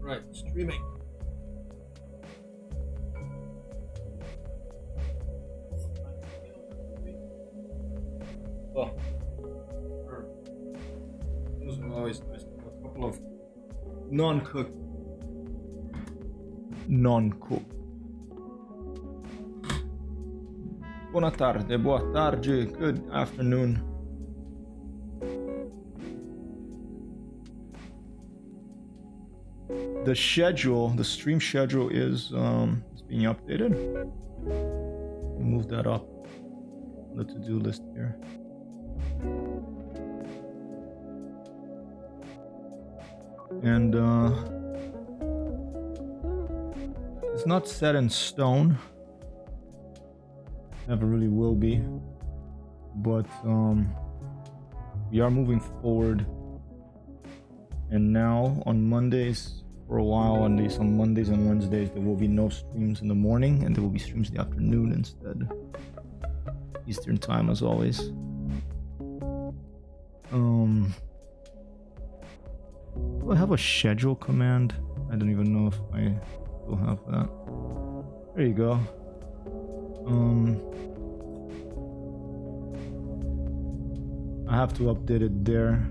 Right, streaming. Well, sure. Those are always nice. A couple of non-cooked. Buona tarde, boa tarde, good afternoon. The schedule, the stream schedule is being updated. Move that up on the to-do list here. And it's not set in stone. Never really will be. But we are moving forward. And now on Mondays, for a while, at least on Mondays and Wednesdays, there will be no streams in the morning, and there will be streams in the afternoon instead. Eastern time, as always. Do I have a schedule command? I don't even know if I still have that. There you go. I have to update it there.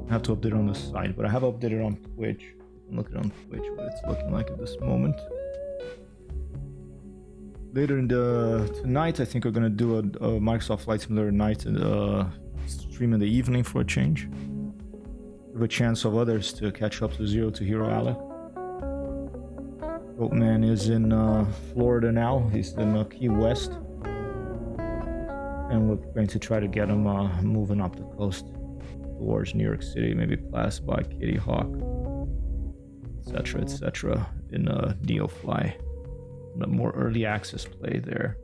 I have to update it on the site, but I have updated on Twitch. Look at on Twitch what it's looking like at this moment. Later in tonight, I think we're gonna do a Microsoft Flight Simulator night and stream in the evening for a change. Give a chance of others to catch up to Zero to Hero Alec. Goatman is in Florida now. He's in Key West, and we're going to try to get him moving up the coast towards New York City, maybe passed by Kitty Hawk, etc., in NeoFly. A more early access play there.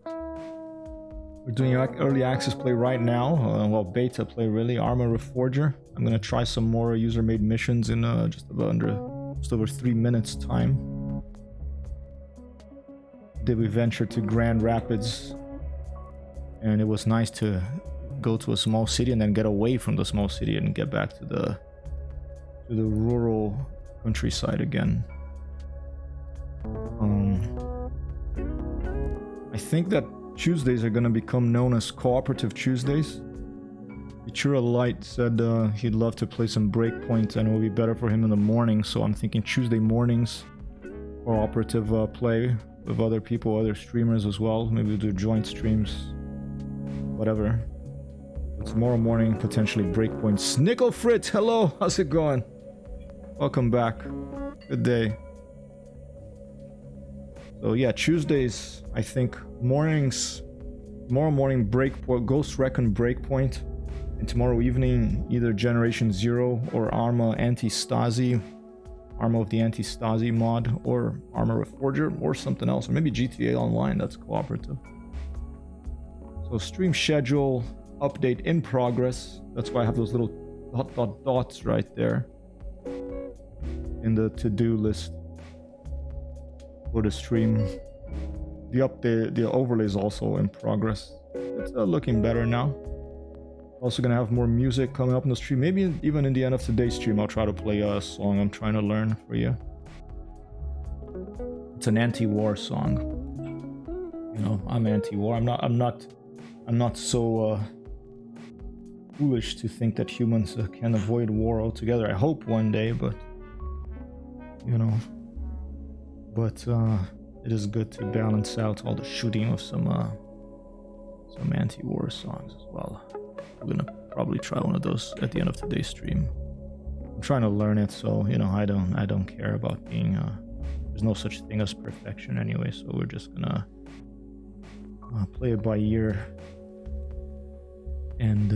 We're doing early access play right now. Well, beta play really. Arma Reforger. I'm gonna try some more user-made missions in just over 3 minutes time. Did we venture to Grand Rapids, and it was nice to go to a small city and then get away from the small city and get back to the rural countryside again. I think that Tuesdays are gonna become known as Cooperative Tuesdays. Ichura Light said he'd love to play some Breakpoint and it will be better for him in the morning, so I'm thinking Tuesday mornings cooperative play with other people, other streamers as well. Maybe we'll do joint streams, whatever. Tomorrow morning, potentially Breakpoint. Snickle Fritz, hello, how's it going? Welcome back. Good day. So yeah, Tuesdays, I think tomorrow morning Breakpoint, Ghost Recon Breakpoint, and tomorrow evening either Generation Zero or Arma Anti-Stasi, Arma of the Anti-Stasi mod, or Arma Reforger, or something else, or maybe GTA Online, that's cooperative. So stream schedule, update in progress. That's why I have those little dots right there in the to-do list for the stream. The update, the overlay is also in progress. It's looking better now. Also gonna have more music coming up in the stream. Maybe even in the end of today's stream, I'll try to play a song I'm trying to learn for you. It's an anti-war song. You know, I'm anti-war. I'm not so foolish to think that humans can avoid war altogether. I hope one day, but you know. But it is good to balance out all the shooting of some anti-war songs as well. I'm gonna probably try one of those at the end of today's stream. I'm trying to learn it, so you know I don't care about being there's no such thing as perfection anyway, so we're just gonna play it by ear and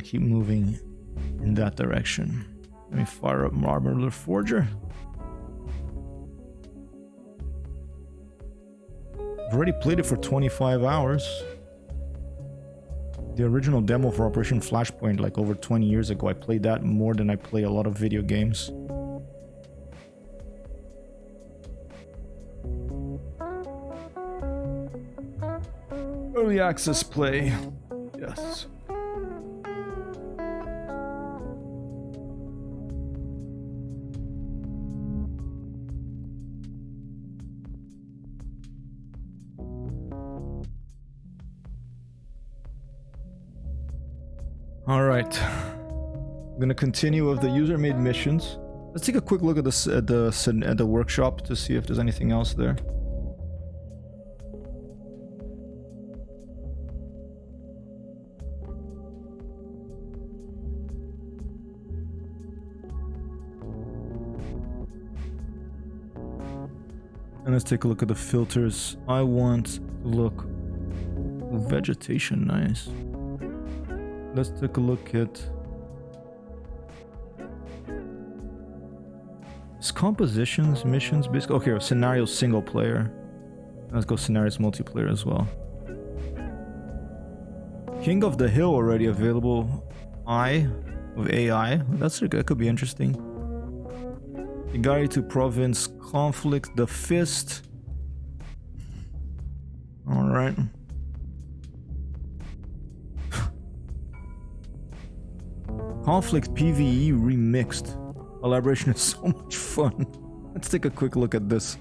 keep moving in that direction. Let me fire up Arma Reforger. I've already played it for 25 hours. The original demo for Operation Flashpoint, like over 20 years ago, I played that more than I play a lot of video games. Early access play. Yes. All right, I'm gonna continue with the user-made missions. Let's take a quick look at the workshop to see if there's anything else there. And let's take a look at the filters. I want to look. Ooh, vegetation, nice. Let's take a look at compositions, missions, basically. Okay, scenario single player. Let's go scenarios multiplayer as well. King of the Hill already available. Eye of AI. That could be interesting. Igari to Province Conflict. The Fist. All right. Conflict PvE remixed. Collaboration is so much fun. Let's take a quick look at this.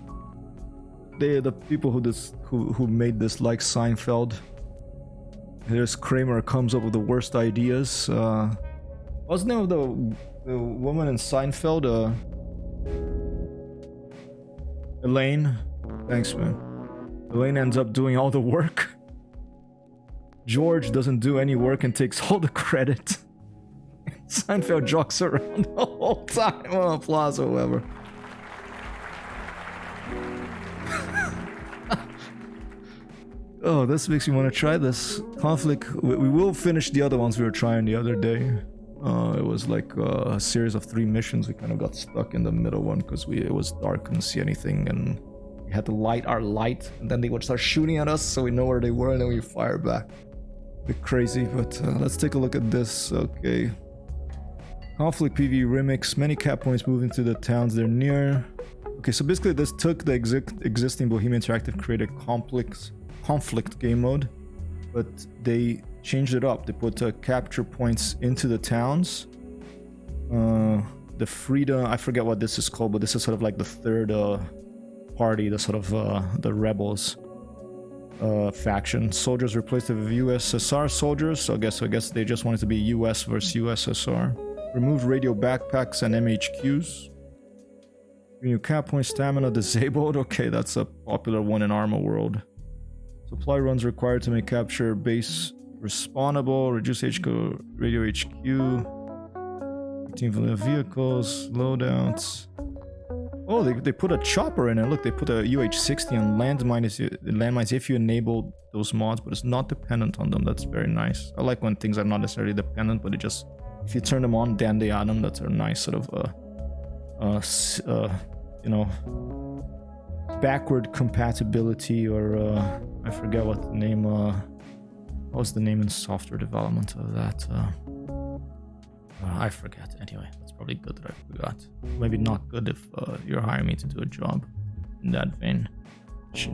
The people who made this like Seinfeld. Here's Kramer comes up with the worst ideas. What's the name of the woman in Seinfeld? Elaine. Thanks, man. Elaine ends up doing all the work. George doesn't do any work and takes all the credit. Seinfeld jokes around the whole time. Well, applause or whatever. Oh, this makes me want to try this. Conflict. We will finish the other ones we were trying the other day. It was like a series of 3 missions. We kind of got stuck in the middle one because it was dark, couldn't see anything, and we had to light our light, and then they would start shooting at us so we know where they were, and then we fire back. A bit crazy, but let's take a look at this. Okay. Conflict PvE remix. Many cap points move into the towns they're near. Okay, so basically this took the existing Bohemia Interactive created conflict game mode, but they changed it up. They put capture points into the towns. The freedom, I forget what this is called, but this is sort of like the third party, the sort of the rebels faction. Soldiers replaced with USSR soldiers, so I guess they just wanted to be US versus USSR. Removed radio backpacks and MHQs. New cap point stamina disabled. Okay, that's a popular one in Arma World. Supply runs required to make capture base respawnable. Reduce HQ radio HQ. Team for the vehicles. Loadouts. Oh, they put a chopper in it. Look, they put a UH-60 and landmines if you enable those mods, but it's not dependent on them. That's very nice. I like when things are not necessarily dependent, but it just, if you turn them on, then they add them. That's a nice sort of you know, backward compatibility, or I forget what the name. What was the name in software development of that? I forget. Anyway, it's probably good that I forgot. Maybe not good if you're hiring me to do a job in that vein.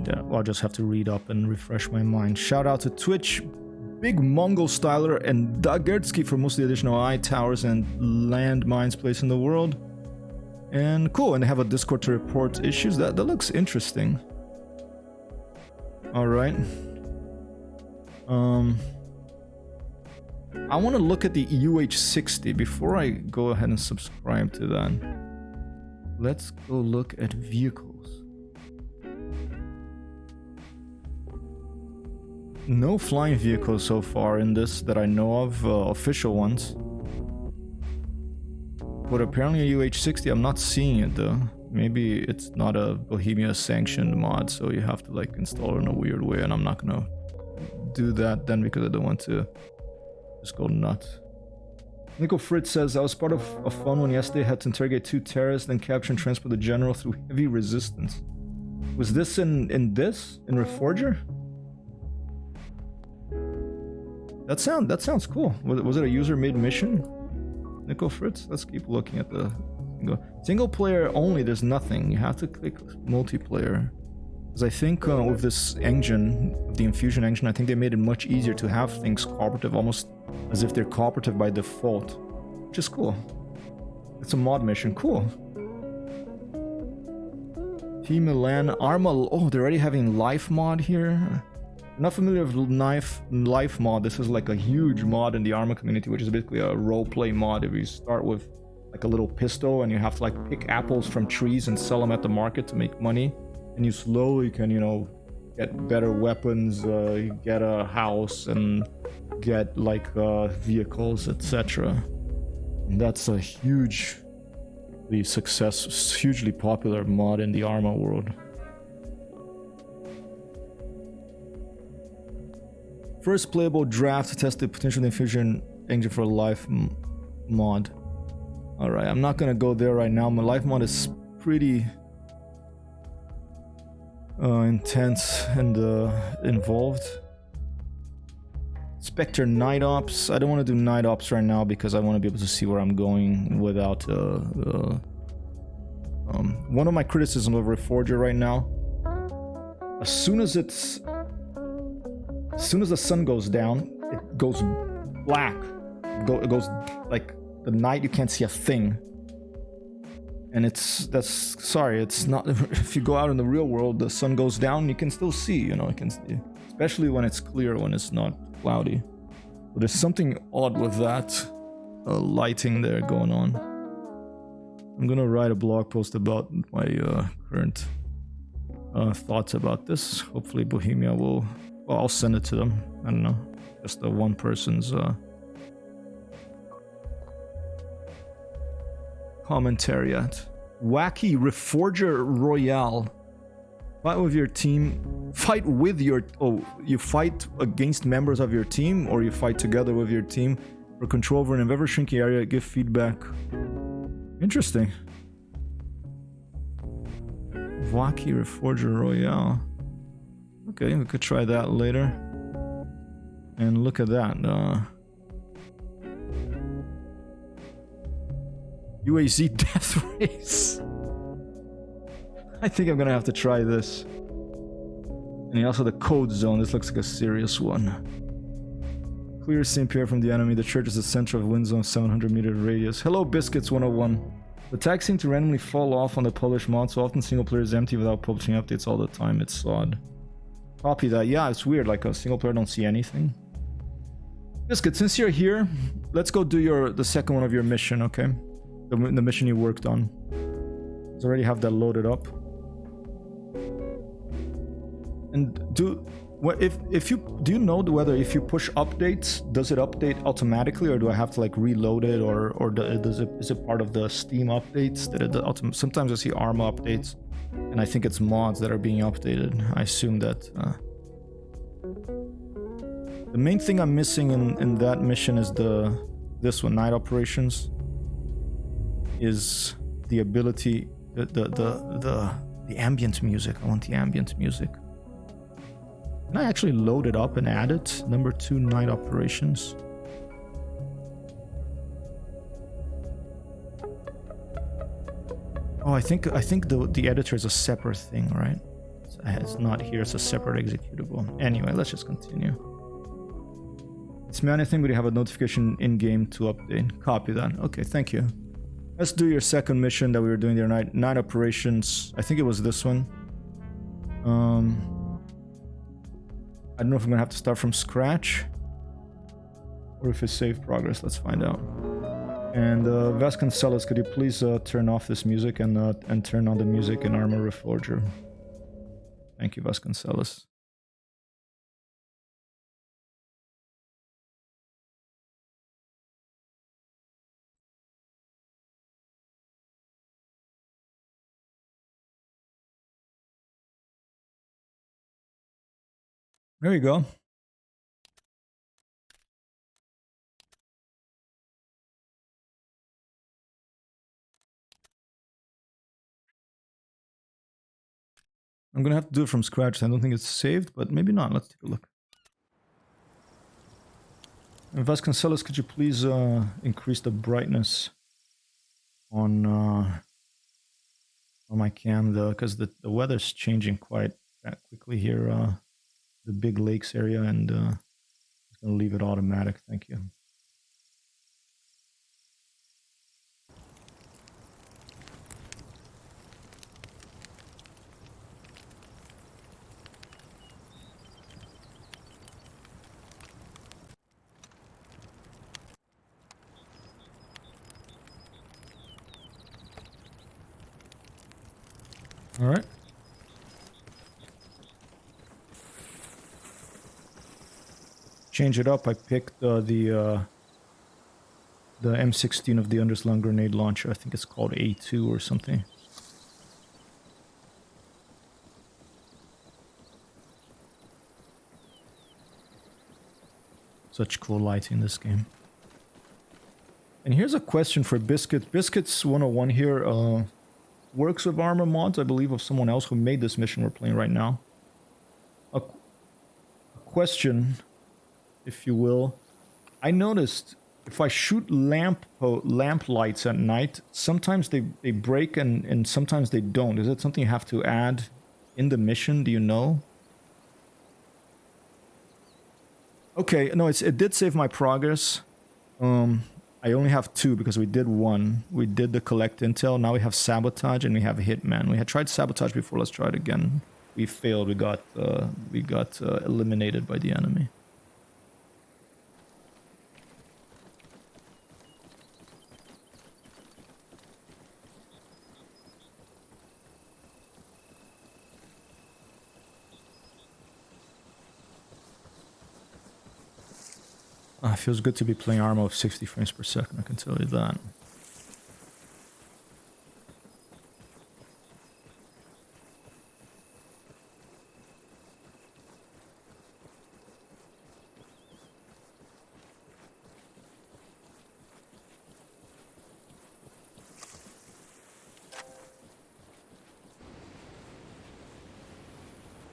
Well, I'll just have to read up and refresh my mind. Shout out to Twitch, Big Mongol Styler, and Dagertsky for most of the additional eye towers and landmines placed in the world. And cool, and they have a Discord to report issues. That looks interesting. All right. I want to look at the UH-60 before I go ahead and subscribe to that. Let's go look at vehicles. No flying vehicles so far in this that I know of, official ones. but apparently a UH60, I'm not seeing it though. Maybe it's not a Bohemia sanctioned mod, so you have to like install it in a weird way, and I'm not gonna do that then because I don't want to just go nuts. Nico Fritz says, I was part of a fun one yesterday, had to interrogate 2 terrorists, then capture and transport the general through heavy resistance. Was this in Reforger? That sounds cool. Was it a user-made mission? Nico Fritz? Let's keep looking at the single player only. There's nothing. You have to click multiplayer. Because I think with this engine, the Infusion engine, I think they made it much easier to have things cooperative, almost as if they're cooperative by default, which is cool. It's a mod mission. Cool. Team Milan, Arma. Oh, they're already having life mod here. I'm not familiar with life mod. This is like a huge mod in the Arma community, which is basically a roleplay mod. If you start with like a little pistol and you have to like pick apples from trees and sell them at the market to make money, and you slowly can, you know, get better weapons, get a house, and get like vehicles, etc. That's a hugely hugely popular mod in the Arma world. First playable draft to test the potential Infusion engine for a life mod. Alright, I'm not gonna go there right now. My life mod is pretty intense and involved. Spectre Night Ops. I don't want to do Night Ops right now because I want to be able to see where I'm going without one of my criticisms of Reforger right now, as soon as the sun goes down, it goes black. It goes like the night, you can't see a thing. And it's not. If you go out in the real world, the sun goes down, you can still see, you know, especially when it's clear, when it's not cloudy. But there's something odd with that lighting there going on. I'm gonna write a blog post about my current thoughts about this. Hopefully Bohemia will, well, I'll send it to them. I don't know, just the one person's commentary at. Wacky Reforger Royale. Fight with your team. Fight with your... Oh, you fight against members of your team, or you fight together with your team for control over an ever-shrinking area. Give feedback. Interesting. Wacky Reforger Royale. Okay, we could try that later. And look at that. UAZ Death Race. I think I'm gonna have to try this. And also the Code Zone. This looks like a serious one. Clear CMPR from the enemy. The church is the center of wind zone, 700-meter radius. Hello, Biscuits 101. The tags seem to randomly fall off on the published mod, so often single player is empty without publishing updates all the time. It's odd. Copy that. Yeah, it's weird. Like a single player don't see anything. Biscuit, since you're here, let's go do the second one of your mission, okay? The mission you worked on. I already have that loaded up. And do you know whether if you push updates, does it update automatically, or do I have to like reload it, or is it part of the Steam updates that it sometimes I see Arma updates, and I think it's mods that are being updated. I assume that the main thing I'm missing in that mission is this one, Night Operations, is the ability, the ambient music. I want the ambient music. Can I actually load it up and add it? Number 2, Night Operations. Oh, I think the editor is a separate thing, right? It's not here. It's a separate executable. Anyway, let's just continue. It's me anything, but you have a notification in game to update. Copy that. Okay, thank you. Let's do your second mission that we were doing there. Night Operations. I think it was this one. I don't know if I'm gonna have to start from scratch or if it's save progress. Let's find out. And Vasconcelos, could you please turn off this music and turn on the music in Arma Reforger? Thank you, Vasconcelos. There you go. I'm gonna have to do it from scratch. I don't think it's saved, but maybe not. Let's take a look. And Vasconcelos, could you please increase the brightness on my cam, because the weather's changing quite quickly here. The big lakes area, and I'm gonna leave it automatic. Thank you. All right. Change it up. I picked the M16 of the Underslung grenade launcher. I think it's called A2 or something. Such cool lighting in this game. And here's a question for Biscuit. Biscuits 101 here. Works with Arma mods, I believe, of someone else who made this mission we're playing right now. A question, if you will. I noticed if I shoot lamp lights at night, sometimes they break and sometimes they don't. Is it something you have to add in the mission? Do you know? Okay, no, it did save my progress. I only have 2 because we did 1. We did the collect intel. Now we have sabotage and we have hitman. We had tried sabotage before. Let's try it again. We failed. We got eliminated by the enemy. It feels good to be playing Arma with 60 frames per second, I can tell you that.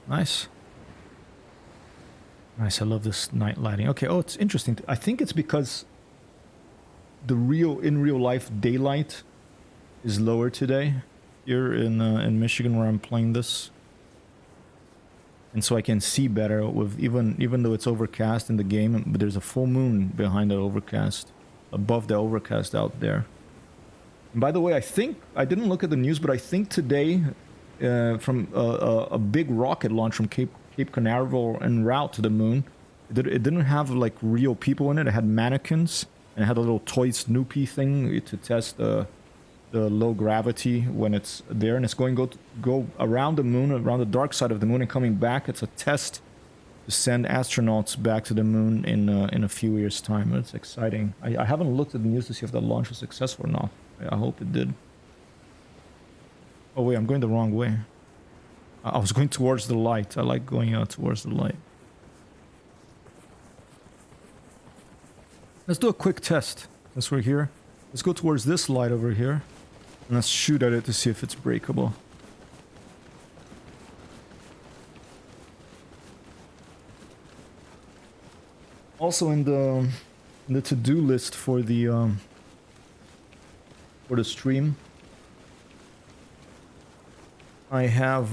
Nice. Nice, I love this night lighting. Okay, oh, it's interesting. I think it's because the in real life daylight is lower today here in Michigan where I'm playing this. And so I can see better with even though it's overcast in the game, but there's a full moon behind the overcast, above the overcast out there. And by the way, I think I didn't look at the news, but I think today from a big rocket launch from Cape Canaveral en route to the moon. It didn't have like real people in it. It had mannequins and it had a little toy Snoopy thing to test the low gravity when it's there, and it's going to go around the moon, around the dark side of the moon, and coming back. It's a test to send astronauts back to the moon in a few years' time. It's exciting. I haven't looked at the news to see if that launch was successful or not. I hope it did. Oh wait, I'm going the wrong way. I was going towards the light. I like going out towards the light. Let's do a quick test since we're here. Let's go towards this light over here. And let's shoot at it to see if it's breakable. Also in the to-do list for the stream, I have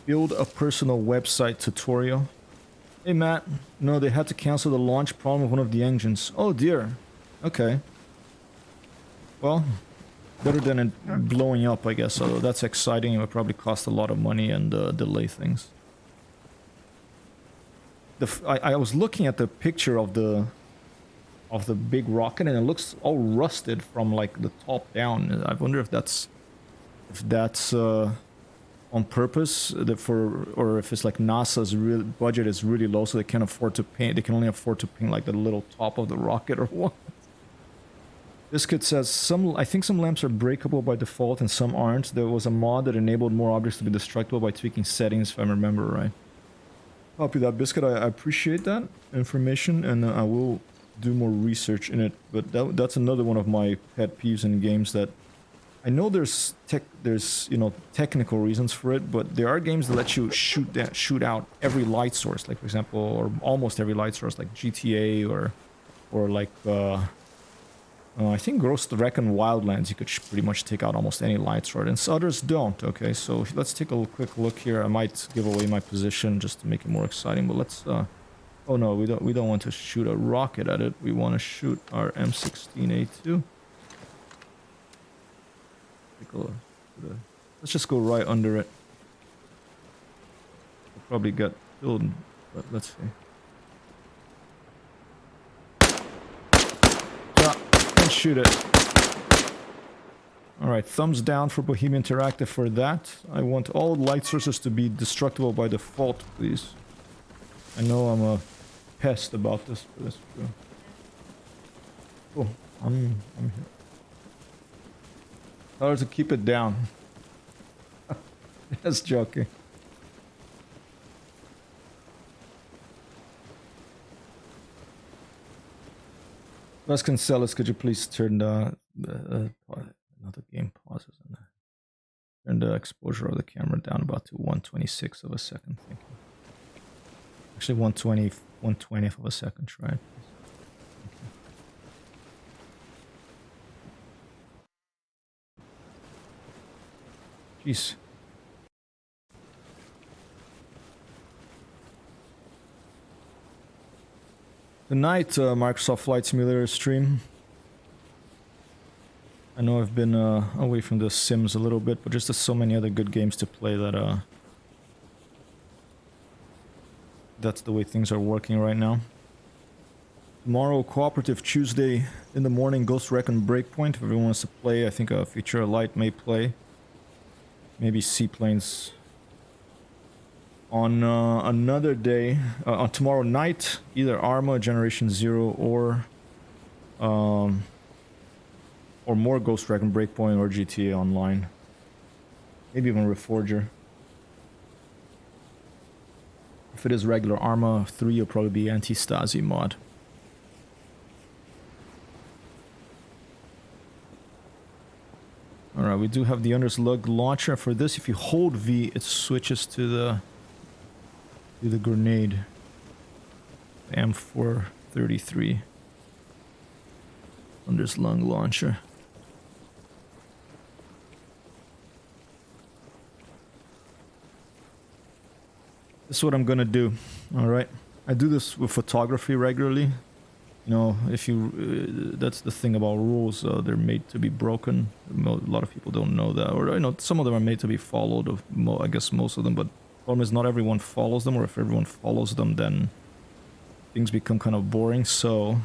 build a personal website tutorial. Hey Matt, no, they had to cancel the launch problem of one of the engines. Oh dear. Okay. Well, better than it blowing up, I guess. So that's exciting. It would probably cost a lot of money and delay things. I was looking at the picture of the big rocket, and it looks all rusted from like the top down. I wonder if that's on purpose, or if it's like NASA's real budget is really low, so they can't afford to paint. They can only afford to paint like the little top of the rocket or what. Biscuit says, I think some lamps are breakable by default and some aren't. There was a mod that enabled more objects to be destructible by tweaking settings, if I remember right. Copy that, Biscuit. I appreciate that information, and I will do more research in it. But that's another one of my pet peeves in games that I know there's you know, technical reasons for it, but there are games that let you shoot out every light source, like for example, or almost every light source, like GTA or like I think Ghost Recon Wildlands. You could pretty much take out almost any light source, and others don't. Okay, so let's take a quick look here. I might give away my position just to make it more exciting, but let's. Oh no, we don't want to shoot a rocket at it. We want to shoot our M16A2. Take a look. Let's just go right under it. We'll probably get killed, but let's see. Yeah, don't shoot it. Alright, thumbs down for Bohemian Interactive for that. I want all light sources to be destructible by default, please. I know I'm a pest about this, but that's true. Oh, I'm here. Tell her to keep it down. Just joking. Les Cancelas, could you please turn the not the game pauses in there. Turn the exposure of the camera down about to 1/26 of a second. Thank you. Actually, 1/20th of a second. Try it. Jeez. Tonight, Microsoft Flight Simulator stream. I know I've been away from the Sims a little bit, but just there's so many other good games to play that that's the way things are working right now. Tomorrow, Cooperative Tuesday in the morning, Ghost Recon Breakpoint. If everyone wants to play, I think Future Light may play. Maybe Seaplanes. On another day, on tomorrow night, either Arma Generation Zero or more Ghost Recon Breakpoint or GTA Online. Maybe even Reforger. If it is regular Arma 3, it'll probably be Anti-Stasi mod. Alright, we do have the underslug launcher. For this, if you hold V, it switches to the grenade. The M433 underslug launcher. This is what I'm gonna do. Alright, I do this with photography regularly. You know, if you that's the thing about rules, they're made to be broken. A lot of people don't know that, or you know, some of them are made to be followed. I guess most of them, but the problem is not everyone follows them, or if everyone follows them, then things become kind of boring. So,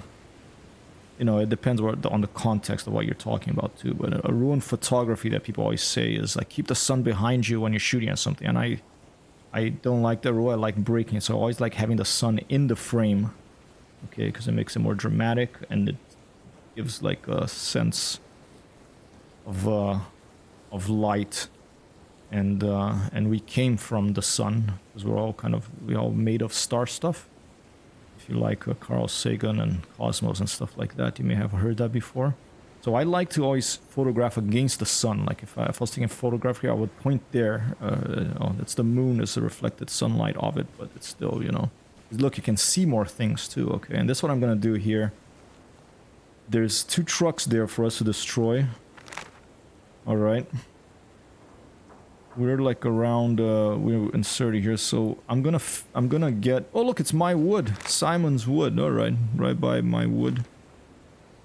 you know, it depends on the context of what you're talking about too. But a rule in photography that people always say is like, keep the sun behind you when you're shooting at something, and I don't like that rule. I like breaking it, so I always like having the sun in the frame. Okay, because it makes it more dramatic and it gives like a sense of light, and we came from the sun because we're all made of star stuff. If you like Carl Sagan and Cosmos and stuff like that, you may have heard that before. So I like to always photograph against the sun. Like if I was taking a photograph here, I would point there. Oh, that's the moon, is the reflected sunlight of it, but it's still, you know. Look, you can see more things too, okay? And this is what I'm gonna do here. There's 2 trucks there for us to destroy. Alright. We're like around, we're inserted here, so I'm gonna get... Oh, look, it's my wood. Simon's wood, alright. Right by my wood.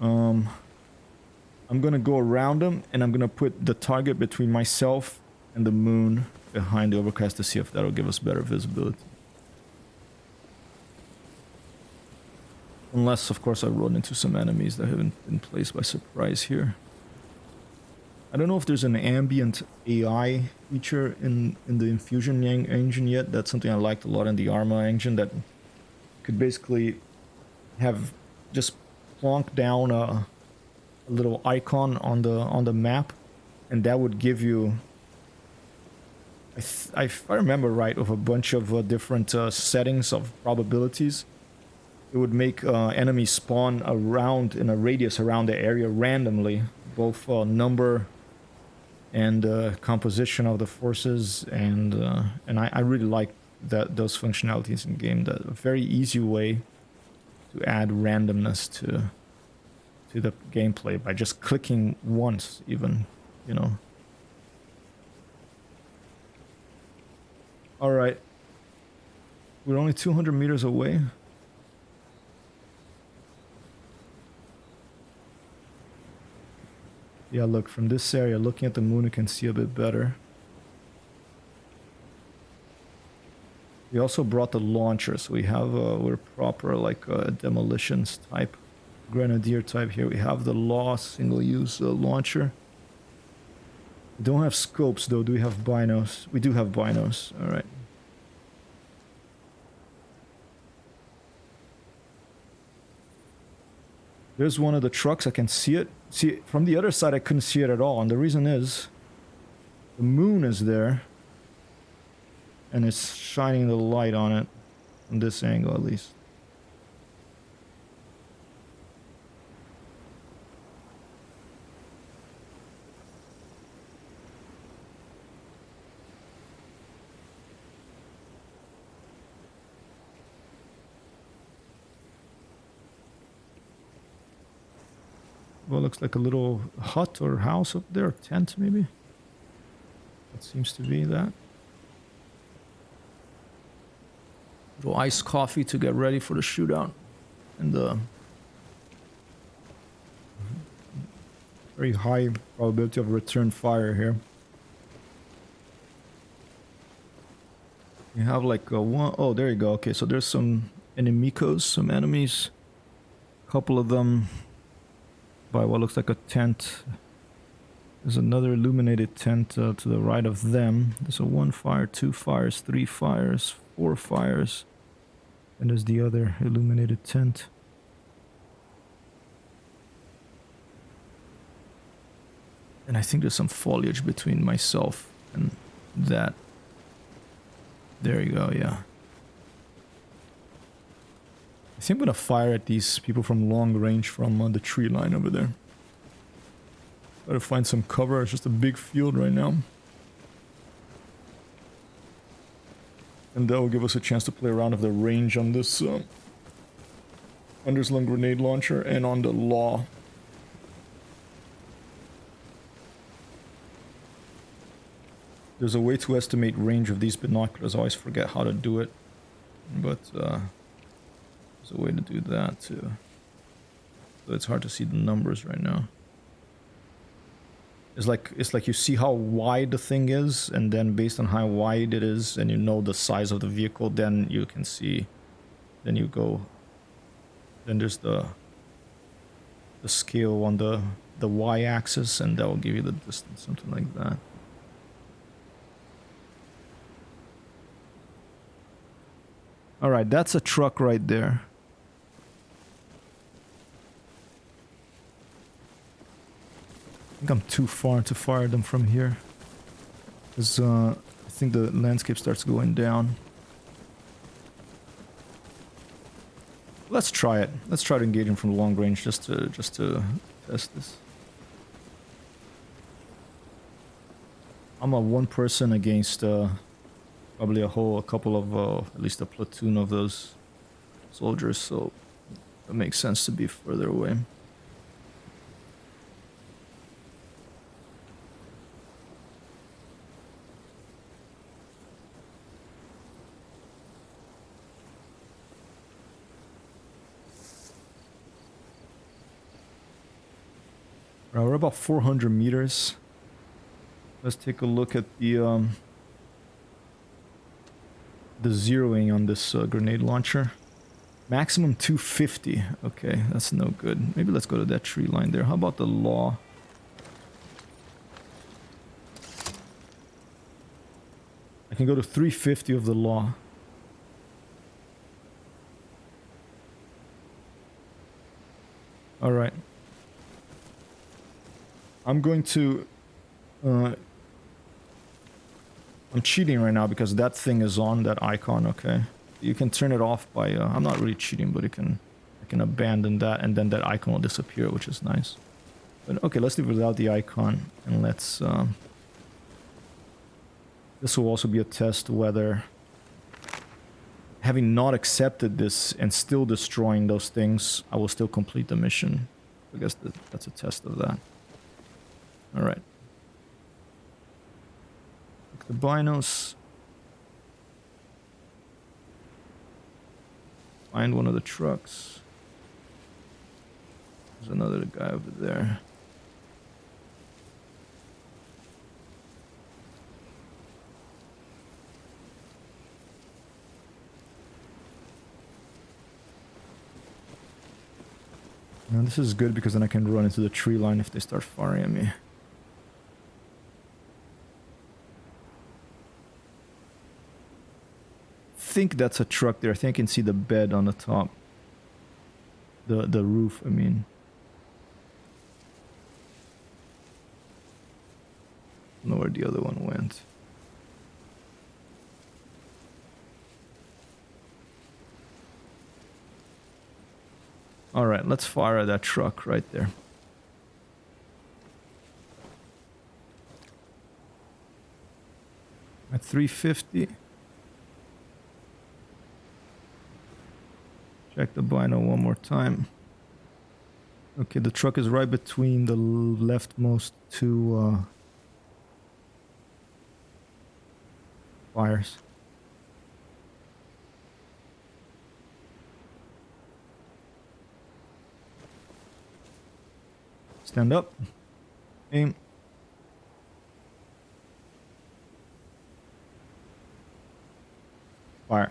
I'm gonna go around them, and I'm gonna put the target between myself and the moon behind the overcast to see if that'll give us better visibility. Unless, of course, I run into some enemies that haven't been placed by surprise here. I don't know if there's an ambient AI feature in the Infusion engine yet. That's something I liked a lot in the Arma engine, that could basically have just plonk down a a little icon on the map, and that would give you, if I remember right, of a bunch of different settings of probabilities. It would make enemies spawn around in a radius around the area randomly, both number and composition of the forces, and I really like those functionalities in game. That a very easy way to add randomness to the gameplay by just clicking once, even, you know. All right, we're only 200 meters away. Yeah, look, from this area, looking at the moon, you can see a bit better. We also brought the launcher, so we have, we're proper, like, demolitions type, grenadier type here. We have the Law single-use launcher. We don't have scopes, though. Do we have binos? We do have binos, alright. There's one of the trucks, I can see it. See, from the other side I couldn't see it at all, and the reason is the moon is there and it's shining the light on it from this angle at least. Well, looks like a little hut or house up there, tent maybe. That seems to be that. Little iced coffee to get ready for the shootout. And very high probability of return fire here. You have like a one, oh, there you go. Okay, so there's some enemigos, some enemies. A couple of them by what looks like a tent. There's another illuminated tent to the right of them. There's a 1 fire, 2 fires, 3 fires, 4 fires. And there's the other illuminated tent. And I think there's some foliage between myself and that. There you go, yeah. I think I'm gonna fire at these people from long range from the tree line over there. Try to find some cover. It's just a big field right now. And that will give us a chance to play around with the range on this Underslung grenade launcher and on the Law. There's a way to estimate range of these binoculars. I always forget how to do it. But there's a way to do that too. So it's hard to see the numbers right now. It's like you see how wide the thing is, and then based on how wide it is, and you know the size of the vehicle, then you can see. Then you go. Then there's the scale on the y-axis, and that will give you the distance, something like that. All right, that's a truck right there. I think I'm too far to fire them from here. Because I think the landscape starts going down. Let's try it. Let's try to engage them from long range just to test this. I'm a one person against probably a couple of at least a platoon of those soldiers, so it makes sense to be further away. We're about 400 meters. Let's take a look at the zeroing on this grenade launcher. Maximum 250. Okay, that's no good. Maybe let's go to that tree line there. How about the Law? I can go to 350 of the Law. All right. I'm going to... I'm cheating right now because that thing is on, that icon, okay? You can turn it off by... I'm not really cheating, but I can abandon that, and then that icon will disappear, which is nice. But okay, let's leave it without the icon, and let's... this will also be a test whether... having not accepted this and still destroying those things, I will still complete the mission. I guess that's a test of that. Alright. The binos. Find one of the trucks. There's another guy over there. Now this is good because then I can run into the tree line if they start firing at me. I think that's a truck there. I think I can see the bed on the top. The roof, I mean. I don't know where the other one went. Alright, let's fire at that truck right there. At 350. Check the bino one more time. Okay, the truck is right between the leftmost two fires. Stand up. Aim. Fire.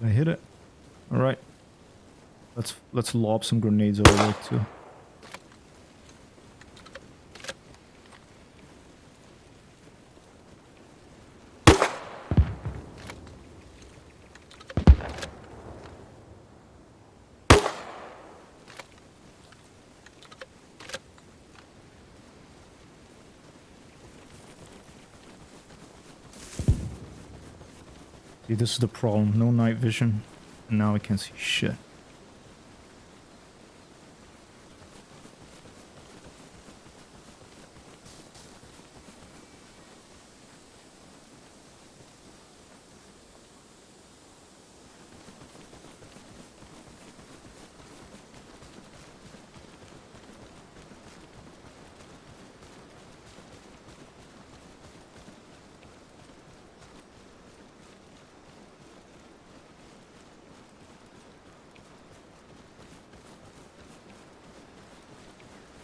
I hit it. All right. Let's lob some grenades over there too. See, this is the problem. No night vision. And now I can't see shit.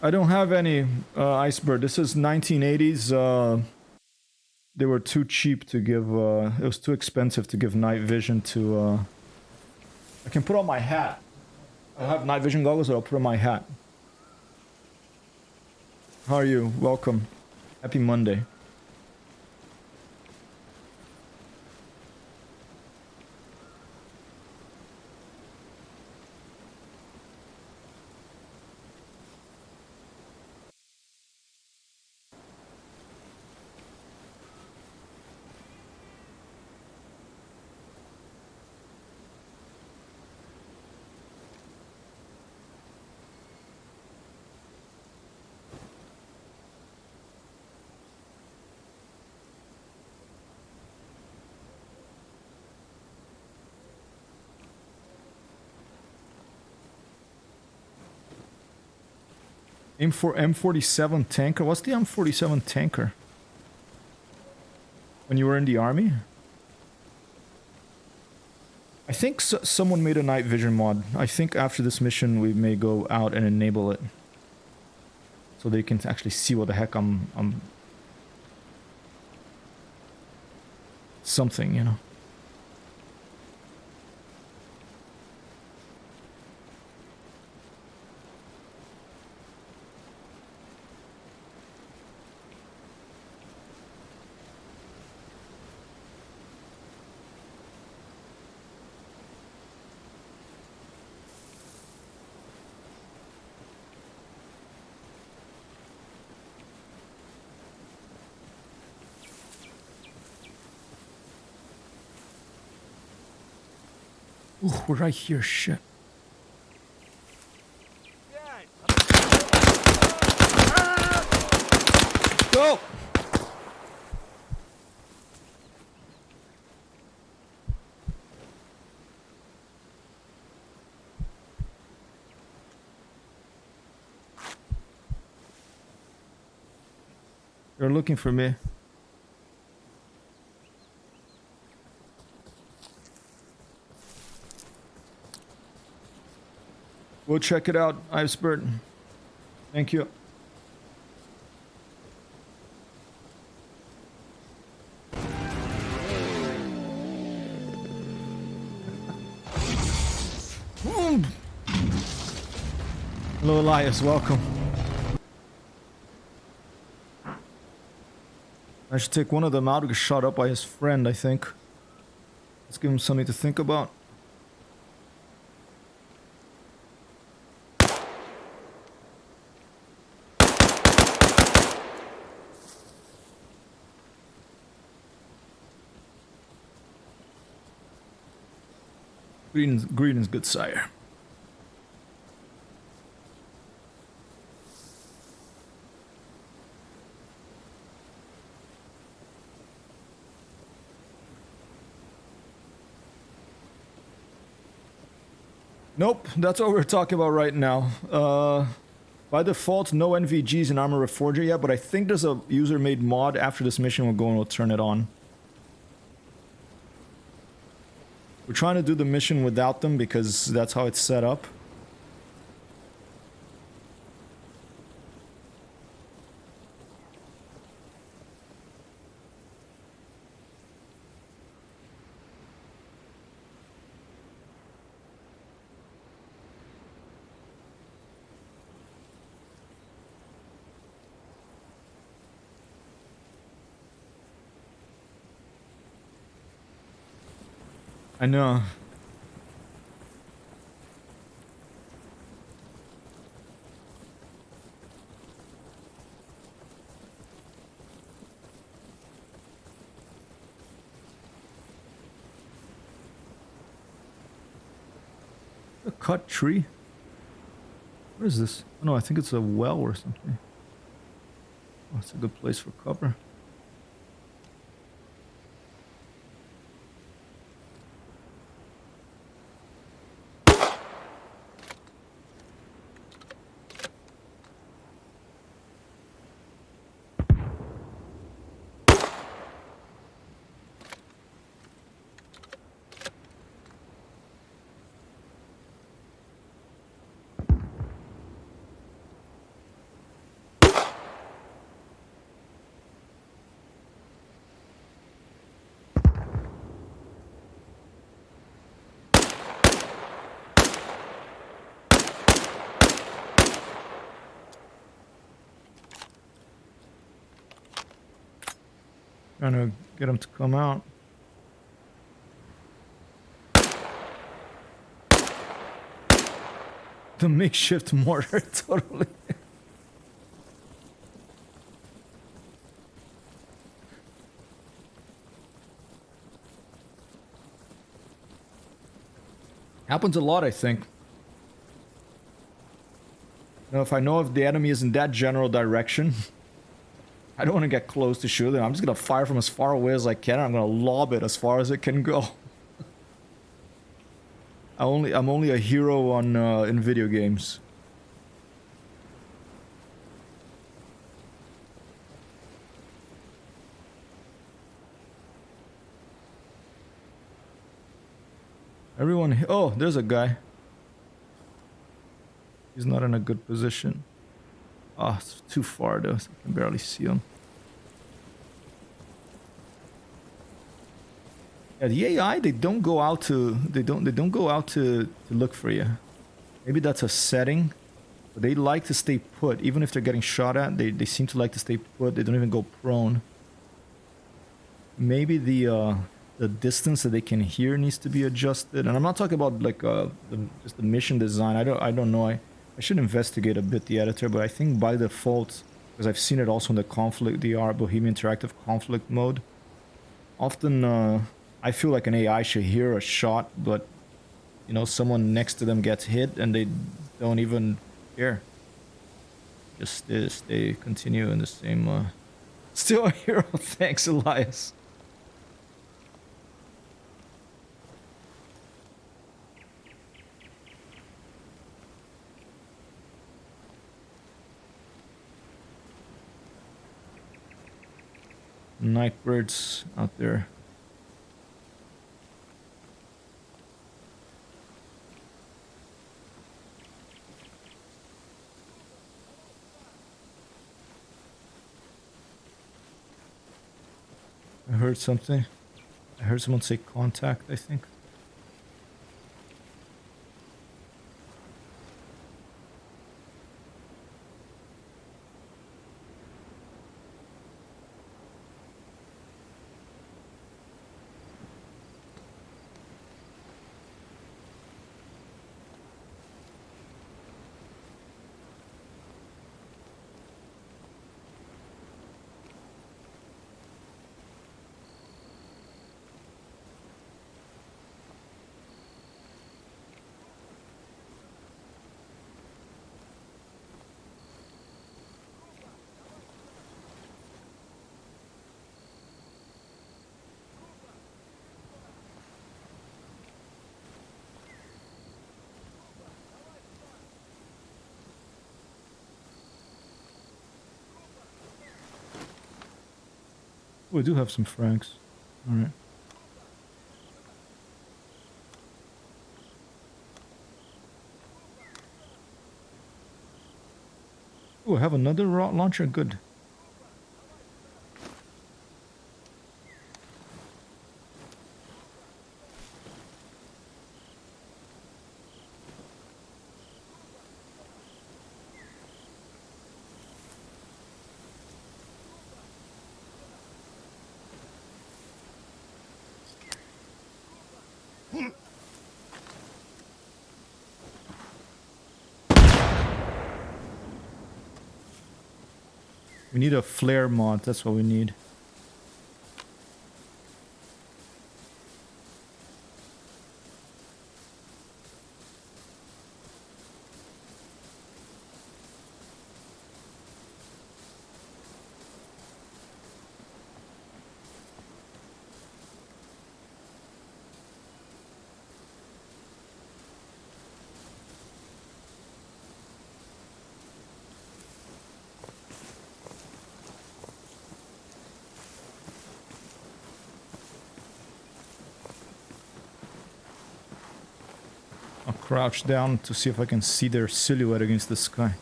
I don't have any Iceberg. This is 1980s. They were too cheap to give... it was too expensive to give night vision to... I can put on my hat. I have night vision goggles, but I'll put on my hat. How are you? Welcome. Happy Monday. Aim for M47 tanker. What's the M47 tanker? When you were in the army? I think someone made a night vision mod. I think after this mission we may go out and enable it. So they can actually see what the heck I'm... Something, you know. Ooh, we're right here, shit. Go! They're looking for me. We'll check it out, Icebird. Thank you. Hello, Elias. Welcome. I should take one of them out who got shot up by his friend, I think. Let's give him something to think about. Greetings, good sire. Nope, that's what we're talking about right now. By default, no NVGs in Arma Reforger yet, but I think there's a user-made mod after this mission. We'll go and we'll turn it on. We're trying to do the mission without them because that's how it's set up. I know. A cut tree? What is this? Oh, no, I think it's a well or something. Oh, it's a good place for cover. Trying to get him to come out. The makeshift mortar, totally. Happens a lot, I think. Now, if I know if the enemy is in that general direction, I don't want to get close to shoot them. I'm just going to fire from as far away as I can. I'm going to lob it as far as it can go. I'm only a hero on in video games. Everyone... Oh, there's a guy. He's not in a good position. Ah, it's too far though, so I can barely see him. Yeah, the AI, they don't go out to look for you. Maybe that's a setting, but they like to stay put. Even if they're getting shot at, they seem to like to stay put. They don't even go prone. Maybe the distance that they can hear needs to be adjusted. And I'm not talking about like just the mission design. I don't know. I should investigate a bit the editor, but I think by default, because I've seen it also in the conflict, the Bohemian Interactive conflict mode. Often, I feel like an AI should hear a shot, but you know, someone next to them gets hit and they don't even care. Just stay continue in the same. Still a hero. Thanks, Elias. Nightbirds out there. I heard something. I heard someone say contact, I think. We do have some frags. Alright. Oh, I have another rocket launcher? Good. We need a flare mod, that's what we need. I'll crouch down to see if I can see their silhouette against the sky.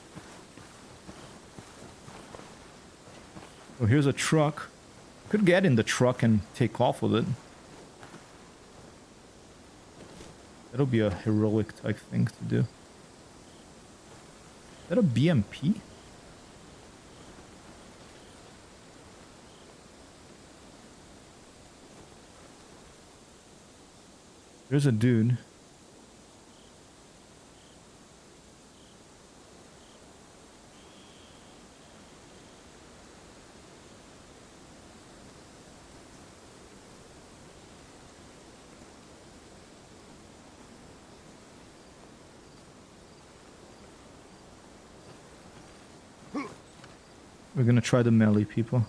Oh, here's a truck. Could get in the truck and take off with it. That'll be a heroic type thing to do. Is that a BMP? There's a dude. We're gonna try the melee, people.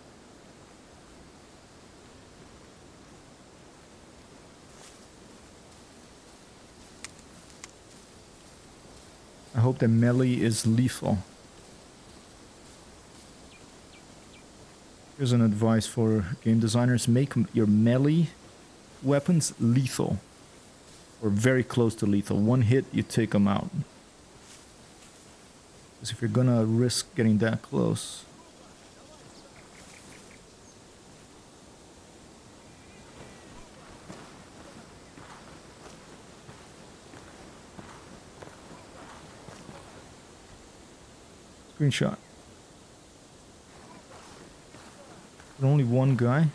I hope the melee is lethal. Here's an advice for game designers. Make your melee weapons lethal. Or very close to lethal. One hit, you take them out. Because if you're gonna risk getting that close... Screenshot. But only one guy.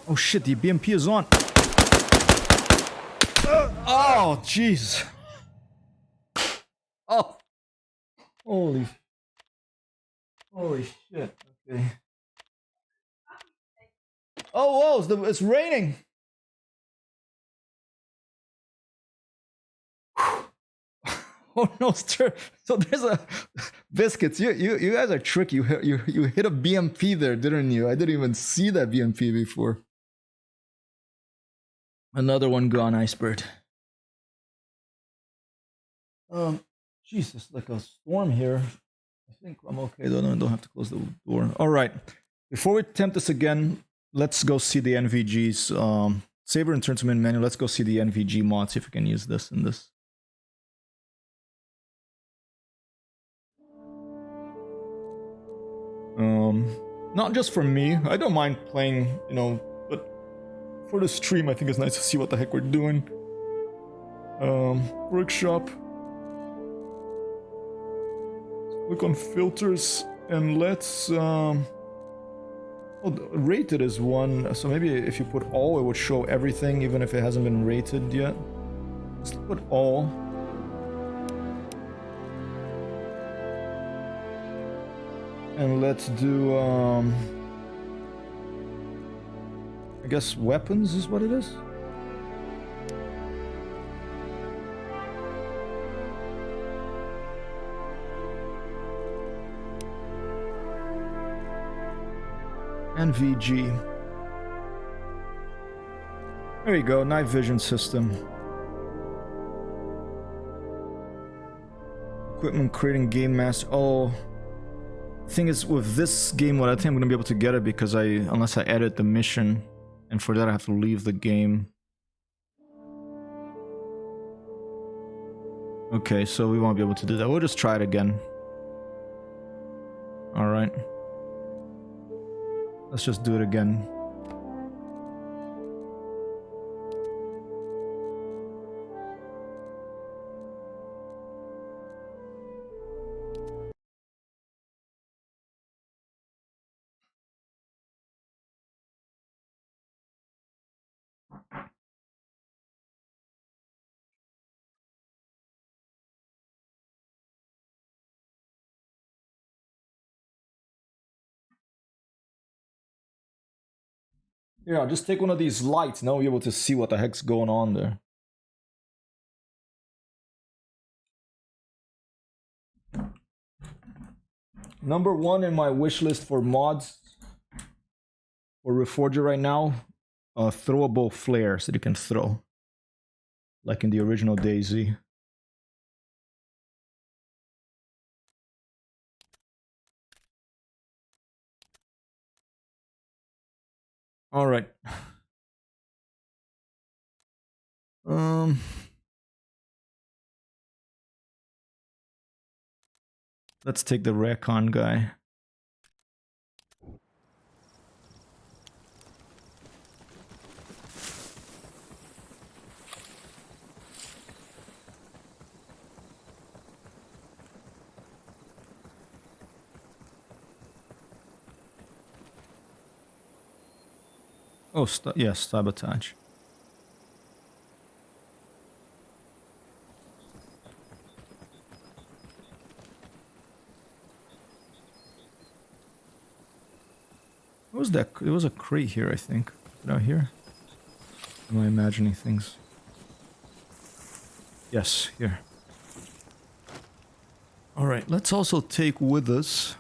Oh shit, the BMP is on. Oh, jeez. Oh. Holy shit. Okay. Oh, whoa, it's raining. Oh no, sir. So there's a biscuits. You guys are tricky. You hit a BMP there, didn't you? I didn't even see that BMP before. Another one gone, Icebird. Jesus, like a storm here. I think I'm okay though. No, I don't have to close the door. All right. Before we attempt this again, let's go see the NVGs. Saber and turn to main menu. Let's go see the NVG mod. See if we can use this in this. Not just for me. I don't mind playing, you know, but for the stream, I think it's nice to see what the heck we're doing. Workshop. Click on filters and let's oh, rated is one, so maybe if you put all, it would show everything even if it hasn't been rated yet. Let's put all. And let's do I guess weapons is what it is. NVG. There you go, night vision system. Equipment creating game master. Oh, thing is with this game mode, I think I'm gonna be able to get it because unless I edit the mission, and for that I have to leave the game. Okay, so we won't be able to do that. We'll just try it again. All right. Let's just do it again. Yeah, just take one of these lights. Now we'll be able to see what the heck's going on there. Number one in my wish list for mods for Reforger right now, throwable flares that you can throw, like in the original DayZ. All right. Let's take the Recon guy. Oh, yes, sabotage. What was that? It was a crate here, I think. Out here? Am I imagining things? Yes, here. Alright, let's also take with us...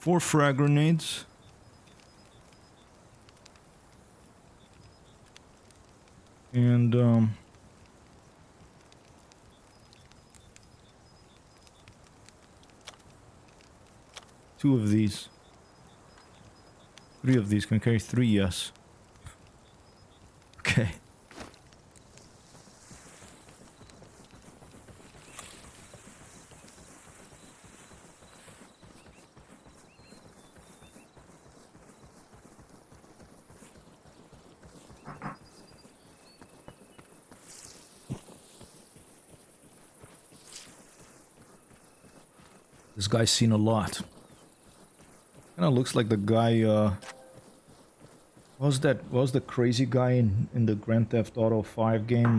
four frag grenades. And, two of these. Three of these. Can we carry three? Yes. Okay. This guy's seen a lot. Kinda looks like the guy, What was the crazy guy in the Grand Theft Auto 5 game?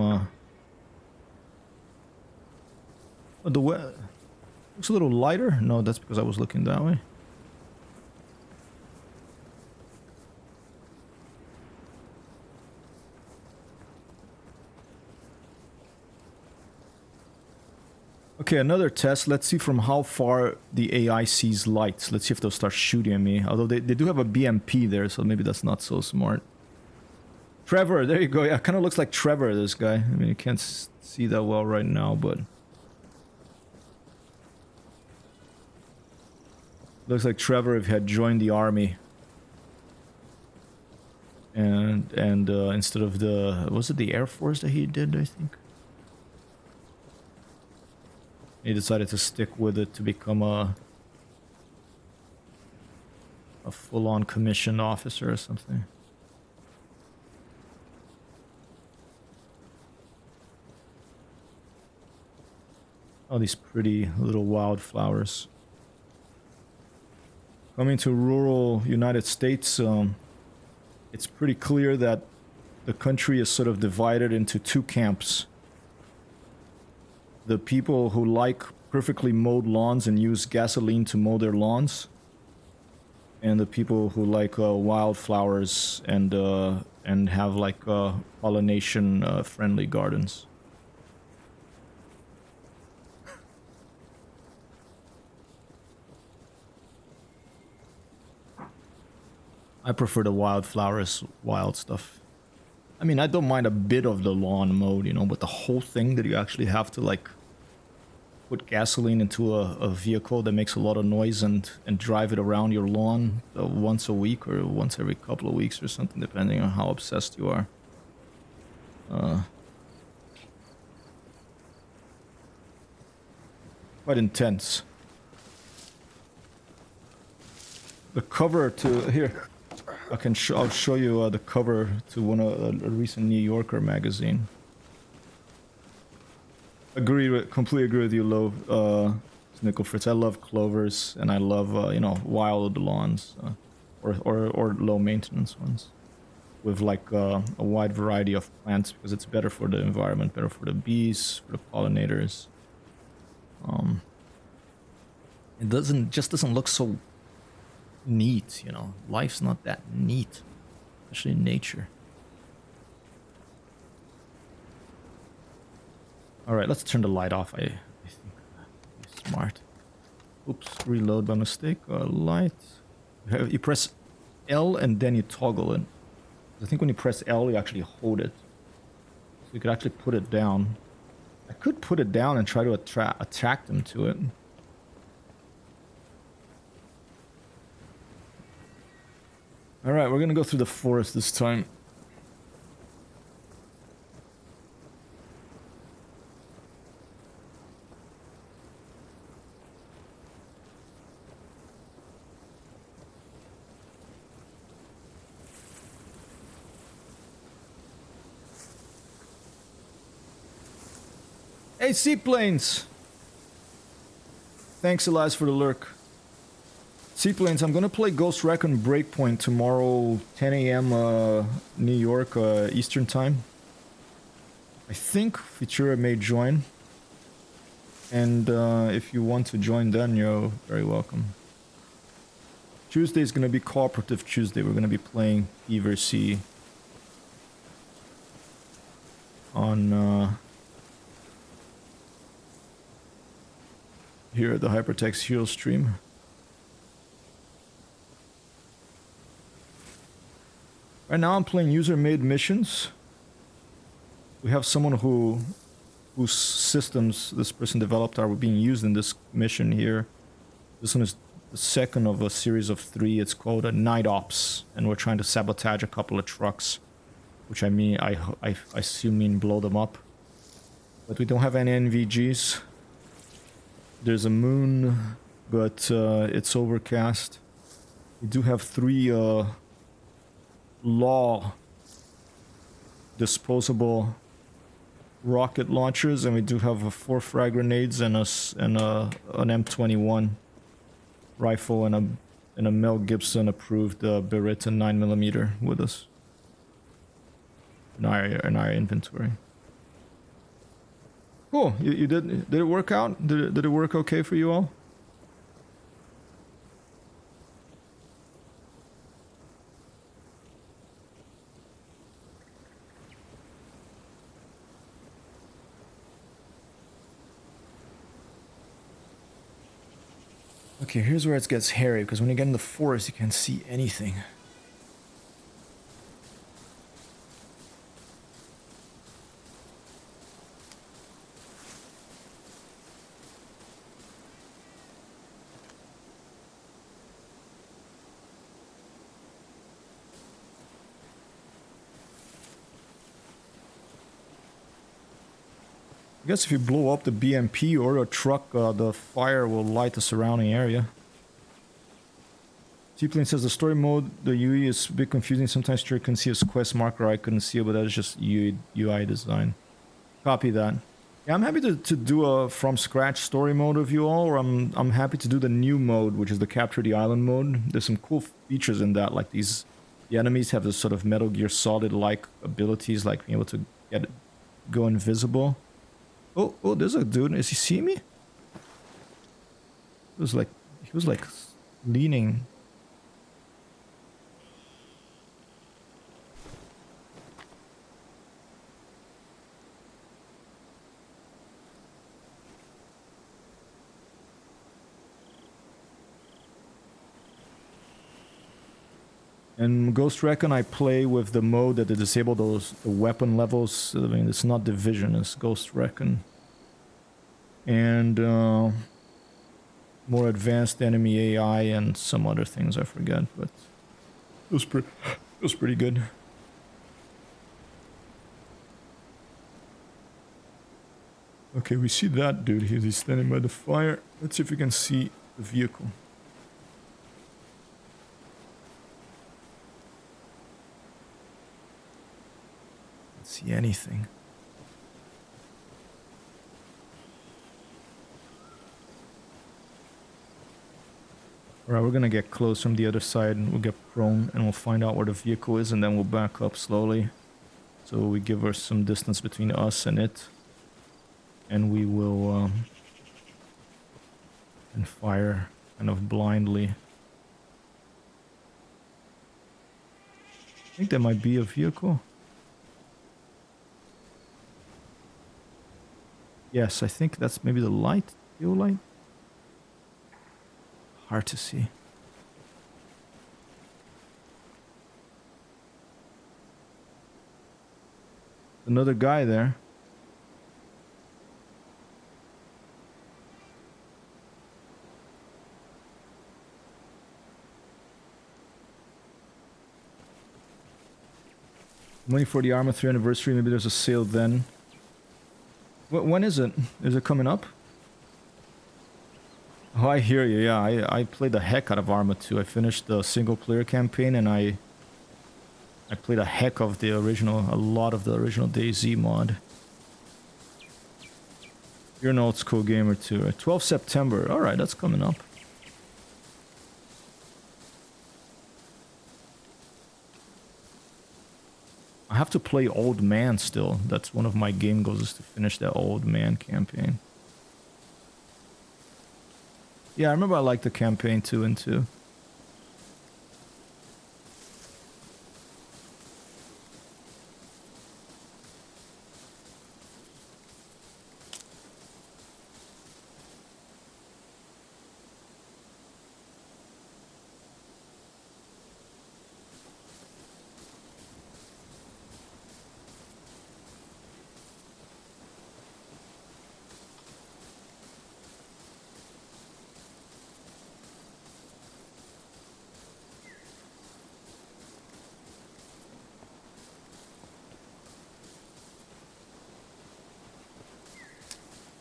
Looks a little lighter. No, that's because I was looking that way. Okay, another test. Let's see from how far the AI sees lights. Let's see if they'll start shooting at me. Although they do have a BMP there, so maybe that's not so smart. Trevor, there you go. Yeah, kind of looks like Trevor, this guy. I mean, you can't see that well right now, but... looks like Trevor if he had joined the army. And instead of the... was it the Air Force that he did, I think? He decided to stick with it to become a full-on commissioned officer or something. Oh, these pretty little wildflowers. Coming to rural United States, it's pretty clear that the country is sort of divided into two camps. The people who like perfectly mowed lawns and use gasoline to mow their lawns, and the people who like wildflowers and have like pollination friendly gardens. I prefer the wildflowers, wild stuff. I mean, I don't mind a bit of the lawn mowed, you know, but the whole thing that you actually have to, like, put gasoline into a vehicle that makes a lot of noise and drive it around your lawn once a week or once every couple of weeks or something, depending on how obsessed you are. Quite intense. The cover to... here. I'll show you the cover to a recent New Yorker magazine. Completely agree with you, Nickel Fritz. I love clovers and I love you know, wild lawns or low maintenance ones with like a wide variety of plants because it's better for the environment, better for the bees, for the pollinators. It just doesn't look so neat, you know. Life's not that neat, especially in nature. All right, let's turn the light off. I think that's smart. Oops, reload by mistake. Light. You press L and then you toggle it. I think when you press L, you actually hold it. So you could actually put it down. I could put it down and try to attract them to it. Alright, we're gonna go through the forest this time. Hey, seaplanes! Thanks, Elias, for the lurk. Seaplanes, I'm gonna play Ghost Recon Breakpoint tomorrow, 10 a.m. New York Eastern Time. I think Futura may join. And if you want to join then, you're very welcome. Tuesday is gonna be Cooperative Tuesday. We're gonna be playing PvC on here at the HyperTextHero stream. Right now I'm playing user-made missions. We have someone whose systems this person developed are being used in this mission here. This one is the second of a series of 3. It's called a Night Ops, and we're trying to sabotage a couple of trucks, which I assume mean blow them up. But we don't have any NVGs. There's a moon, but it's overcast. We do have 3 law disposable rocket launchers, and we do have 4 frag grenades and an M21 rifle and a Mel Gibson approved Beretta 9mm with us. in our inventory. Cool. You did it work out? Did it work okay for you all? Okay, here's where it gets hairy, because when you get in the forest, you can't see anything. I guess if you blow up the BMP or a truck, the fire will light the surrounding area. T-Plane says the story mode, the UI is a bit confusing. Sometimes you can see a quest marker I couldn't see it, but that is just UI design. Copy that. Yeah, I'm happy to do a from scratch story mode of you all, or I'm happy to do the new mode, which is the capture the island mode. There's some cool features in that, like the enemies have this sort of Metal Gear Solid like abilities, like being able to go invisible. Oh, there's a dude. Is he see me? He was like leaning. And Ghost Recon, I play with the mode that they disable the weapon levels. I mean, it's not Division, it's Ghost Recon. And more advanced enemy AI and some other things I forget, but it was pretty good. Okay, we see that dude. He's standing by the fire. Let's see if we can see the vehicle. See anything. Alright, we're gonna get close from the other side and we'll get prone and we'll find out where the vehicle is and then we'll back up slowly. So we give her some distance between us and it. And we will and fire kind of blindly. I think there might be a vehicle. Yes, I think that's maybe the light, fuel light. Hard to see. Another guy there. I'm waiting for the Arma 3 anniversary. Maybe there's a sale then. When is it? Is it coming up? Oh, I hear you. Yeah, I played the heck out of Arma 2. I finished the single player campaign and I played a heck of a lot of the original DayZ mod. You're an old school gamer too, right? 12 September. Alright, that's coming up. I have to play Old Man still. That's one of my game goals, is to finish that Old Man campaign. Yeah, I remember I liked the campaign 2 and 2.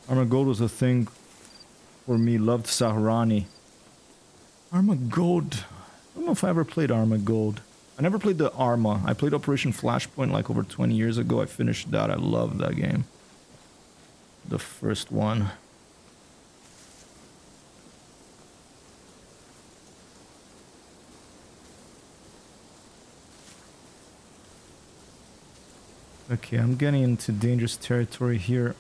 Arma Gold was a thing for me. Loved Sahrani. Arma Gold. I don't know if I ever played Arma Gold. I never played the Arma. I played Operation Flashpoint like over 20 years ago. I finished that. I loved that game. The first one. Okay, I'm getting into dangerous territory here.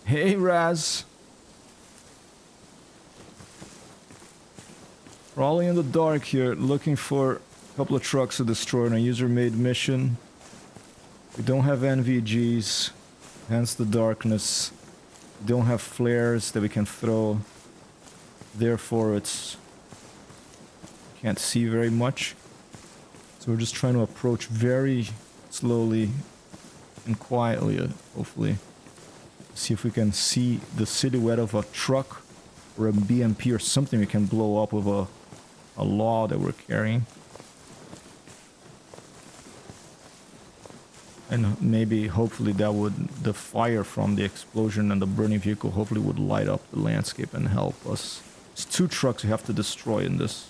Hey, Raz. Crawling in the dark here, looking for a couple of trucks to destroy on a user-made mission. We don't have NVGs, hence the darkness. We don't have flares that we can throw. Therefore, can't see very much. So we're just trying to approach very slowly and quietly, hopefully. See if we can see the silhouette of a truck or a BMP or something we can blow up with a law that we're carrying. And maybe, hopefully, the fire from the explosion and the burning vehicle hopefully would light up the landscape and help us. There's 2 trucks we have to destroy in this.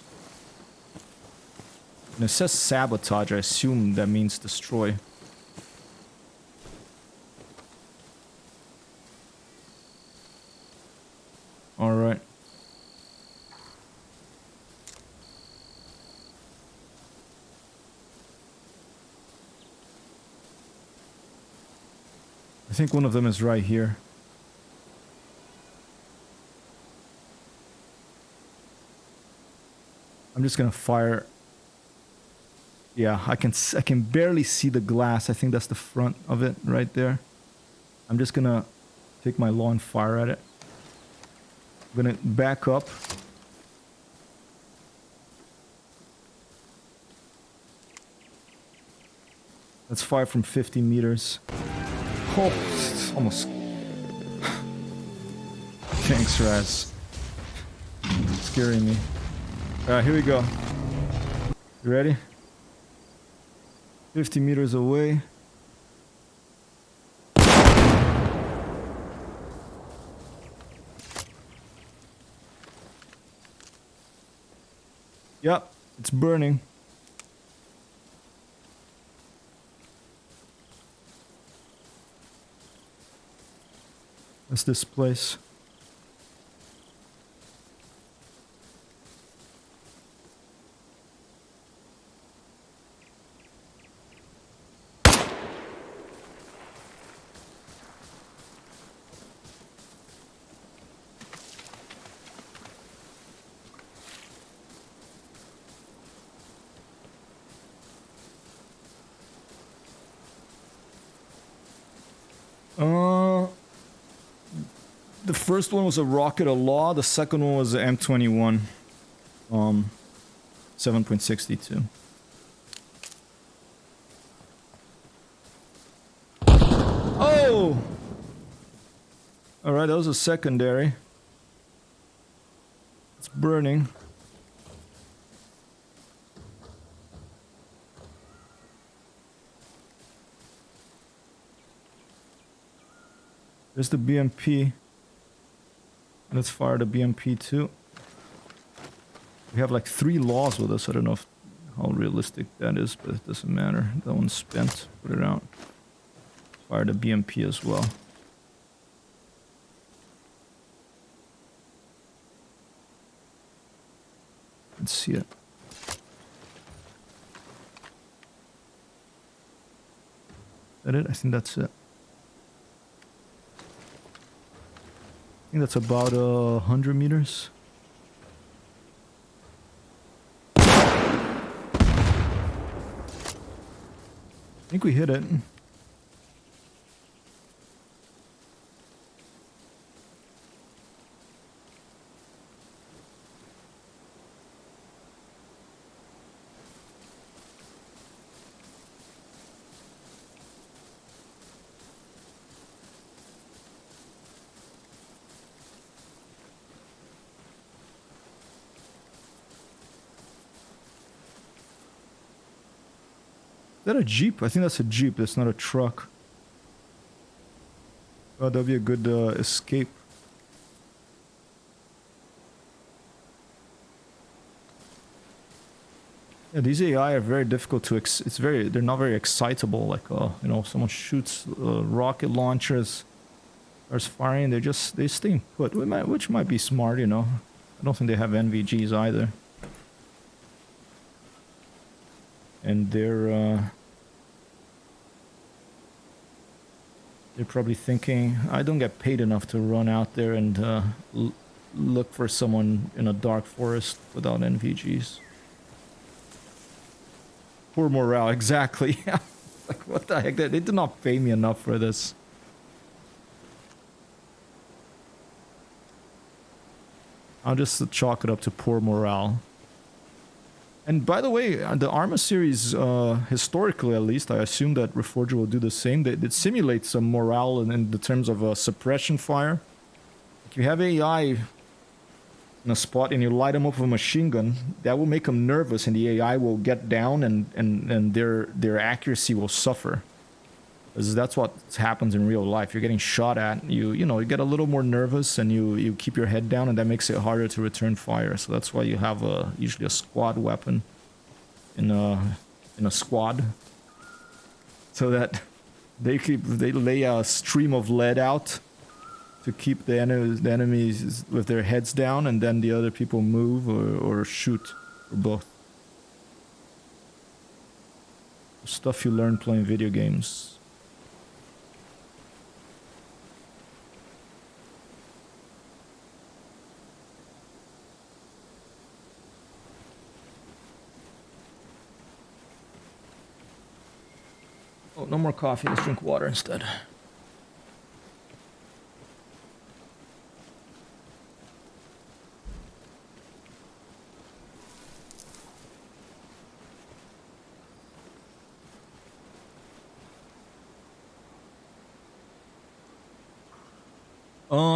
And it says sabotage, I assume that means destroy. Alright. I think one of them is right here. I'm just gonna fire. Yeah, I can barely see the glass. I think that's the front of it right there. I'm just gonna take my law and fire at it. I'm gonna back up. Let's fire from 50 meters. Oh, it's almost. Thanks, Raz. Scaring me. Alright, here we go. You ready? 50 meters away. Yep, it's burning. That's this place. The first one was a rocket of law. The second one was an M21. 7.62. Oh! Alright, that was a secondary. It's burning. There's the BMP. Let's fire the BMP too. We have like 3 laws with us. I don't know how realistic that is, but it doesn't matter. That one's spent. Put it out. Fire the BMP as well. Let's see it. Is that it? I think that's it. I think that's about 100 meters. I think we hit it. Is that a Jeep? I think that's a Jeep. That's not a truck. Oh, that'll be a good escape. Yeah, these AI are very difficult to. They're not very excitable. Like you know, someone shoots rocket launchers, starts firing. They stay put, which might be smart. You know, I don't think they have NVGs either. And they're probably thinking, I don't get paid enough to run out there and look for someone in a dark forest without NVGs. Poor morale, exactly. Like, what the heck? They did not pay me enough for this. I'll just chalk it up to poor morale. And by the way, the Arma series, historically at least, I assume that Reforger will do the same. They simulate some morale in the terms of suppression fire. If you have AI in a spot and you light them up with a machine gun, that will make them nervous and the AI will get down and their accuracy will suffer. Because that's what happens in real life. You're getting shot at, you know, you get a little more nervous and you keep your head down and that makes it harder to return fire. So that's why you have usually a squad weapon in a squad. So that they lay a stream of lead out to keep the enemies with their heads down, and then the other people move or shoot, or both. Stuff you learn playing video games. Oh, no more coffee. Let's drink water instead.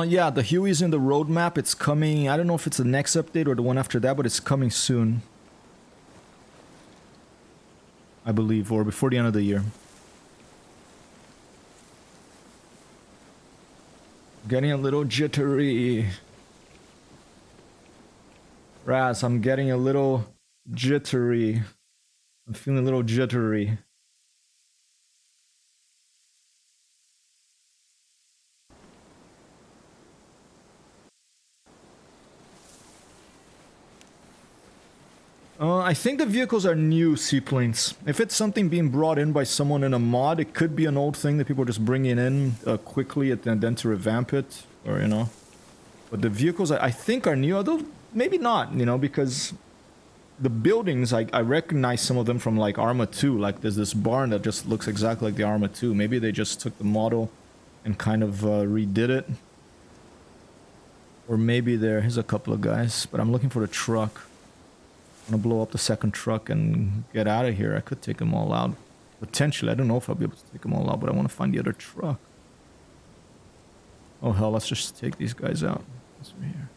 Yeah, the Huey's in the roadmap. It's coming. I don't know if it's the next update or the one after that, but it's coming soon. I believe, or before the end of the year. Getting a little jittery. Raz, I'm getting a little jittery. I'm feeling a little jittery. I think the vehicles are new seaplanes. If it's something being brought in by someone in a mod, it could be an old thing that people are just bringing in quickly and then to revamp it, or, you know. But the vehicles I think are new, although maybe not, you know, because the buildings, I recognize some of them from like Arma 2. Like there's this barn that just looks exactly like the Arma 2. Maybe they just took the model and kind of redid it. Or maybe here's a couple of guys, but I'm looking for the truck. I'm gonna blow up the second truck and get out of here. I could take them all out. Potentially, I don't know if I'll be able to take them all out, but I want to find the other truck. Oh hell, let's just take these guys out. What's over here?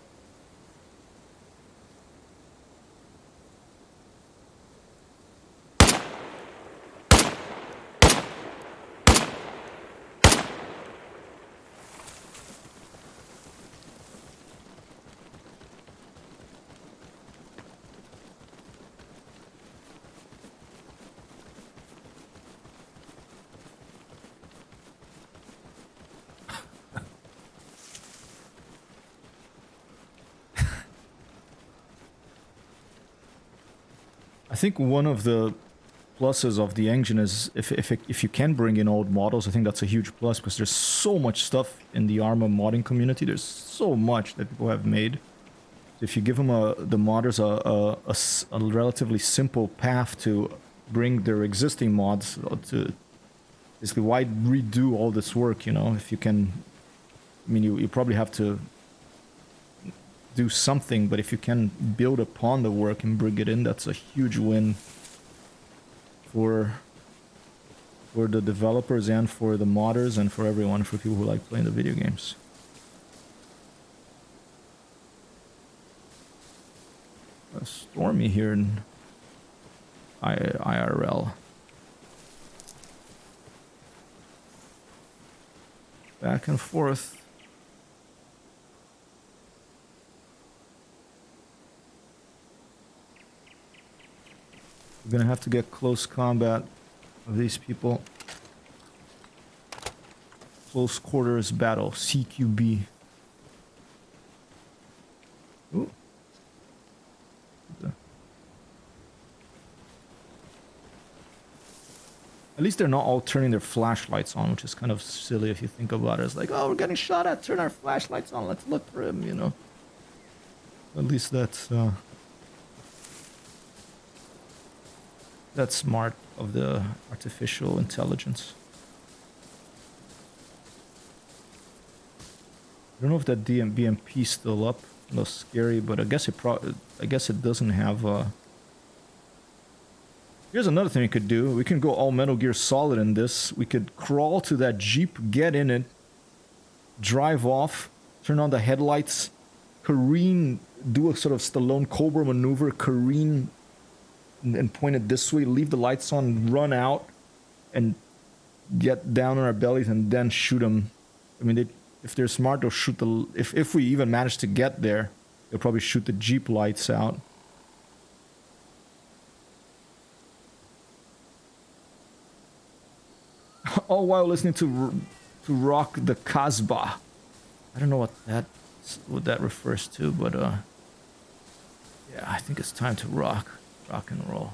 I think one of the pluses of the engine is if you can bring in old models, I think that's a huge plus because there's so much stuff in the Arma modding community. There's so much that people have made. If you give them the modders a relatively simple path to bring their existing mods to basically, why redo all this work, you know? If you can, I mean, you probably have to do something, but if you can build upon the work and bring it in, that's a huge win for the developers and for the modders and for everyone, for people who like playing the video games. Stormy here in IRL. Back and forth. We're gonna have to get close combat of these people. Close quarters battle, CQB. Ooh. At least they're not all turning their flashlights on, which is kind of silly if you think about it. It's like, oh, we're getting shot at, turn our flashlights on, let's look for him, you know. At least that's smart of the artificial intelligence. I don't know if that BMP is still up. A little scary, but I guess it doesn't have. Here's another thing we could do. We can go all Metal Gear Solid in this. We could crawl to that Jeep, get in it, drive off, turn on the headlights, careen, do a sort of Stallone Cobra maneuver, careen and point it this way, leave the lights on, run out, and get down on our bellies and then shoot them. I mean, if they're smart, they'll shoot the... If we even manage to get there, they'll probably shoot the Jeep lights out. All while listening to Rock the Casbah. I don't know what that refers to, but yeah, I think it's time to rock and roll.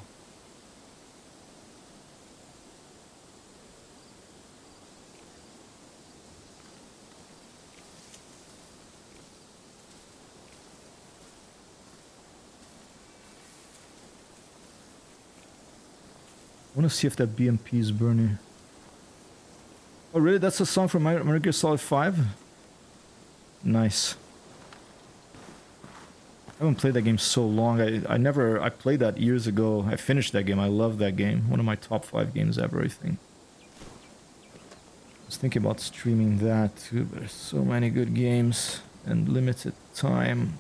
I want to see if that BMP is burning. Oh, really? That's a song from Metal Gear Solid 5? Nice. I haven't played that game so long. I played that years ago. I finished that game. I love that game. One of my top 5 games ever, I think. I was thinking about streaming that too, but there's so many good games and limited time.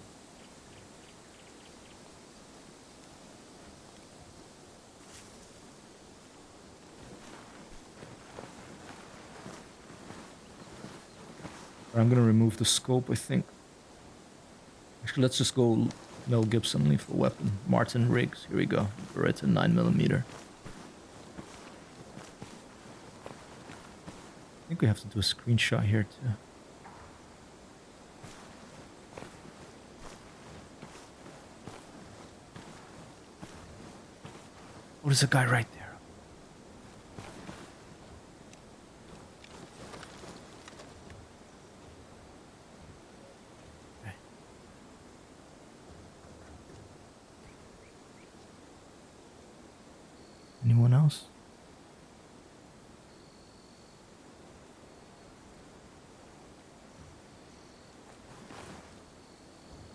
I'm gonna remove the scope, I think. Actually, let's just go Mel Gibson, lethal weapon. Martin Riggs, here we go. Beretta 9mm. I think we have to do a screenshot here too. Oh, there's a guy right there. Anyone else?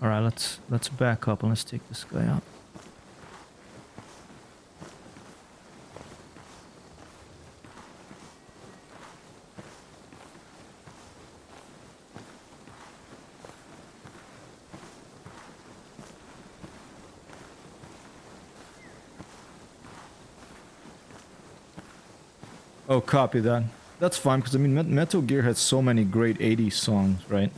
All right, let's back up and let's take this guy out. Oh, copy that. That's fine, because I mean, Metal Gear has so many great 80s songs, right?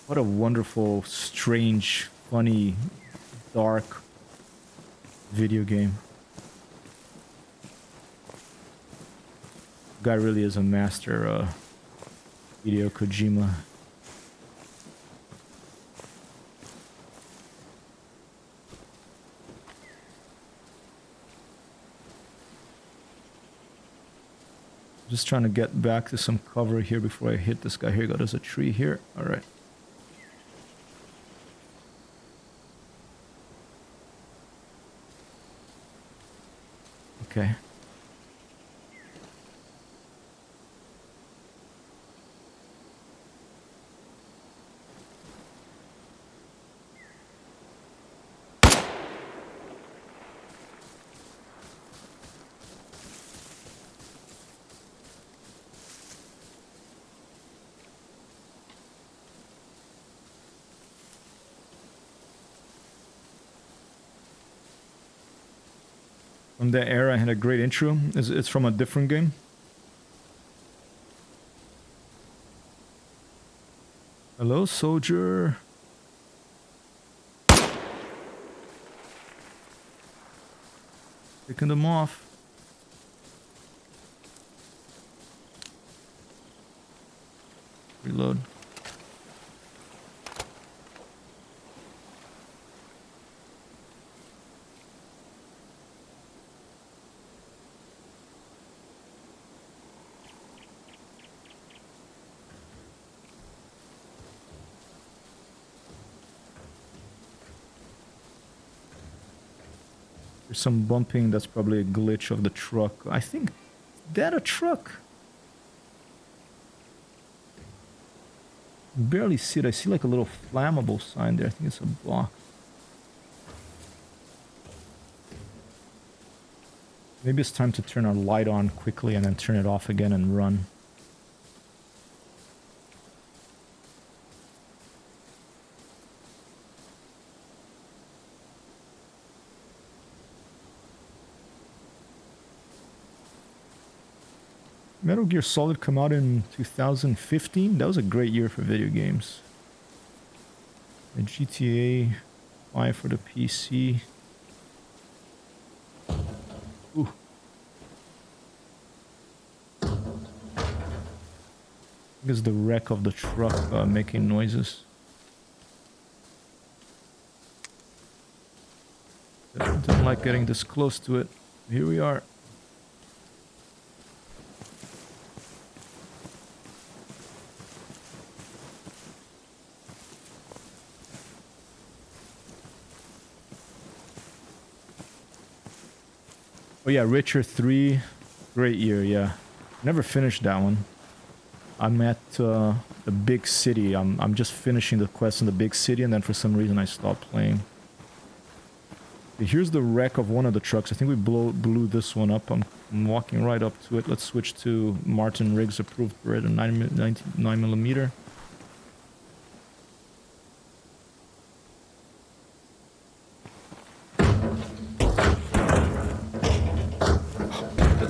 What a wonderful, strange, funny, dark video game. Guy really is a master, Hideo Kojima. Just trying to get back to some cover here before I hit this guy. Here you go, there's a tree here. All right. Okay. From that era, I had a great intro. It's from a different game. Hello, soldier. Picking them off. Reload. There's some bumping. That's probably a glitch of the truck. I think... That a truck? Barely see it. I see like a little flammable sign there. I think it's a block. Maybe it's time to turn our light on quickly and then turn it off again and run. Metal Gear Solid come out in 2015. That was a great year for video games. And GTA 5 for the PC. Ooh. I guess the wreck of the truck making noises. Don't like getting this close to it. Here we are. Oh yeah, Witcher 3, great year, yeah. Never finished that one. I'm at the big city. I'm just finishing the quest in the big city, and then for some reason I stopped playing. Okay, here's the wreck of one of the trucks. I think we blew this one up. I'm walking right up to it. Let's switch to Martin Riggs approved Beretta 9mm.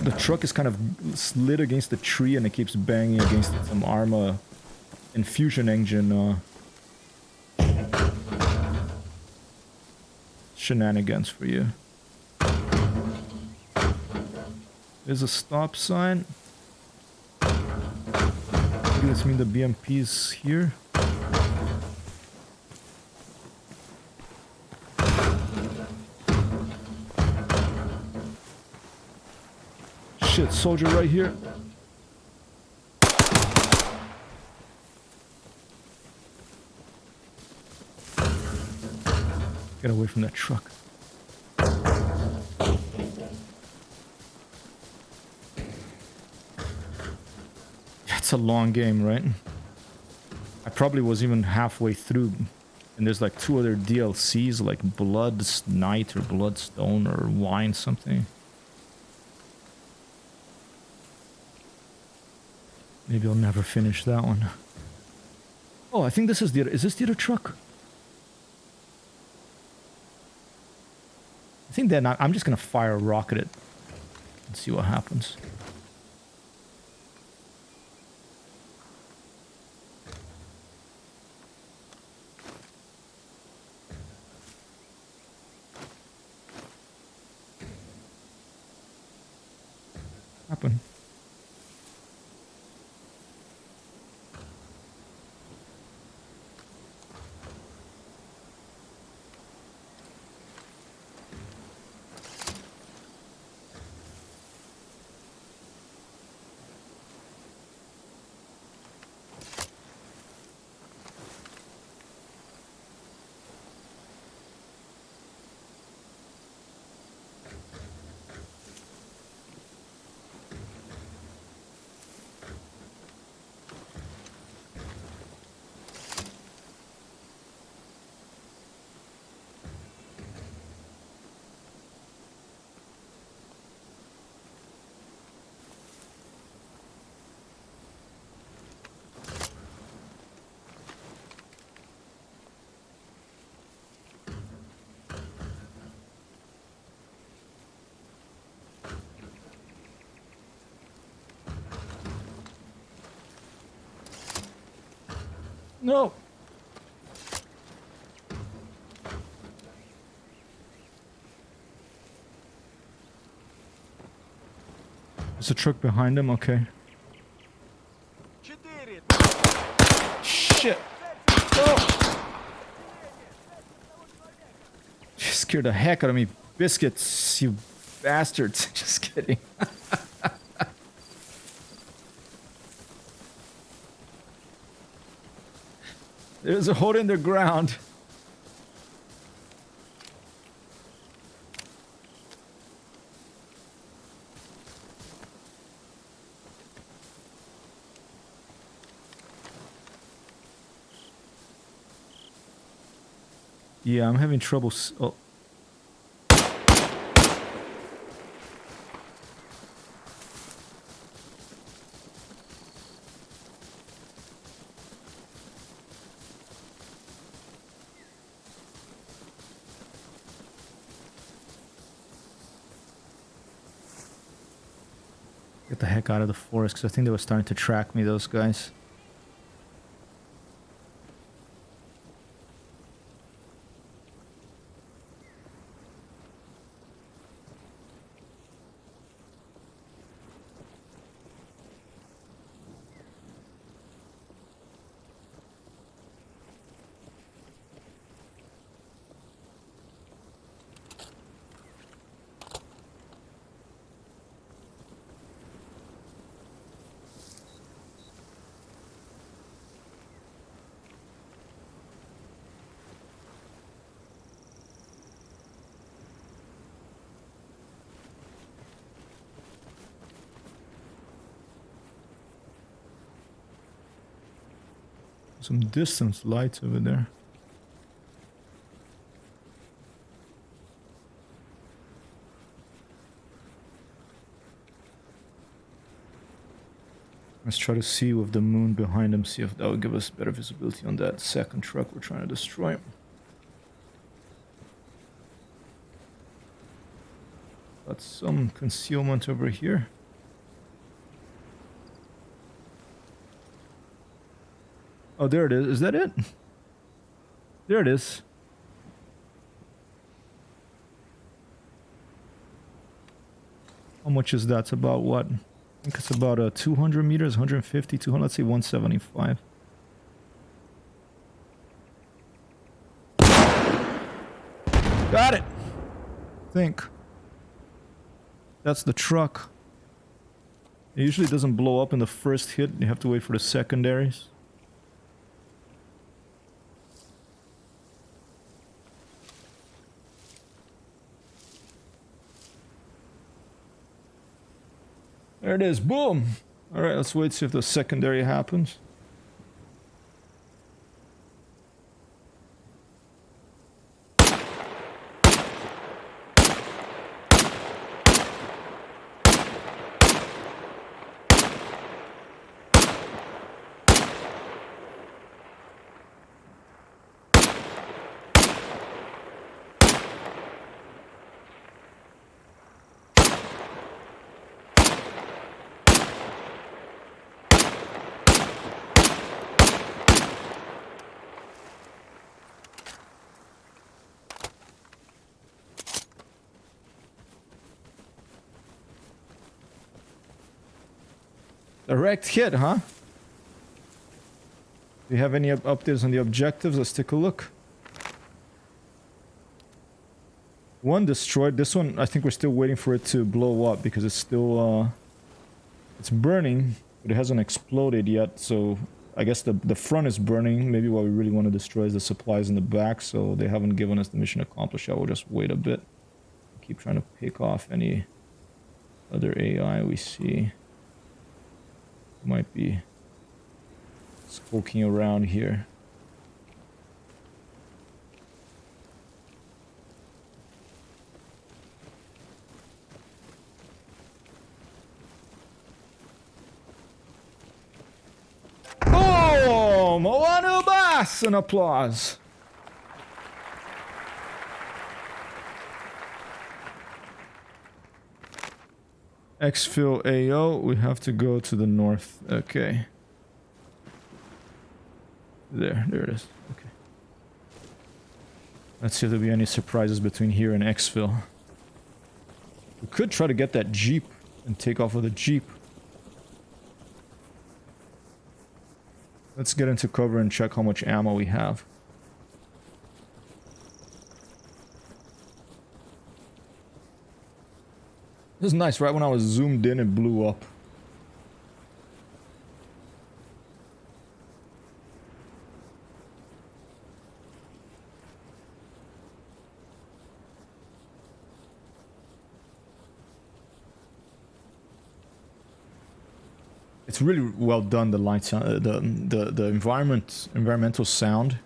The truck is kind of slid against the tree and it keeps banging against some Arma infusion engine shenanigans for you. There's a stop sign. Maybe this means the BMP's here. Shit, soldier right here. Get away from that truck. It's a long game, right? I probably was even halfway through, and there's like 2 other DLCs, like Blood's Night or Bloodstone or Wine something. Maybe I'll never finish that one. Oh, I think this is the other... Is this the other truck? I think then I'm just gonna fire a rocket it and see what happens. Happen. No. There's a truck behind him, okay. Shit. No. You scared the heck out of me. Biscuits, you bastards. Just kidding. There's a hole in the ground. Yeah, I'm having trouble. Oh. Get the heck out of the forest, because I think they were starting to track me, those guys. Some distance lights over there. Let's try to see with the moon behind them, see if that will give us better visibility on that second truck we're trying to destroy. Got some concealment over here. Oh, there it is. Is that it? There it is. How much is that? It's about what? I think it's about 200 meters, 150, 200, let's say 175. Got it! Think. That's the truck. It usually doesn't blow up in the first hit. You have to wait for the secondaries. There it is. Boom! Alright, let's wait, see if the secondary happens. Direct hit, huh? Do you have any updates on the objectives? Let's take a look. One destroyed. This one, I think we're still waiting for it to blow up because it's still, it's burning, but it hasn't exploded yet. So I guess the front is burning. Maybe what we really want to destroy is the supplies in the back. So they haven't given us the mission accomplished yet. We'll just wait a bit. Keep trying to pick off any other AI we see. Might be skulking around here. Boom! Oanu Bass! An applause. Exfil AO, we have to go to the north. Okay. There it is. Okay. Let's see if there'll be any surprises between here and Exfil. We could try to get that Jeep and take off with a Jeep. Let's get into cover and check how much ammo we have. This is nice, right when I was zoomed in, it blew up. It's really well done, the light sound, the environmental sound.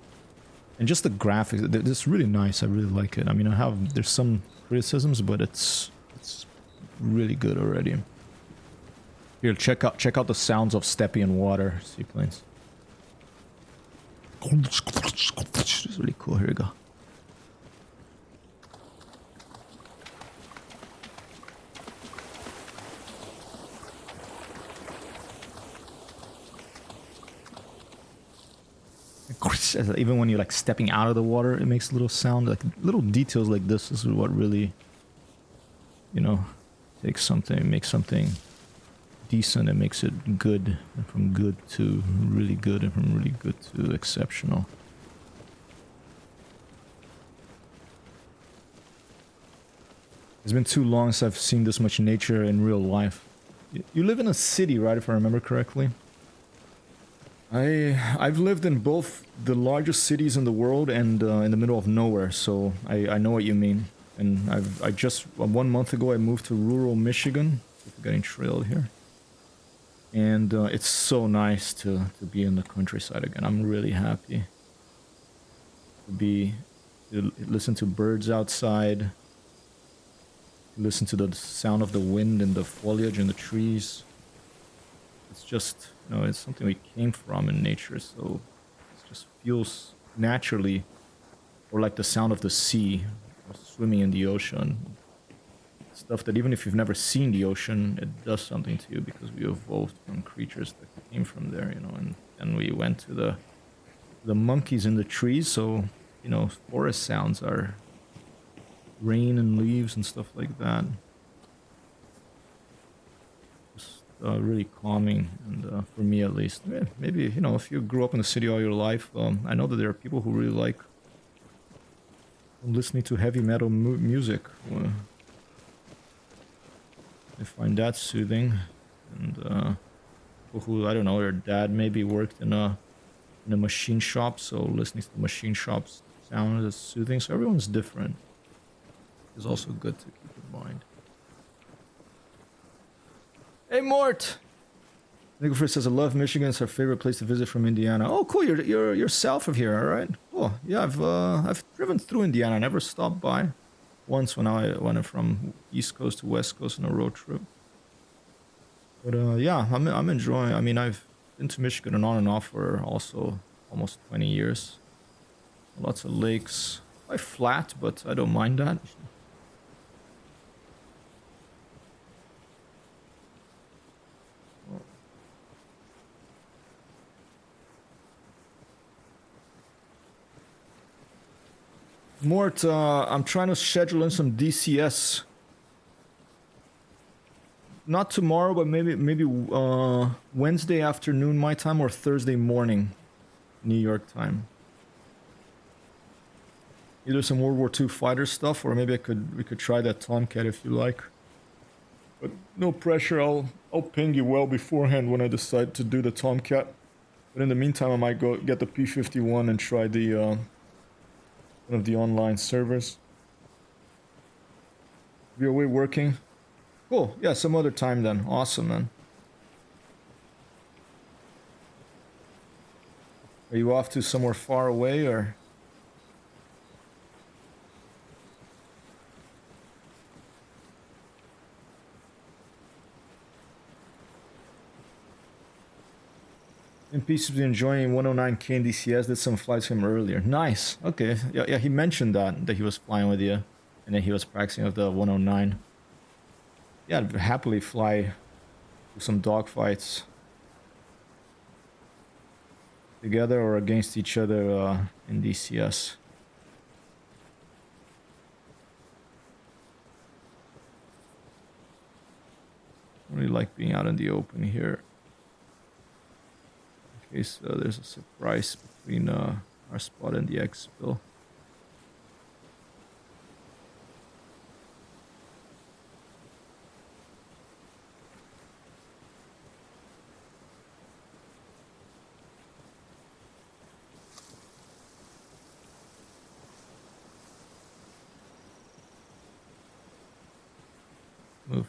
And just the graphics, it's really nice. I really like it. I mean, there's some criticisms, but it's really good already. Here, check out the sounds of stepping in water, seaplanes. It's really cool. Here we go. Even when you're like stepping out of the water, it makes a little sound. Like little details like this is what really, you know, makes something decent and makes it good, and from good to really good, and from really good to exceptional. It's been too long since I've seen this much nature in real life. You live in a city, right, if I remember correctly? I've lived in both the largest cities in the world and in the middle of nowhere, so I know what you mean. And I just 1 month ago I moved to rural Michigan. We're getting trailed here, and it's so nice to be in the countryside again. I'm really happy to listen to birds outside, listen to the sound of the wind and the foliage and the trees. It's just, you know, it's something we came from in nature, so it just feels naturally, or like the sound of the sea, or swimming in the ocean. Stuff that even if you've never seen the ocean, it does something to you because we evolved from creatures that came from there, you know, and then we went to the monkeys in the trees, so, you know, forest sounds are rain and leaves and stuff like that. Really calming, and for me at least. Maybe, you know, if you grew up in the city all your life, I know that there are people who really like listening to heavy metal music. They find that soothing, and people who, I don't know, their dad maybe worked in a machine shop, so listening to the machine shop's sound is soothing. So everyone's different. It's also good to keep in mind. Hey, Mort! Nicholas says, I love Michigan. It's our favorite place to visit from Indiana. Oh, cool. You're south of here, all right? Cool. Yeah, I've driven through Indiana. I never stopped by. Once when I went from East Coast to West Coast on a road trip. But yeah, I'm enjoying. I mean, I've been to Michigan on and off for also almost 20 years. Lots of lakes. Quite flat, but I don't mind that. Mort, I'm trying to schedule in some DCS. Not tomorrow, but maybe Wednesday afternoon my time or Thursday morning, New York time. Either some World War II fighter stuff, or maybe we could try that Tomcat if you like. But no pressure. I'll ping you well beforehand when I decide to do the Tomcat. But in the meantime, I might go get the P-51 and try the one of the online servers. You're away working? Cool. Yeah, some other time then. Awesome, man. Are you off to somewhere far away, or? In peace, been enjoying 109K in DCS. Did some flights with him earlier. Nice. Okay. Yeah. He mentioned that he was flying with you, and then he was practicing with the 109. Yeah, I'd happily fly to some dogfights together or against each other in DCS. I really like being out in the open here. In case there's a surprise between our spot and the exfil. Move.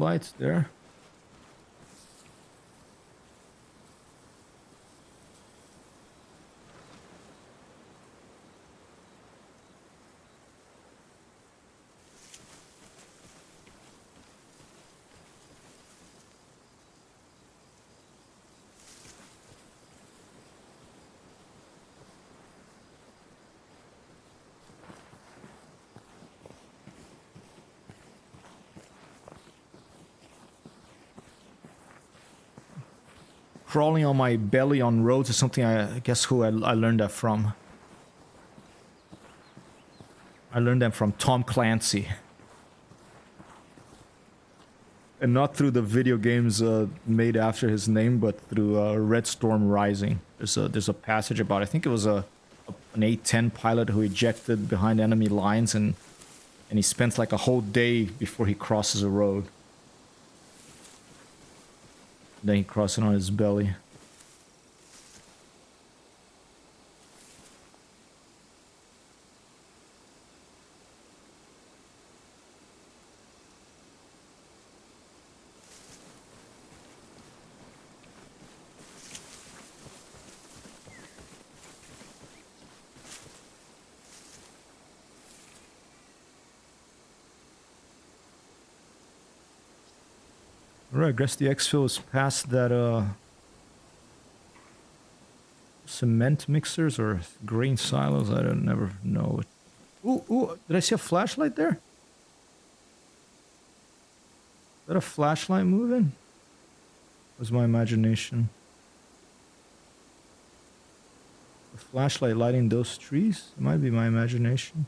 light there. Crawling on my belly on roads is something I guess who I learned that from. I learned that from Tom Clancy. And not through the video games made after his name, but through Red Storm Rising. There's a passage about, I think it was an A-10 pilot who ejected behind enemy lines and he spent like a whole day before he crosses a road. Then he crossed it on his belly. Alright, I guess the exfil is past that cement mixers or grain silos. I don't never know. Ooh, did I see a flashlight there? Is that a flashlight moving? Or was my imagination? A flashlight lighting those trees? It might be my imagination.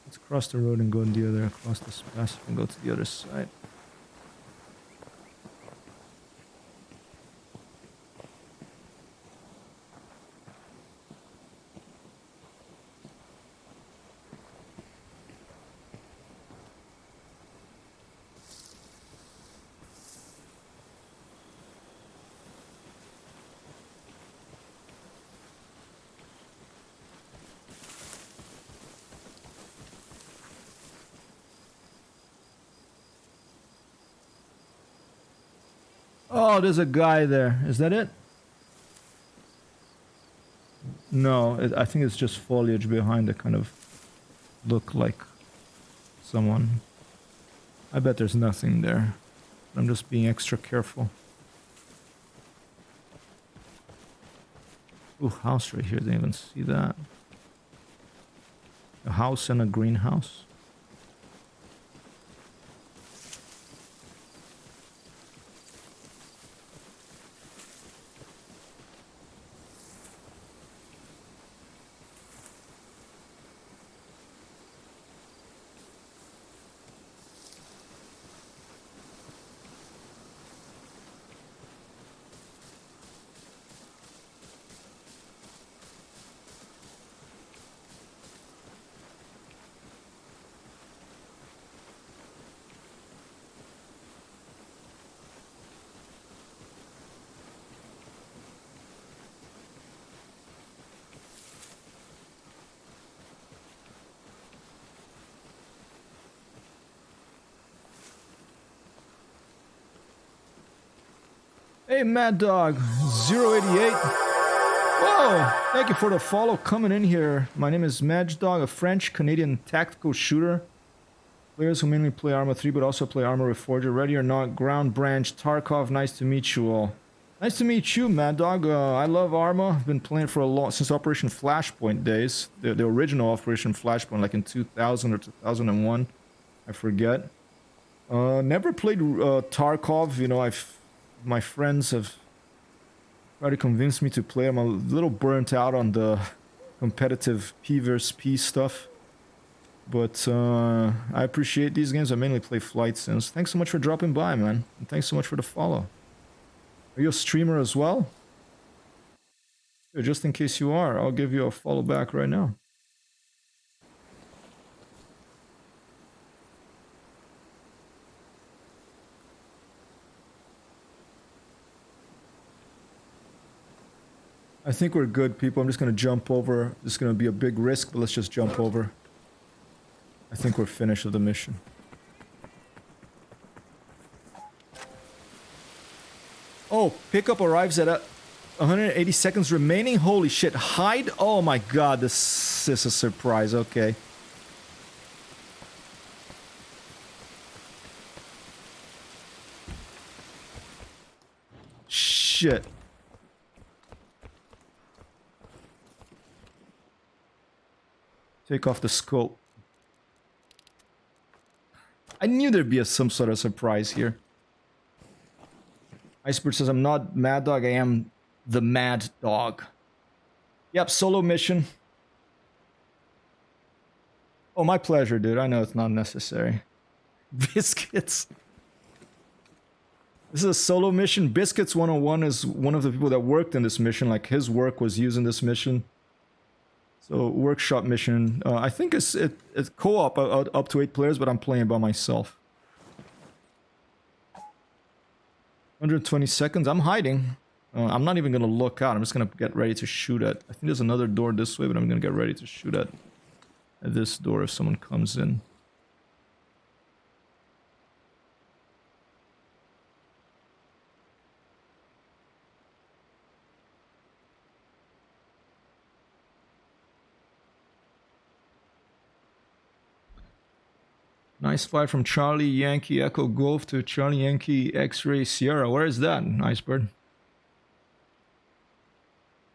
Let's cross the road and go on the other, across this pass and go to the other side. Oh, there's a guy there. Is that it? No, I think it's just foliage behind that kind of look like someone. I bet there's nothing there. I'm just being extra careful. Ooh, house right here. Didn't even see that. A house and a greenhouse. Hey, Mad Dog 088. Whoa! Thank you for the follow coming in here. My name is Mad Dog, a French-Canadian tactical shooter. Players who mainly play Arma 3 but also play Arma Reforger. Ready or not, Ground Branch, Tarkov, nice to meet you all. Nice to meet you, Mad Dog. I love Arma. I've been playing for a long, since Operation Flashpoint days. The original Operation Flashpoint, like in 2000 or 2001. I forget. Never played Tarkov. You know, my friends have tried to convince me to play. I'm a little burnt out on the competitive P versus P stuff. But I appreciate these games. I mainly play Flight Sims. Thanks so much for dropping by, man. And thanks so much for the follow. Are you a streamer as well? Yeah, just in case you are, I'll give you a follow back right now. I think we're good, people. I'm just going to jump over. This is going to be a big risk, but let's just jump over. I think we're finished with the mission. Oh, pickup arrives at 180 seconds remaining. Holy shit. Hide? Oh my god, this is a surprise. Okay. Shit. Take off the scope. I knew there'd be some sort of surprise here. Iceberg says, I'm not Mad Dog, I am the Mad Dog. Yep, solo mission. Oh, my pleasure, dude. I know it's not necessary. Biscuits. This is a solo mission. Biscuits 101 is one of the people that worked in this mission. Like, his work was used in this mission. So, workshop mission. I think it's co-op up to 8 players, but I'm playing by myself. 120 seconds. I'm hiding. I'm not even going to look out. I'm just going to get ready to shoot at... I think there's another door this way, but I'm going to get ready to shoot at this door if someone comes in. Nice flight from Charlie Yankee Echo Golf to Charlie Yankee X-Ray Sierra. Where is that, Icebird?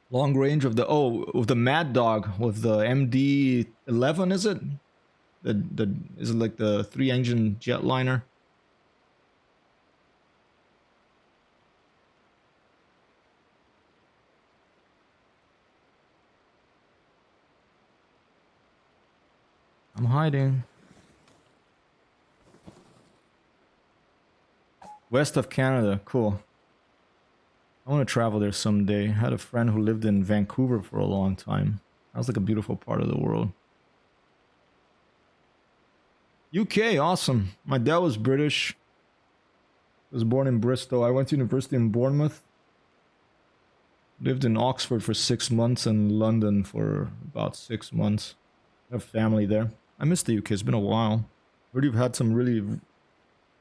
Long range of the... Oh, of the Mad Dog with the MD-11, is it? Is it like the 3-engine jetliner? I'm hiding. West of Canada, cool. I want to travel there someday. I had a friend who lived in Vancouver for a long time. That was like a beautiful part of the world. UK, awesome. My dad was British. He was born in Bristol. I went to university in Bournemouth. Lived in Oxford for 6 months and London for about 6 months. I have family there. I miss the UK. It's been a while. Heard you've had some really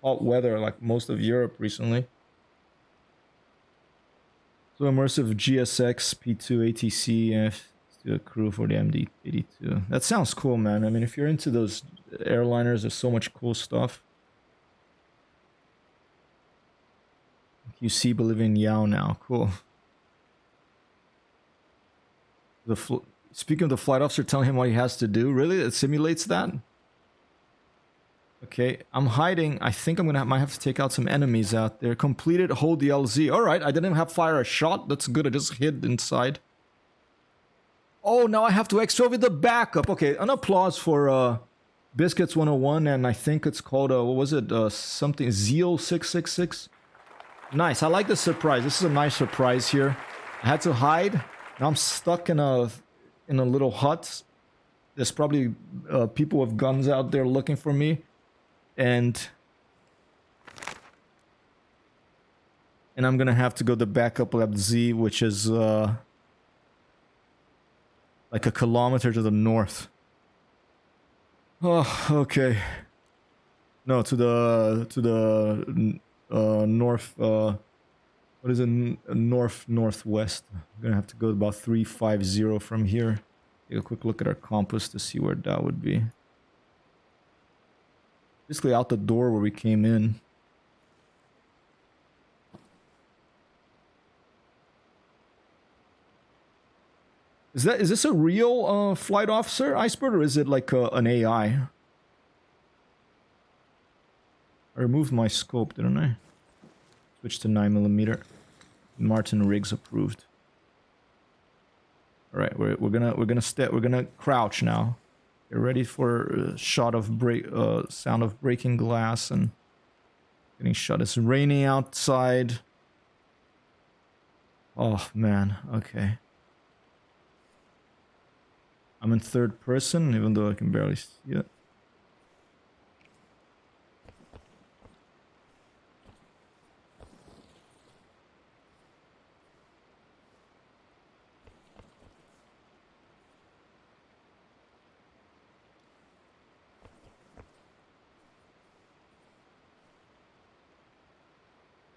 hot weather like most of Europe recently. So immersive GSX P2 ATC to a crew for the MD-82. That sounds cool, man. I mean, if you're into those airliners, there's so much cool stuff. You see Bolivian Yao now. Cool. Speaking of the flight officer telling him what he has to do, really? It simulates that? Okay, I'm hiding. I think might have to take out some enemies out there. Completed, hold the LZ. Alright, I didn't even have to fire a shot. That's good, I just hid inside. Oh, now I have to extra with the backup. Okay, an applause for Biscuits 101, and I think it's called, what was it? Something, Zeal 666? Nice, I like the surprise. This is a nice surprise here. I had to hide. Now I'm stuck in a little hut. There's probably people with guns out there looking for me. And I'm gonna have to go to backup lab Z, which is like a kilometer to the north. Oh, okay. No, to the north. What is it? Northwest. I'm gonna have to go about 350 from here. Take a quick look at our compass to see where that would be. Basically out the door where we came in. Is this a real flight officer, Iceberg, or is it like an AI? I removed my scope, didn't I? Switch to 9mm. Martin Riggs approved. All right, we're gonna crouch now. Get ready for a shot of sound of breaking glass and getting shot. It's raining outside. Oh man, okay. I'm in third person, even though I can barely see it.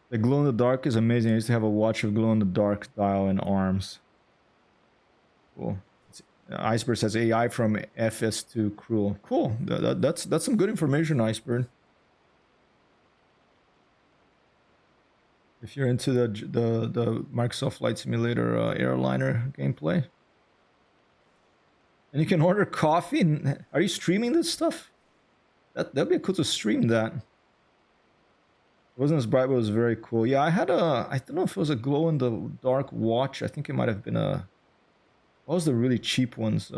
The glow in the dark is amazing. I used to have a watch of glow in the dark dial and arms. Cool. Iceberg says AI from FS2 Cruel. Cool. That's some good information, Iceberg. If you're into the Microsoft Flight Simulator airliner gameplay. And you can order coffee. Are you streaming this stuff? That'd be cool to stream that. It wasn't as bright, but it was very cool. Yeah, I had I don't know if it was a glow in the dark watch. I think it might have been a, what was the really cheap ones?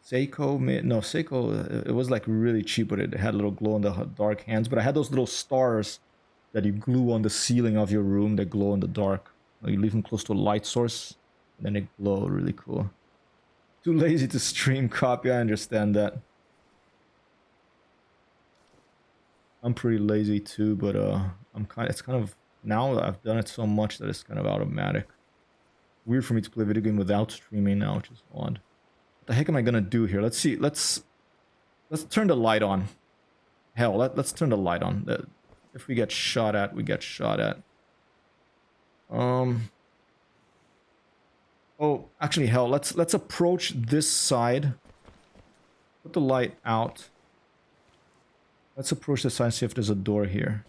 Seiko, no, Seiko, it was like really cheap, but it had a little glow in the dark hands. But I had those little stars that you glue on the ceiling of your room that glow in the dark. You leave them close to a light source, and then they glow. Really cool. Too lazy to stream copy, I understand that. I'm pretty lazy too, but it's kind of, now that I've done it so much that it's kind of automatic. Weird for me to play a video game without streaming now, which is odd. What the heck am I gonna do here? Let's see. Let's turn the light on. Hell, let's turn the light on. If we get shot at, we get shot at. Oh, actually, hell, let's approach this side. Put the light out. Let's approach the side and see if there's a door here.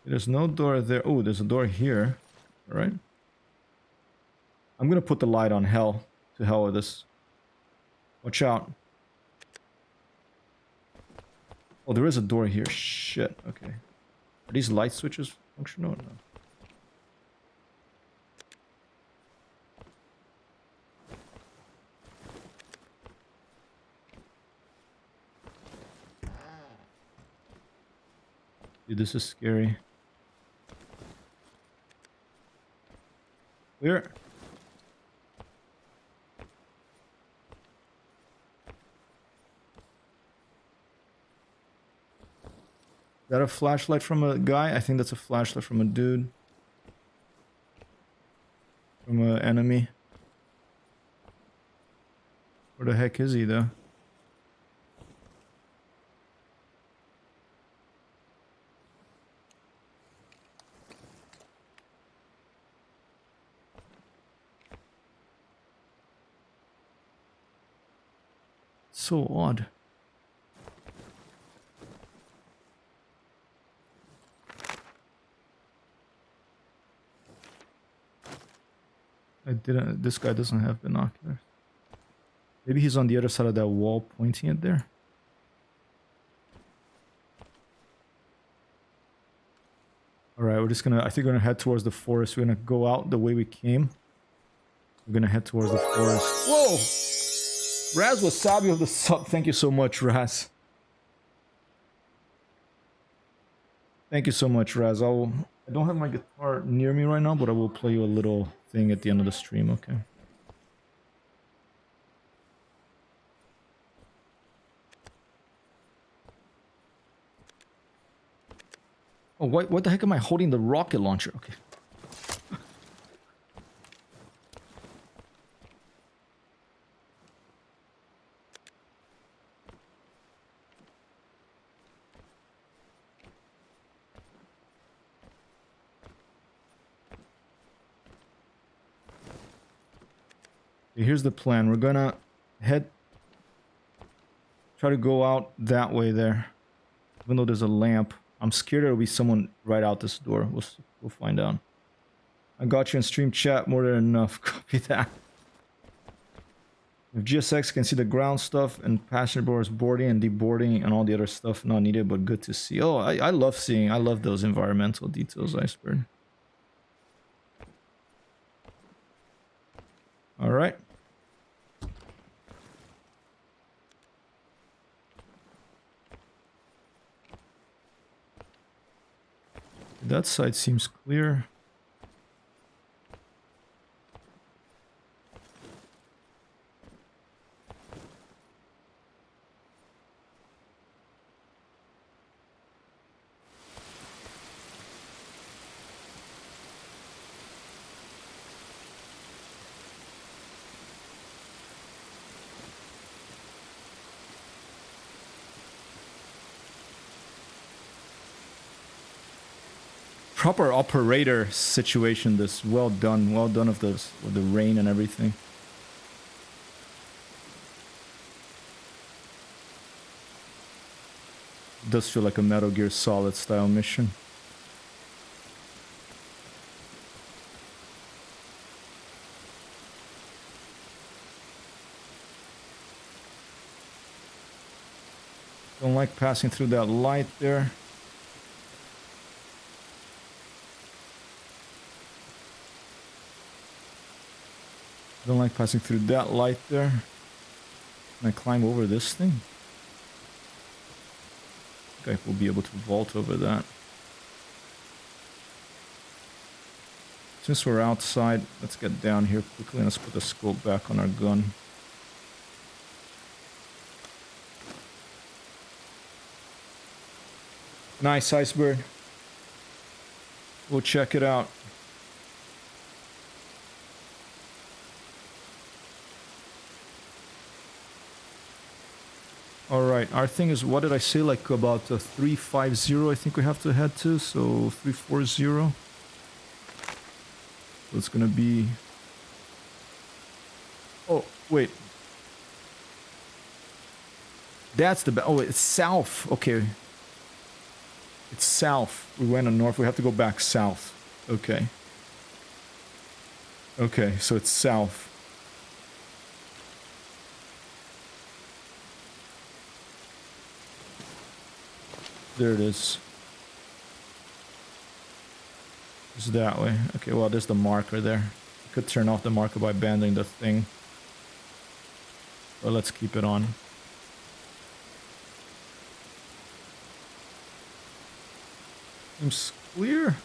There's no door there. Oh, there's a door here. All right. I'm gonna put the light on. Hell. To hell with this. Watch out. Oh, there is a door here. Shit. Okay. Are these light switches functional or no? Dude, this is scary. Clear. Is that a flashlight from a guy? I think that's a flashlight from a dude. From an enemy. Where the heck is he though? So odd. This guy doesn't have binoculars. Maybe he's on the other side of that wall pointing it there. Alright, we're just gonna, I think we're gonna head towards the forest. We're gonna go out the way we came. We're gonna head towards the forest. Whoa! Raz Wasabi of the sub. Thank you so much, Raz. Thank you so much, Raz. I don't have my guitar near me right now, but I will play you a little thing at the end of the stream, okay? Oh, what the heck am I holding the rocket launcher? Okay. Here's the plan. We're gonna try to go out that way there. Even though there's a lamp. I'm scared there'll be someone right out this door. We'll find out. I got you in stream chat, more than enough. Copy that. If GSX can see the ground stuff and passenger boards boarding and deboarding and all the other stuff, not needed, but good to see. Oh, I love seeing, I love those environmental details, Iceberg. All right. That side seems clear. proper operator situation. This well done of this with the rain and everything. It does feel like a Metal Gear Solid style mission. Don't like passing through that light there. Don't like passing through that light there. Can I climb over this thing? Okay, we'll be able to vault over that. Since we're outside, let's get down here quickly and let's put the scope back on our gun. Nice iceberg. We'll check it out. Alright, our thing is, what did I say, like about 350 I think we have to head to, so 340. So it's gonna be... Oh, wait. That's the... Oh, it's south. Okay. It's south. We went on north. We have to go back south. Okay. Okay, so it's south. There it is. It's that way. Okay, well, there's the marker there. I could turn off the marker by banding the thing. But let's keep it on. Seems clear.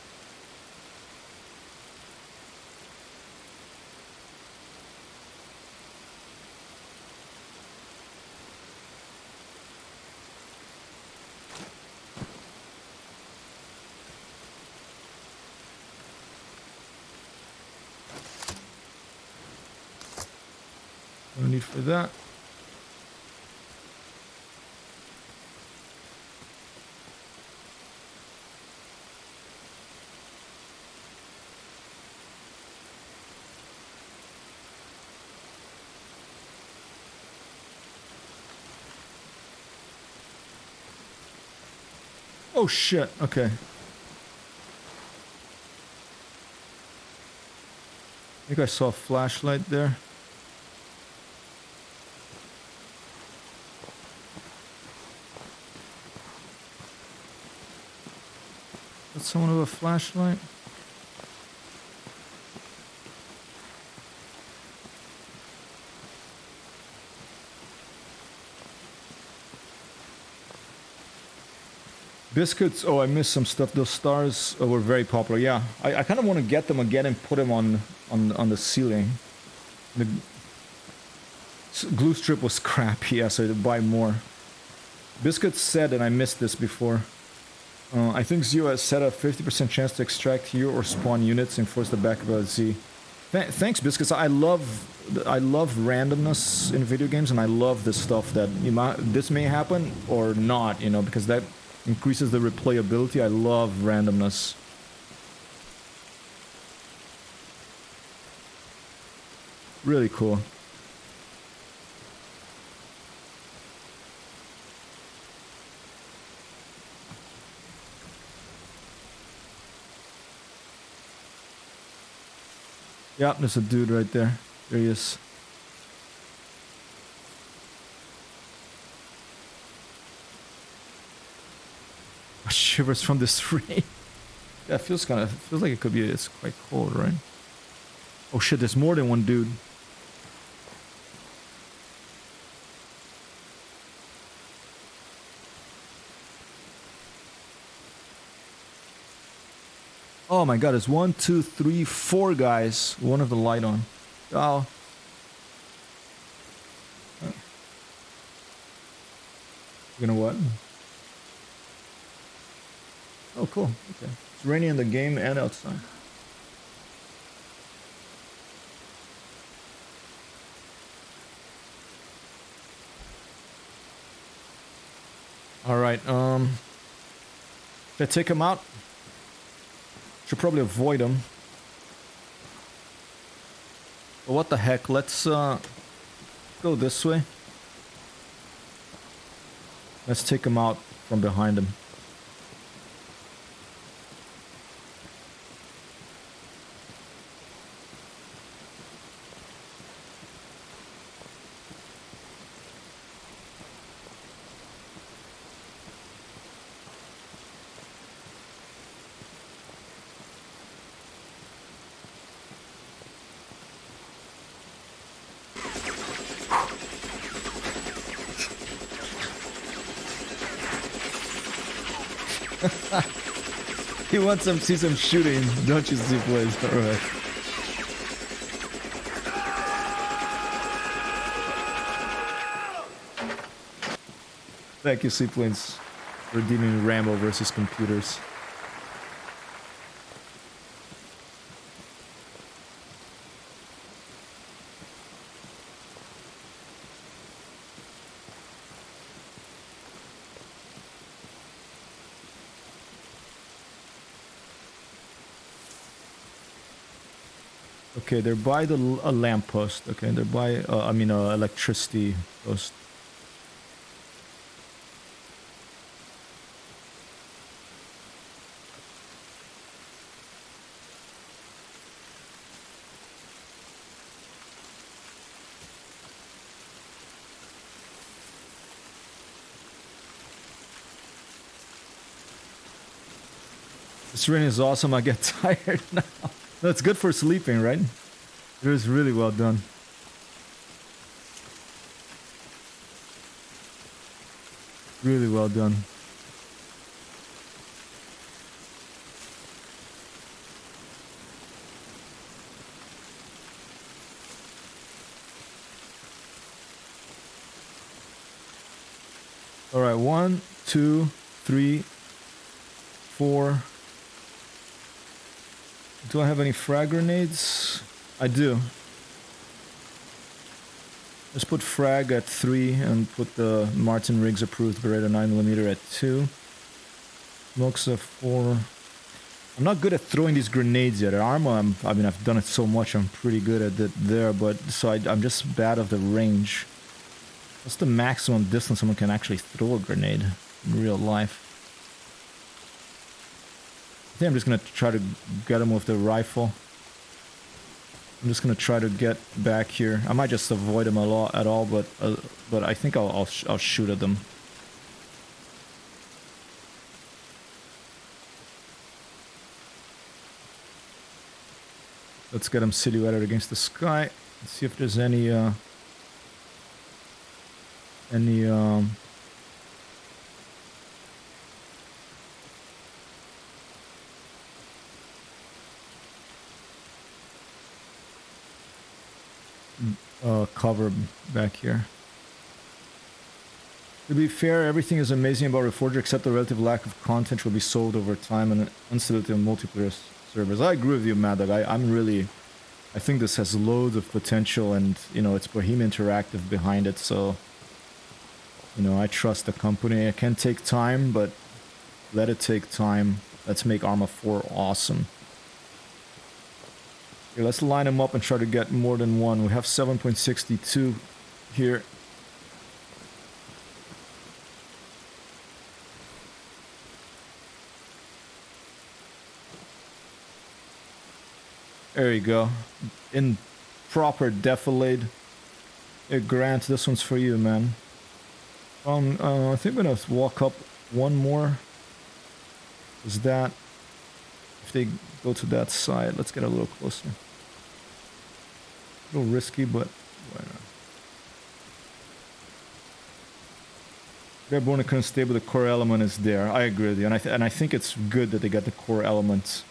No need for that. Oh shit, okay. I think I saw a flashlight there. Got someone with a flashlight? Biscuits, oh, I missed some stuff. Those stars were very popular. Yeah, I kind of want to get them again and put them on the ceiling. The glue strip was crappy, yeah, so I had to buy more. Biscuits said, and I missed this before, I think Zio has set a 50% chance to extract here or spawn units and force the back of a Z. Thanks, Biscuits. I love randomness in video games, and I love this stuff that this may happen or not, you know, because that increases the replayability. I love randomness. Really cool. Yeah, there's a dude right there. There he is. Shivers from this rain. Yeah, it feels like it could be. It's quite cold, right? Oh shit! There's more than one dude. Oh my god! There's 1, 2, 3, 4 guys. One of the light on. Oh. You know what? Oh, cool. Okay. It's raining in the game and outside. All right. Should I take him out? Should probably avoid them. But what the heck, let's go this way. Let's take him out from behind him. You want some see some shooting, don't you, Seaplanes? Alright. Thank you, Seaplanes, for redeeming Rambo versus computers. Okay, they're by the a lamp post. Okay, they're by I mean electricity post. This rain is awesome. I get tired now. No, it's good for sleeping, right? It is really well done. Really well done. All right, 1, 2, 3, 4. Do I have any frag grenades? I do. Let's put frag at 3 and put the Martin Riggs approved Beretta 9mm at 2. Smokes at 4. I'm not good at throwing these grenades yet. At Arma, I mean, I've done it so much, I'm pretty good at it there, but so I'm just bad of the range. What's the maximum distance someone can actually throw a grenade in real life? I think I'm just gonna try to get him with the rifle. I'm just gonna try to get back here. I might just avoid him at all, but I think I'll shoot at them. Let's get him silhouetted against the sky. Let's see if there's any cover back here. To be fair, everything is amazing about Reforger except the relative lack of content will be sold over time and instability on multiplayer servers. I agree with you, Mad Dog. I think this has loads of potential, and you know, it's Bohemian Interactive behind it, so you know, I trust the company. It can take time, but let it take time. Let's make Arma 4 awesome. Okay, let's line them up and try to get more than one. We have 7.62 here. There you go. In proper defilade. Hey, Grant, this one's for you, man. I think I'm gonna walk up one more. Is that... If they go to that side, let's get a little closer. A little risky, but why not? Everyone couldn't stay, but the core element is there. I agree with you, and I think it's good that they got the core elements.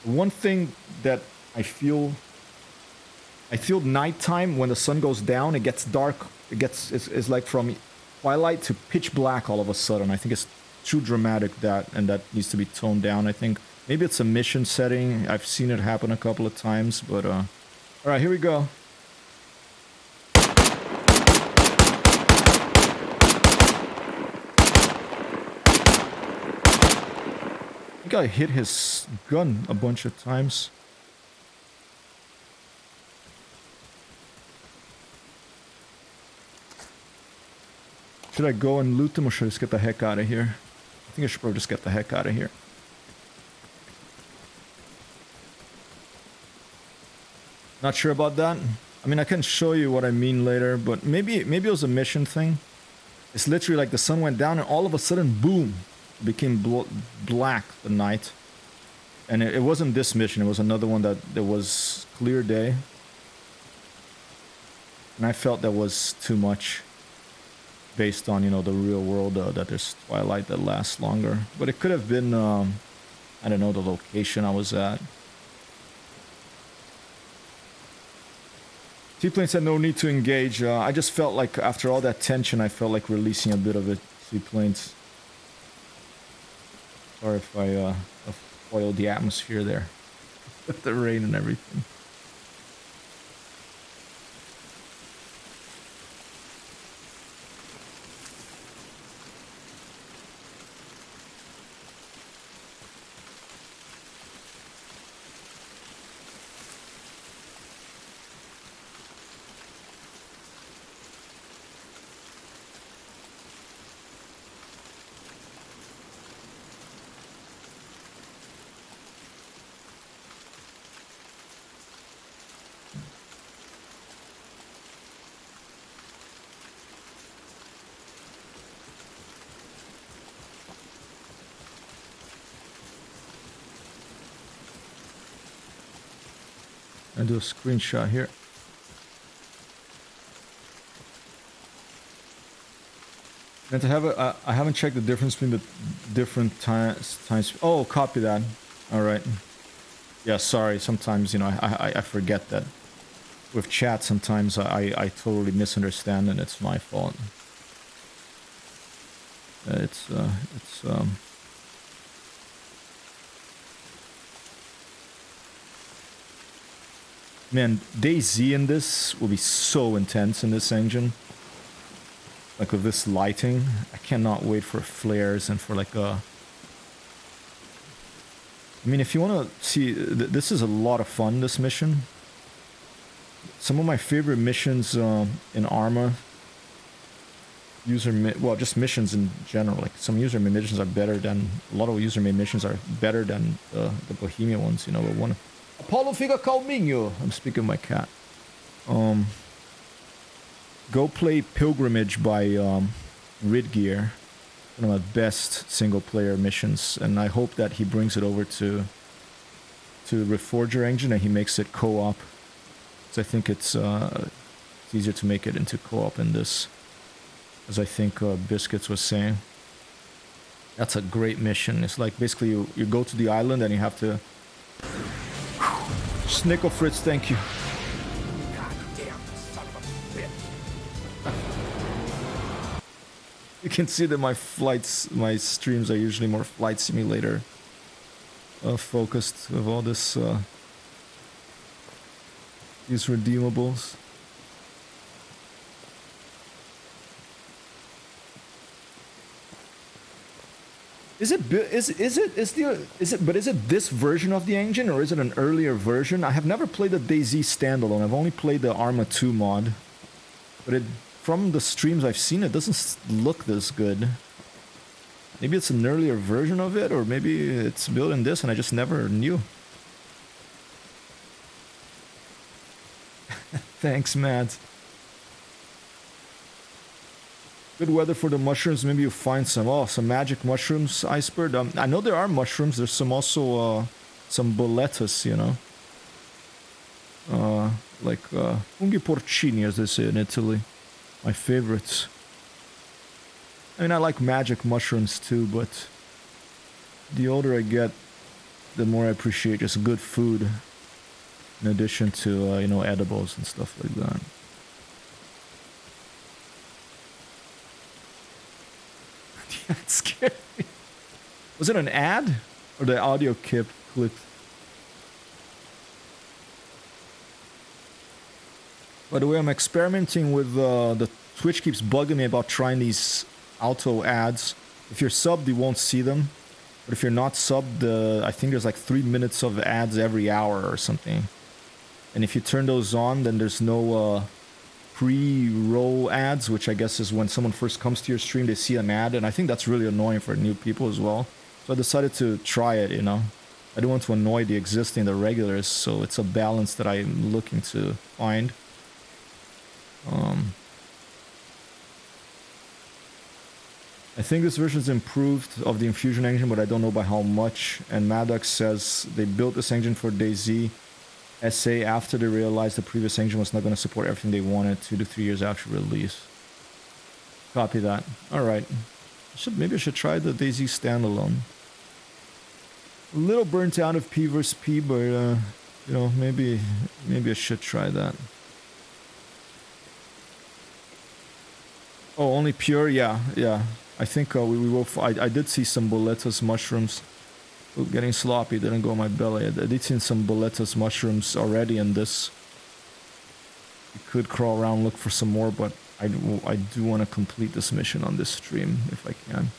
One thing that I feel nighttime when the sun goes down, it gets dark. It's like from twilight to pitch black all of a sudden. I think it's too dramatic, and that needs to be toned down. I think maybe it's a mission setting. I've seen it happen a couple of times, but all right, here we go. think I hit his gun a bunch of times. Should I go and loot them or should I just get the heck out of here? I think I should probably just get the heck out of here. Not sure about that. I mean, I can show you what I mean later, but maybe it was a mission thing. It's literally like the sun went down and all of a sudden, boom, it became black the night. And it wasn't this mission, it was another one that there was clear day. And I felt that was too much based on, you know, the real world, that there's twilight that lasts longer. But it could have been, I don't know, the location I was at. Seaplane said no need to engage. I just felt like after all that tension, I felt like releasing a bit of it. Seaplanes. Sorry if I foiled the atmosphere there with the rain and everything. And do a screenshot here. And to have a, I haven't checked the difference between the different times. Oh, copy that. All right. Yeah, sorry. Sometimes, you know, I forget that with chat. Sometimes I totally misunderstand, and it's my fault. Man, DayZ in this will be so intense in this engine. Like with this lighting, I cannot wait for flares and for like a... I mean, if you want to see, this is a lot of fun, this mission. Some of my favorite missions in Arma, well, just missions in general. Like some user-made missions are better than, a lot of user-made missions are better than the Bohemia ones, you know, but one... Apollo fica calminho. I'm speaking of my cat. Go play Pilgrimage by Ridgear. One of my best single-player missions, and I hope that he brings it over to Reforger engine and he makes it co-op. So I think it's easier to make it into co-op in this, as I think Biscuits was saying. That's a great mission. It's like basically you go to the island and you have to... Snickle Fritz, thank you. Goddamn son of a bitch. You can see that my streams are usually more flight simulator focused with all this these redeemables. Is it this version of the engine or is it an earlier version? I have never played the DayZ standalone. I've only played the Arma 2 mod. But from the streams I've seen, it doesn't look this good. Maybe it's an earlier version of it, or maybe it's built in this and I just never knew. Thanks, Matt. Good weather for the mushrooms. Maybe you find some. Oh, some magic mushrooms, Iceberg. I know there are mushrooms. There's some also some boletus, you know. Like funghi porcini, as they say in Italy. My favorites. I mean, I like magic mushrooms too, but the older I get, the more I appreciate just good food. In addition to, you know, edibles and stuff like that. That scared me. Was it an ad? Or the audio clip? By the way, I'm experimenting with the Twitch keeps bugging me about trying these auto ads. If you're subbed, you won't see them. But if you're not subbed, I think there's like 3 minutes of ads every hour or something. And if you turn those on, then there's no pre-roll ads, which I guess is when someone first comes to your stream, they see an ad. And I think that's really annoying for new people as well. So I decided to try it, you know. I don't want to annoy the existing, the regulars, so it's a balance that I'm looking to find. I think this version is improved of the Infusion engine, but I don't know by how much. And Maddox says they built this engine for DayZ SA after they realized the previous engine was not going to support everything they wanted 2 to 3 years after release. Copy that. Alright. Maybe I should try the DayZ standalone. A little burnt out of P vs P, but you know, maybe I should try that. Oh, only pure? Yeah. I think we will. I did see some boletus mushrooms. Ooh, getting sloppy, didn't go in my belly. I did see some boletus mushrooms already in this. You could crawl around, look for some more, but I do want to complete this mission on this stream if I can.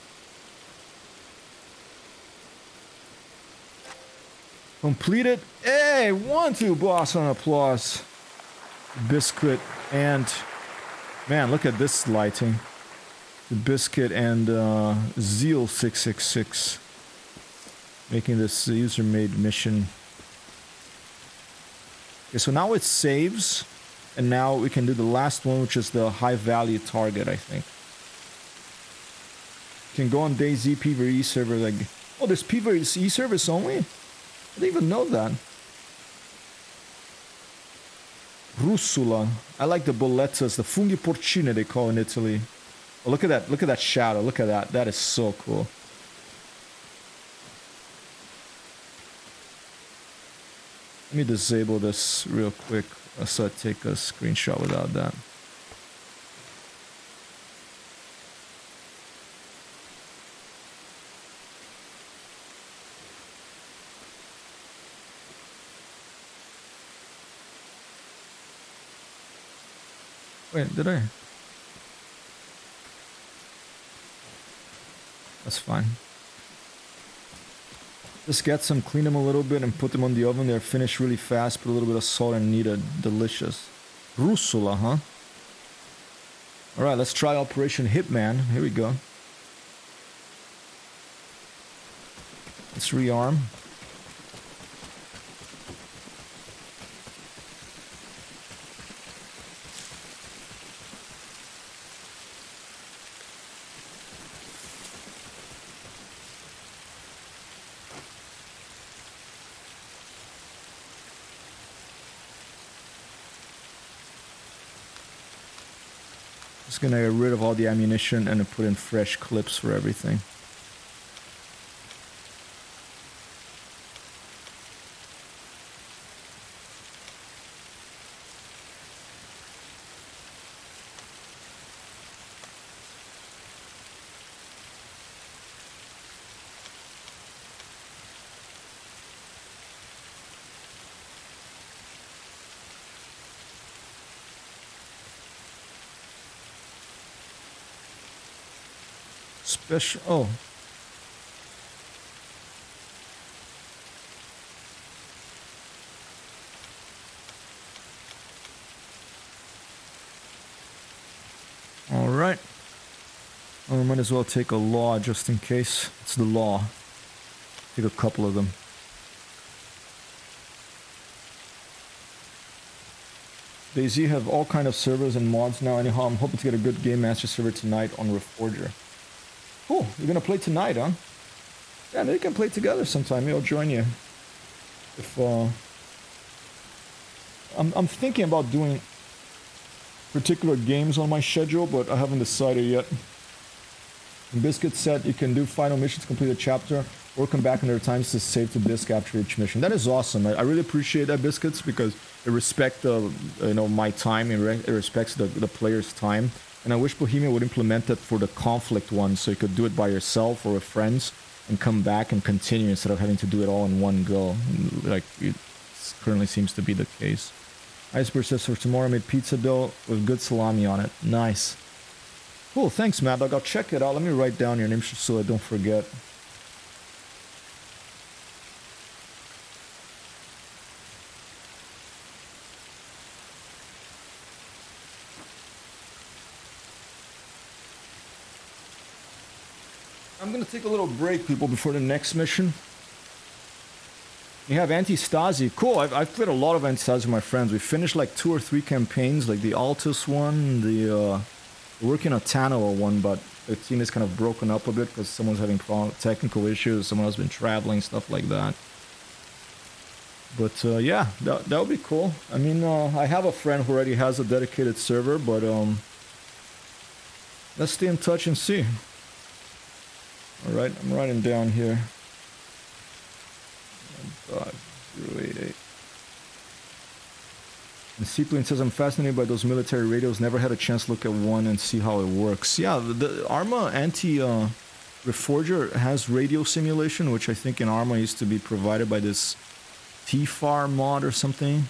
Completed. Hey, 1-2 boss on applause. Biscuit and man, look at this lighting. The Biscuit and Zeal 666 making this user-made mission. Okay, so now it saves, and now we can do the last one, which is the high-value target, I think. You can go on DayZ PvE server. Like, oh, there's PvE service only? I didn't even know that. Russula. I like the bolettas, the funghi porcine they call in Italy. Oh, look at that. Look at that shadow. Look at that. That is so cool. Let me disable this real quick so I take a screenshot without that. Wait, did I? That's fine. Just get some, clean them a little bit and put them on the oven. They're finished really fast. Put a little bit of salt and needed. Delicious. Russula, huh? Alright, let's try Operation Hitman. Here we go. Let's rearm. Just gonna get rid of all the ammunition and put in fresh clips for everything. Special. Oh. All right. Well, we might as well take a law just in case. It's the law. Take a couple of them. DayZ have all kind of servers and mods now. Anyhow, I'm hoping to get a good Game Master server tonight on Reforger. Cool, you're gonna play tonight, huh? Yeah, maybe we can play together sometime. Maybe I'll join you. If I'm thinking about doing particular games on my schedule, but I haven't decided yet. Biscuit said you can do final missions, complete a chapter, or come back another times to save to disk after each mission. That is awesome. I really appreciate that, Biscuits, because it respects my time. It respects the player's time. And I wish Bohemia would implement that for the conflict one, so you could do it by yourself or with friends and come back and continue instead of having to do it all in one go, like it currently seems to be the case. Iceberg says for tomorrow I made pizza dough with good salami on it. Nice. Cool, thanks, Mad Dog. I'll check it out. Let me write down your name so I don't forget. I'm gonna take a little break, people, before the next mission. You have Anti-Stasi. Cool, I've played a lot of Anti-Stasi with my friends. We finished like 2 or 3 campaigns, like the Altus one, the we're working on Tanoa one, but the team is kind of broken up a bit because someone's having technical issues, someone has been traveling, stuff like that. But yeah, that would be cool. I mean, I have a friend who already has a dedicated server, but let's stay in touch and see. Alright, I'm writing down here. 088. And Seaplane says, I'm fascinated by those military radios. Never had a chance to look at one and see how it works. Yeah, the Arma Reforger has radio simulation, which I think in Arma used to be provided by this TFAR mod or something.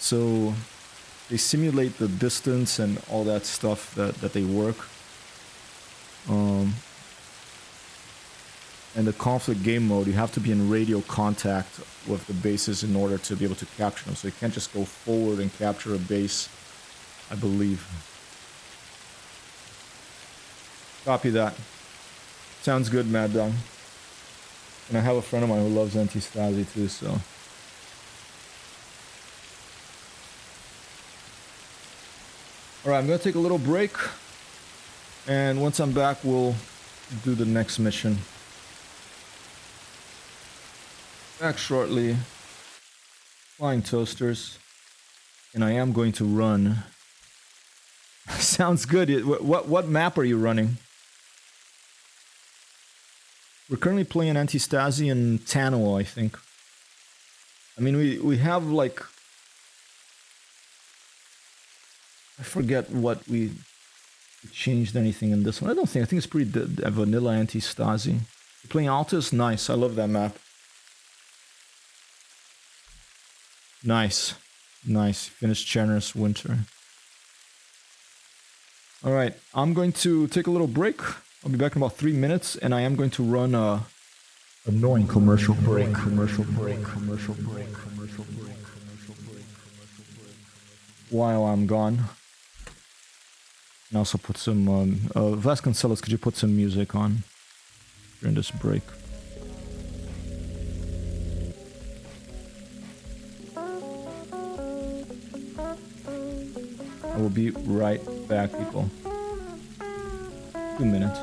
So they simulate the distance and all that stuff that they work. And the conflict game mode, you have to be in radio contact with the bases in order to be able to capture them. So you can't just go forward and capture a base, I believe. Copy that. Sounds good, Mad Dog. And I have a friend of mine who loves Anti-Stasi too, so... Alright, I'm gonna take a little break. And once I'm back, we'll do the next mission. Back shortly. Flying toasters. And I am going to run. Sounds good. What map are you running? We're currently playing Anti-Stasi in Tanoa, I think. I mean, we have like... I forget what we changed anything in this one. I don't think. I think it's pretty vanilla Anti-Stasi. You're playing Altus? Nice. I love that map. Nice. Nice. Finished Generous Winter. Alright. I'm going to take a little break. I'll be back in about 3 minutes, and I am going to run a annoying commercial break. While I'm gone. And also put some Vasconcelos, could you put some music on during this break? I will be right back, people. 2 minutes.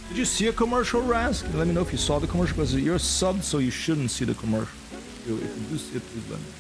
Did you see a commercial, Raz? Let me know if you saw the commercial, because you're subbed, so you shouldn't see the commercial. If you do see it, please let me know.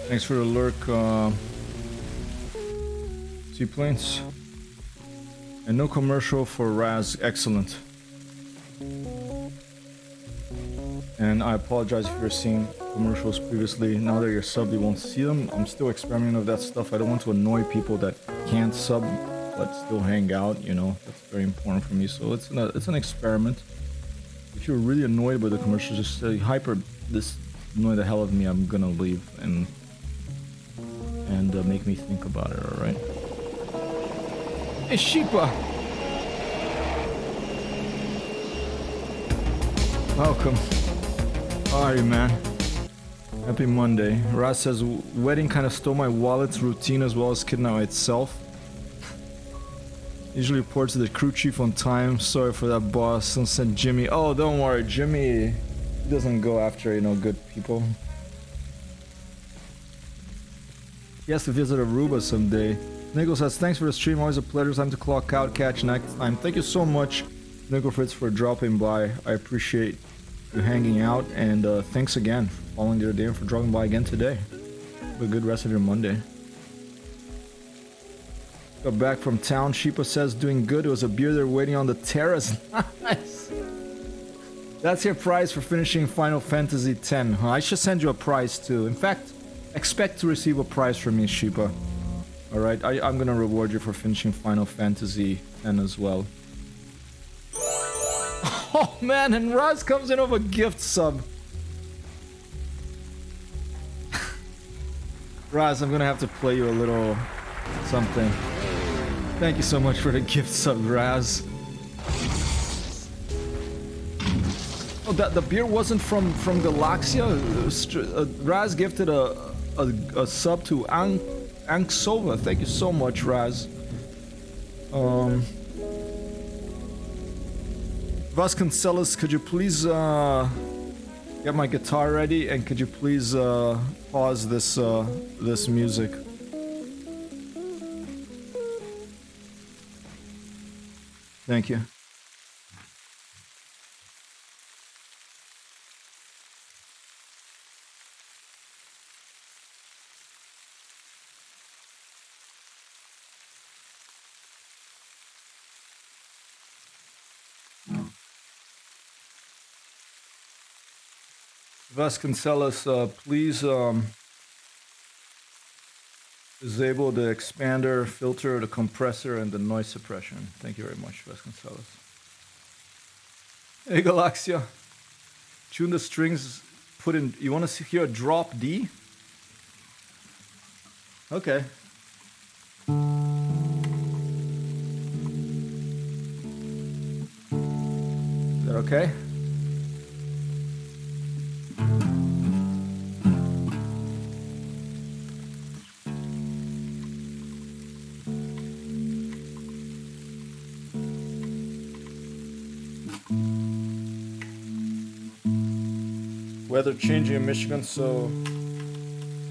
Thanks for the lurk, Seaplanes. And no commercial for Raz. Excellent. And I apologize if you're seeing commercials previously. Now that you're subbed, you won't see them. I'm still experimenting with that stuff. I don't want to annoy people that can't sub but still hang out, you know. That's very important for me. So it's an experiment. If you're really annoyed by the commercials, just say, Hyper, this annoy the hell out of me, I'm gonna leave, and make me think about it, alright? Hey, Sheepa! Welcome. How are you, man? Happy Monday. Raz says, wedding kind of stole my wallet's routine as well as kidnap itself. Usually reports to the crew chief on time. Sorry for that, boss. And send Jimmy. Oh, don't worry, Jimmy doesn't go after, you know, good people. He has to visit Aruba someday. Nico says, thanks for the stream. Always a pleasure. Time to clock out. Catch next time. Thank you so much, Nico Fritz, for dropping by. I appreciate you hanging out, and thanks again for following the other day and for dropping by again today. Have a good rest of your Monday. Got back from town. Sheepa says, doing good. It was a beer there waiting on the terrace. Nice. That's your prize for finishing Final Fantasy X. Huh? I should send you a prize too. In fact, expect to receive a prize from me, Sheepa. Alright, I'm gonna reward you for finishing Final Fantasy X as well. Oh man, and Raz comes in with a gift sub. Raz, I'm gonna have to play you a little something. Thank you so much for the gift sub, Raz. Oh, the beer wasn't from Galaxia? Raz gifted a sub to Anksova. Thank you so much, Raz. Vasconcelos, could you please get my guitar ready, and could you please pause this music? Thank you. Vasconcelos, please disable the expander, filter, the compressor, and the noise suppression. Thank you very much, Vasconcelos. Hey, Galaxia. Tune the strings, put in... You want to hear a drop D? Okay. Is that okay? Weather changing in Michigan, so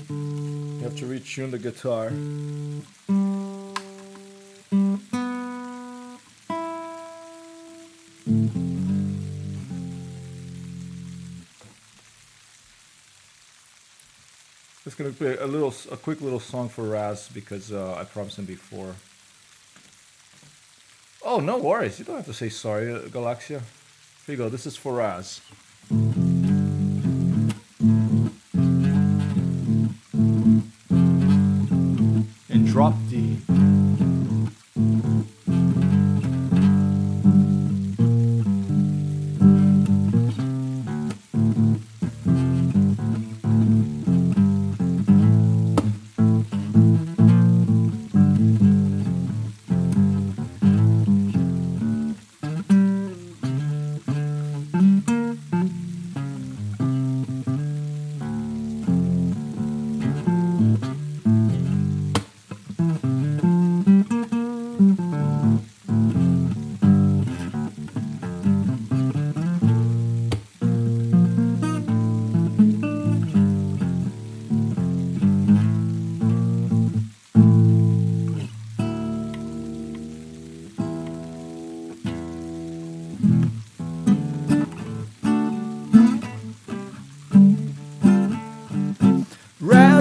you have to retune the guitar. Just gonna play a quick little song for Raz because I promised him before. Oh, no worries. You don't have to say sorry, Galaxia. Here you go. This is for Raz. And drop D.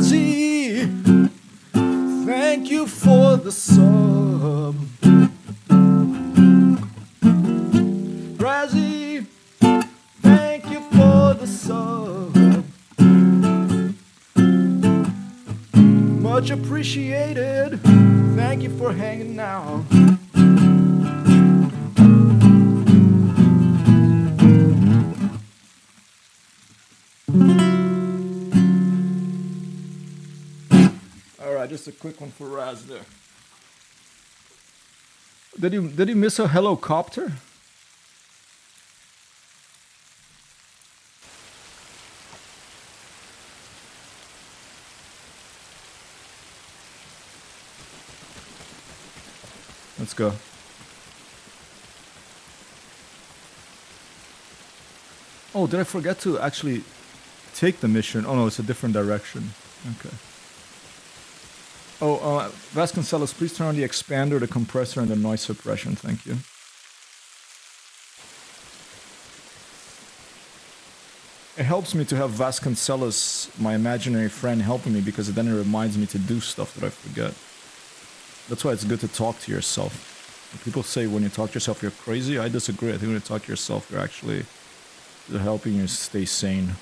Razzie, thank you for the sub. Razzie, thank you for the sub. Much appreciated. Thank you for hanging out. Alright, just a quick one for Raz there. Did he miss a helicopter? Let's go. Oh, did I forget to actually take the mission? Oh no, it's a different direction. Okay. Oh, Vasconcelos, please turn on the expander, the compressor, and the noise suppression. Thank you. It helps me to have Vasconcelos, my imaginary friend, helping me because then it reminds me to do stuff that I forget. That's why it's good to talk to yourself. When people say when you talk to yourself you're crazy. I disagree. I think when you talk to yourself you're actually helping you stay sane.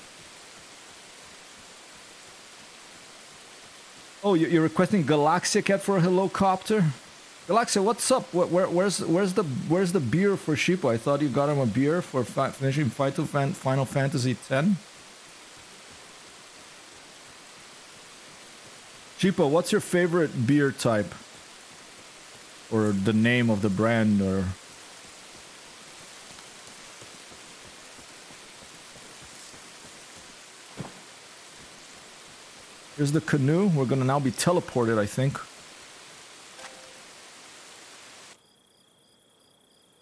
Oh, you're requesting Galaxia Cat for a helicopter? Galaxia, what's up? Where's the beer for Sheepo? I thought you got him a beer for finishing Final Fantasy X. Sheepo, what's your favorite beer type? Or the name of the brand, or... Here's the canoe. We're gonna now be teleported, I think.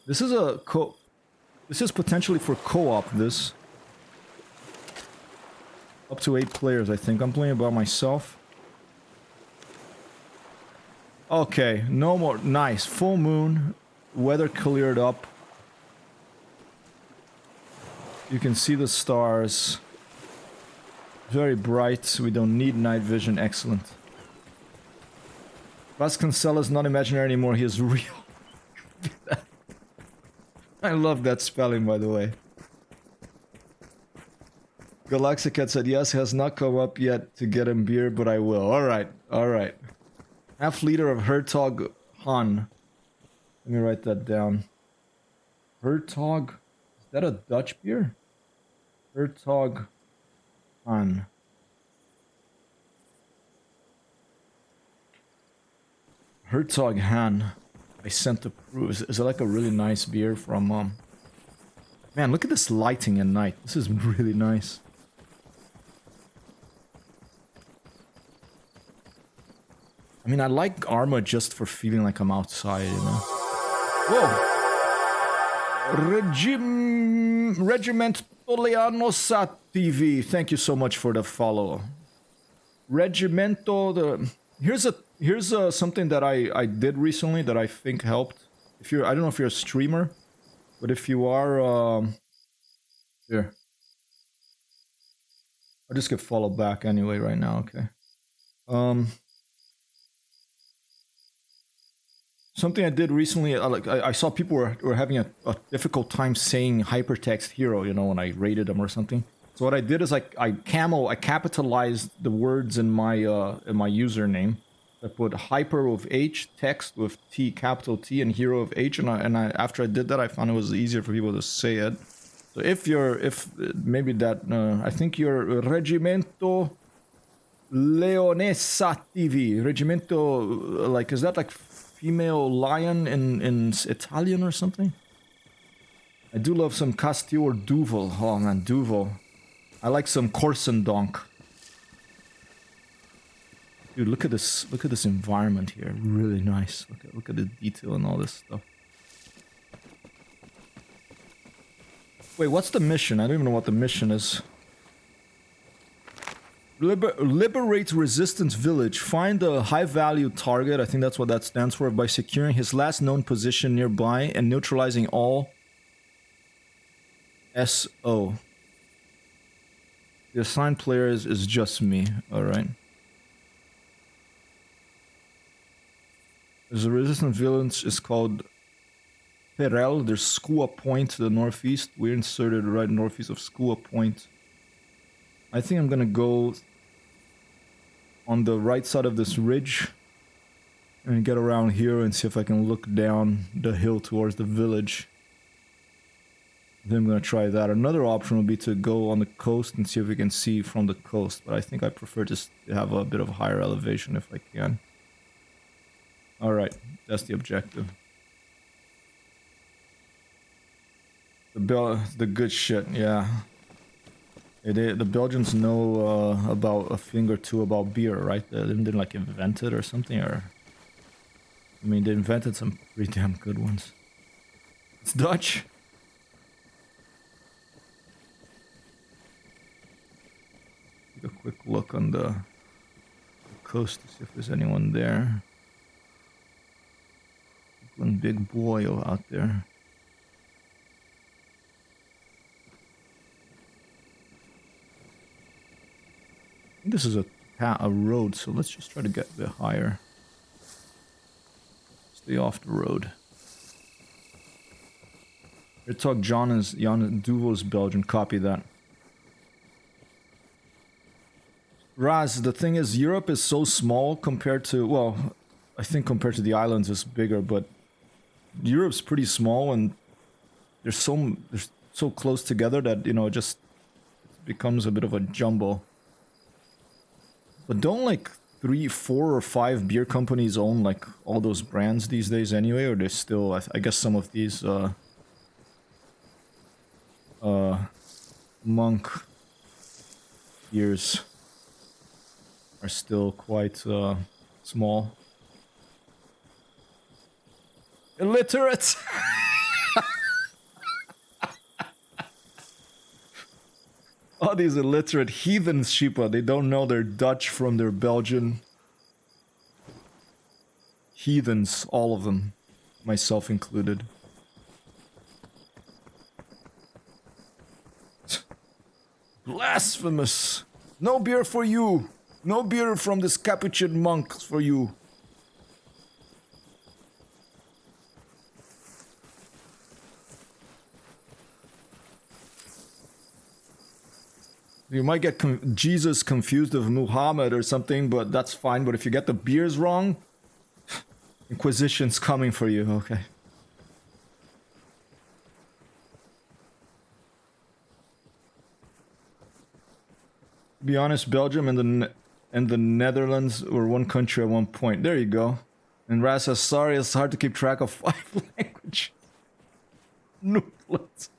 This is a This is potentially for co-op, this. Up to 8 players, I think. I'm playing by myself. Okay, no more. Nice. Full moon. Weather cleared up. You can see the stars. Very bright. We don't need night vision. Excellent. Vasconcelos not imaginary anymore. He is real. I love that spelling, by the way. Galaxicat said, yes, has not come up yet to get him beer, but I will. Alright, alright. Half liter of Hertog Han. Let me write that down. Hertog. Is that a Dutch beer? Hertog Han. Hertog Han. I sent to prove. Is it like a really nice beer from Man, look at this lighting at night. This is really nice. I mean, I like Arma just for feeling like I'm outside, you know. Whoa! Regiment Oleanosat TV. Thank you so much for the follow. Regimento. Here's something that I did recently that I think helped. If you're, I don't know if you're a streamer, but if you are, here. I'll just get followed back anyway right now. Okay. Something I did recently, I saw people were having a difficult time saying HyperTextHero, you know, when I rated them or something. So what I did is I capitalized the words in my username. I put hyper with H, text with T, capital T, and hero with H, and I after I did that, I found it was easier for people to say it. So if maybe that, I think you're Regimento Leonessa TV. Regimento, like, is that like female lion in Italian or something? I do love some Castile or Duvel. Oh man, Duvel. I like some Corsendonk. Dude, look at this environment here. Really nice. Look at the detail and all this stuff. Wait, what's the mission? I don't even know what the mission is. Liberate Resistance Village. Find a high-value target, I think that's what that stands for, by securing his last known position nearby and neutralizing all SO. The assigned player is just me, alright. There's a resistant village. It's called Perel. There's Skua Point to the northeast. We're inserted right northeast of Skua Point. I think I'm gonna go on the right side of this ridge and get around here and see if I can look down the hill towards the village. Then I'm gonna try that. Another option would be to go on the coast and see if we can see from the coast, but I think I prefer to have a bit of higher elevation if I can. Alright, that's the objective. The good shit, yeah. The Belgians know about a thing or two about beer, right? They didn't like invent it or something, or... I mean, they invented some pretty damn good ones. It's Dutch. Take a quick look on the coast to see if there's anyone there. One big boy out there. This is a road, so let's just try to get a bit higher. Stay off the road. Here talk Jan Duvo's Belgian, copy that. Raz, the thing is, Europe is so small compared to, well, I think compared to the islands it's bigger, but Europe's pretty small and they're so close together that, you know, it just becomes a bit of a jumble. But don't like 3, 4, or 5 beer companies own like all those brands these days anyway, or there's still, I guess some of these monk beers are still quite small. Illiterate! All these illiterate heathens, Sheepa, they don't know their Dutch from their Belgian. Heathens, all of them. Myself included. Blasphemous! No beer for you! No beer from this Capuchin monk for you! You might get Jesus confused with Muhammad or something, but that's fine. But if you get the beers wrong, Inquisition's coming for you, okay. To be honest, Belgium and the Netherlands were one country at one point. There you go. And Raz says, sorry, it's hard to keep track of 5 languages. Noodles.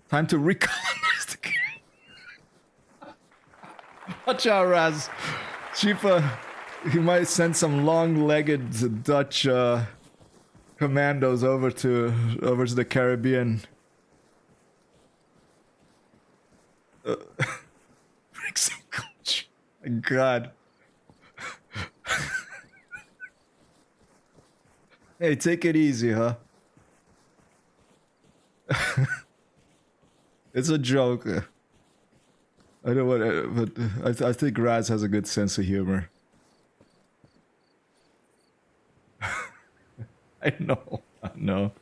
Time to recolonize the game. Watch out, Raz. Sheepa, he might send some long-legged Dutch commandos over to the Caribbean. Break some culture. My God. Hey, take it easy, huh? It's a joke. I don't want, but I think Raz has a good sense of humor. I know. I know.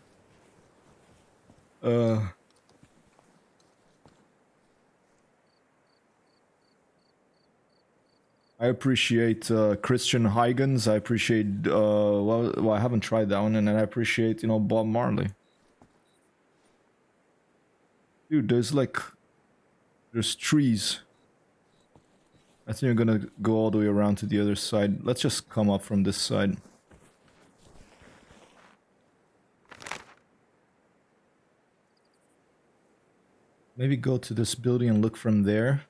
I appreciate Christian Huygens. I appreciate well, I haven't tried that one, and I appreciate, you know, Bob Marley. Dude, there's trees. I think you're gonna go all the way around to the other side. Let's just come up from this side. Maybe go to this building and look from there.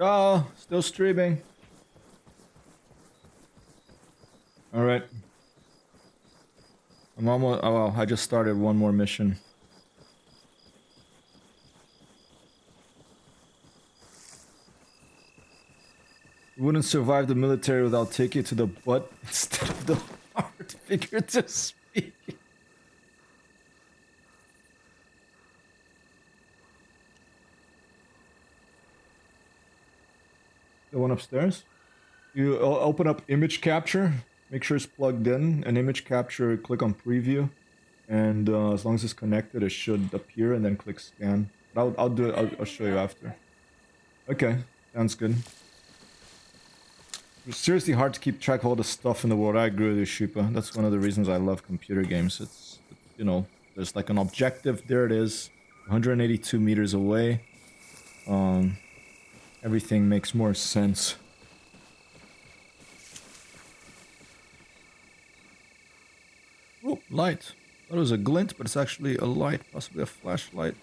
Oh, still streaming. All right. I'm almost. Oh, well, I just started one more mission. wouldn't survive the military without taking it to the butt instead of the heart, figure to speak. The one upstairs? You open up image capture, make sure it's plugged in, and image capture, click on preview, and as long as it's connected, it should appear, and then click scan. But I'll do it, I'll show you after. Okay, sounds good. It's seriously hard to keep track of all the stuff in the world. I agree with you, Shupa. That's one of the reasons I love computer games. It's, you know, there's like an objective, there it is, 182 meters away. Everything makes more sense. Oh, light. Thought it was a glint, but it's actually a light, possibly a flashlight.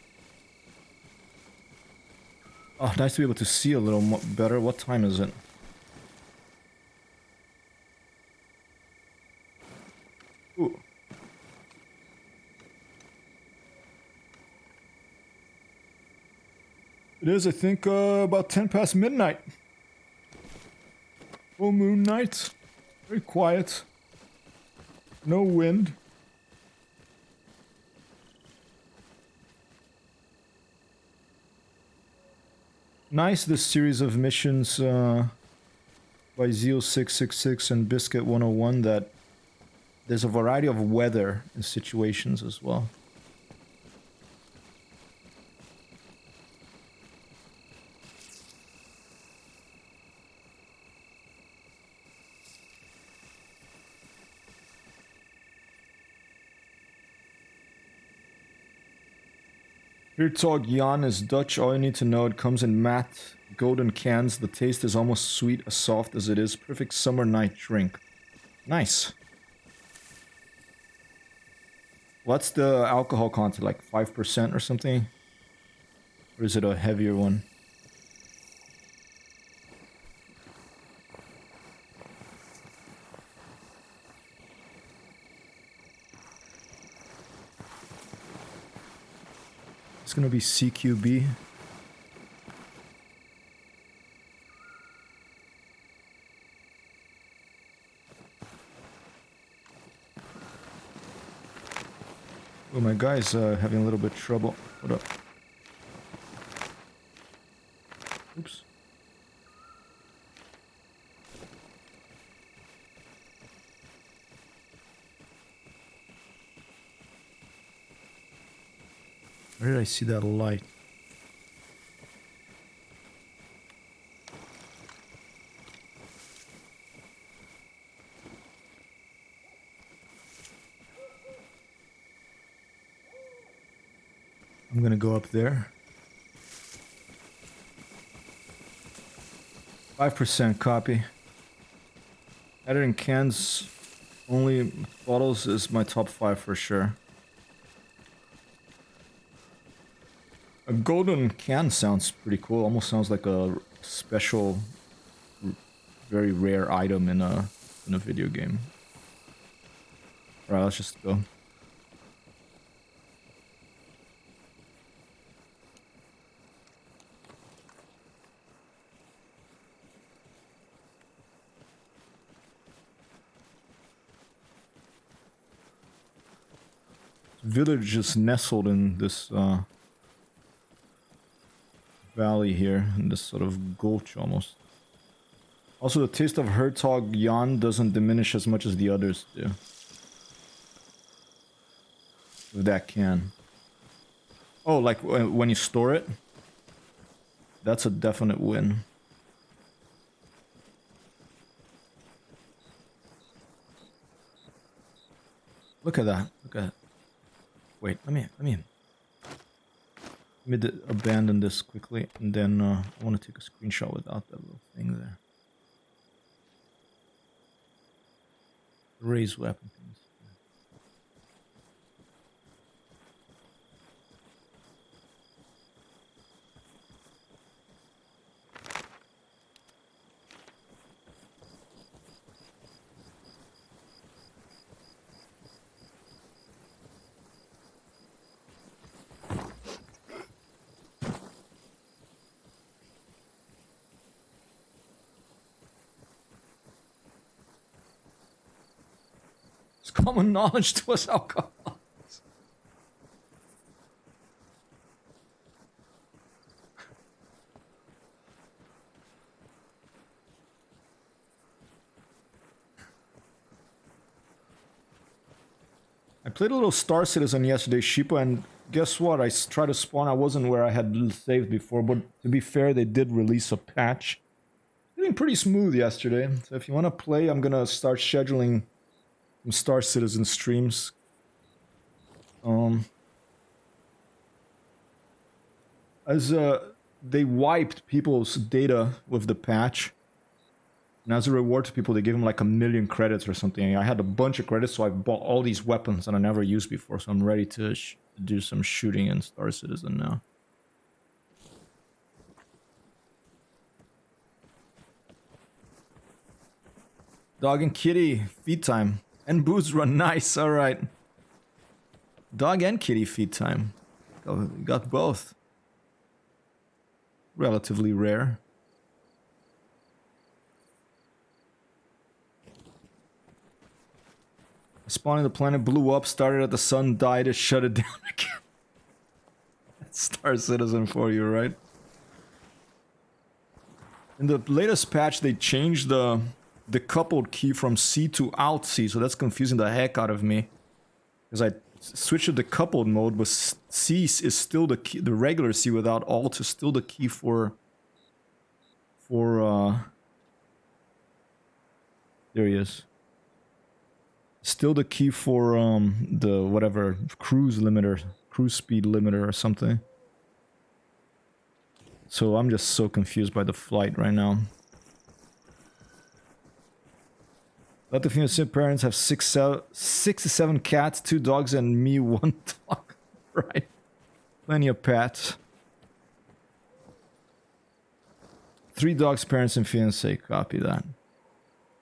Oh, nice to be able to see a little better. What time is it? Ooh. It is, I think, about 10 past midnight. Full moon night. Very quiet. No wind. Nice, this series of missions by Zeo666 and Biscuit 101 that there's a variety of weather and situations as well. HyperTextHero Jan is Dutch. All you need to know, it comes in matte golden cans. The taste is almost sweet, as soft as it is. Perfect summer night drink. Nice. What's the alcohol content? Like 5% or something? Or is it a heavier one? It's gonna be CQB. Oh, my guy's having a little bit of trouble. Hold up. Oops. Where did I see that light? I'm gonna go up there. 5% copy. Added in cans, only bottles is my top 5 for sure. A golden can sounds pretty cool. Almost sounds like a special, very rare item in a video game. Alright, let's just go. Village is nestled in this valley here, in this sort of gulch almost. Also, the taste of Hertog Jan doesn't diminish as much as the others do. With that can. Oh, like when you store it? That's a definite win. Look at that. Look at that. Wait, let me abandon this quickly, and then I want to take a screenshot without that little thing there. Raise weapon things. common knowledge to us alcoholics. I played a little Star Citizen yesterday, Sheepa, and guess what? I tried to spawn. I wasn't where I had saved before, but to be fair, they did release a patch. Doing pretty smooth yesterday. So if you want to play, I'm gonna start scheduling some Star Citizen streams. As they wiped people's data with the patch, and as a reward to people, they gave them like 1,000,000 credits or something. I had a bunch of credits, so I bought all these weapons that I never used before. So I'm ready to do some shooting in Star Citizen now. Dog and kitty feed time and booze run. Nice. All right. Dog and kitty feed time. Got both. Relatively rare. Spawning the planet, blew up, started at the sun, died, it shut it down again. Star Citizen for you, right? In the latest patch, they changed the coupled key from C to Alt C, so that's confusing the heck out of me. Because I switched to the coupled mode, but C is still the key, the regular C without Alt is still the key for there he is. Still the key for the whatever cruise limiter, cruise speed limiter or something. So I'm just so confused by the flight right now. Let the female parents have 6 to 7 cats, 2 dogs, and me 1 dog. Right. Plenty of pets. 3 dogs, parents, and fiancé. Copy that.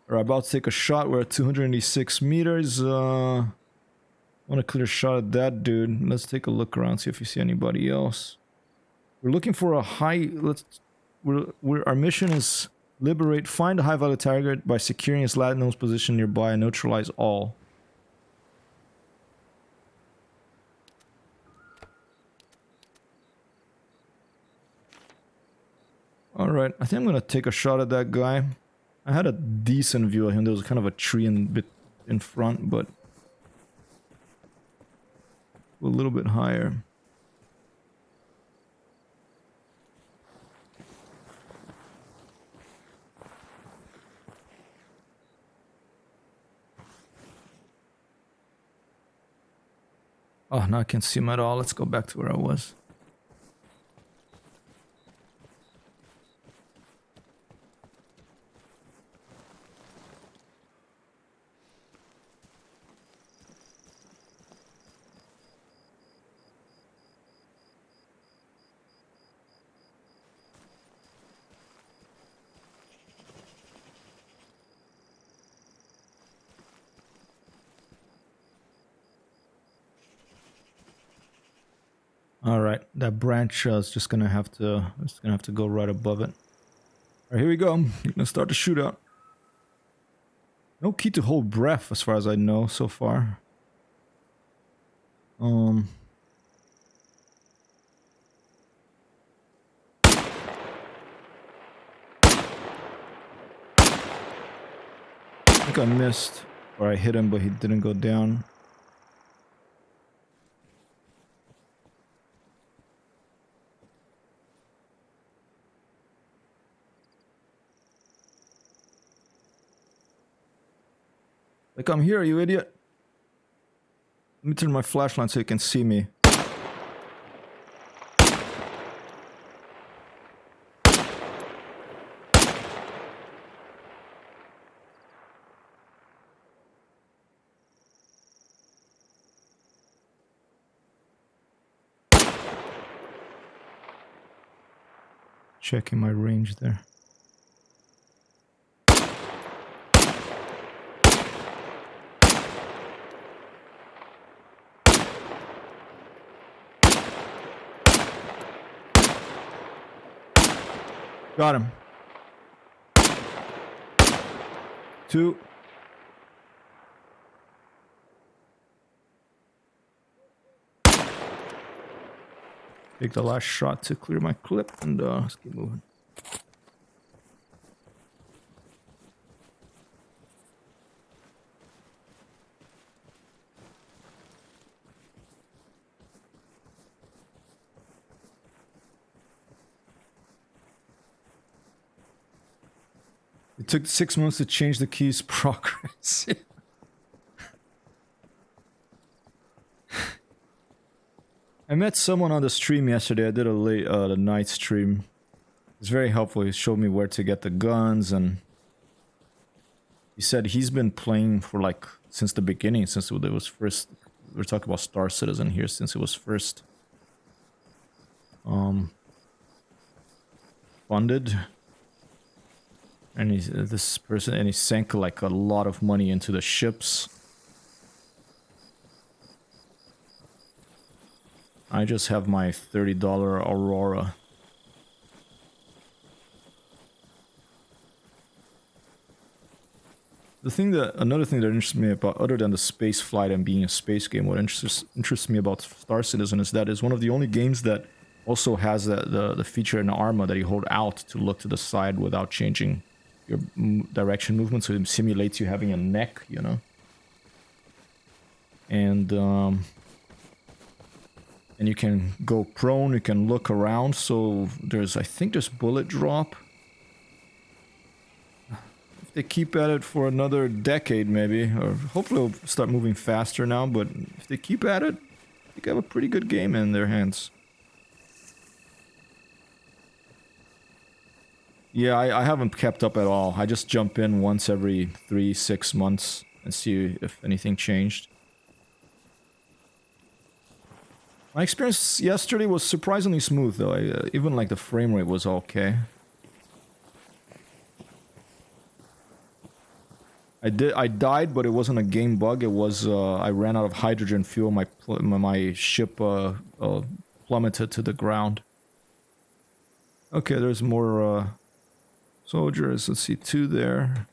We're about to take a shot. We're at 286 meters. Want a clear shot at that dude. Let's take a look around, see if you see anybody else. We're looking for a high... our mission is... find a high-value target by securing its lat-nose position nearby and neutralize all. Alright, I think I'm gonna take a shot at that guy. I had a decent view of him. There was kind of a tree in front, but... a little bit higher. Oh, now I can't see him at all. Let's go back to where I was. Alright, that branch is just gonna have to go right above it. Alright, here we go. We're gonna start the shootout. No key to hold breath as far as I know so far. I think I missed. Or I hit him but he didn't go down. Like, I'm here, you idiot. Let me turn my flashlight so you can see me. Checking my range there. Got him. 2. Take the last shot to clear my clip and let's keep moving. It took 6 months to change the keys progress. I met someone on the stream yesterday. I did a late the night stream. It's very helpful. He showed me where to get the guns, and he said he's been playing for like since the beginning, since it was first. We're talking about Star Citizen here, since it was first funded. And he's this person, and he sank like a lot of money into the ships. I just have my $30 Aurora. Another thing that interests me about, other than the space flight and being a space game, what interests me about Star Citizen is that it's one of the only games that also has the feature in Arma that you hold out to look to the side without changing your direction movement, so it simulates you having a neck, you know. And you can go prone, you can look around, so I think there's bullet drop. If they keep at it for another decade maybe, or hopefully it'll start moving faster now, but if they keep at it, they have a pretty good game in their hands. Yeah, I haven't kept up at all. I just jump in once every 3-6 months and see if anything changed. My experience yesterday was surprisingly smooth, though. Even like the frame rate was okay. I died, but it wasn't a game bug. It was I ran out of hydrogen fuel. My ship plummeted to the ground. Okay, there's more soldiers. Let's see, 2 there.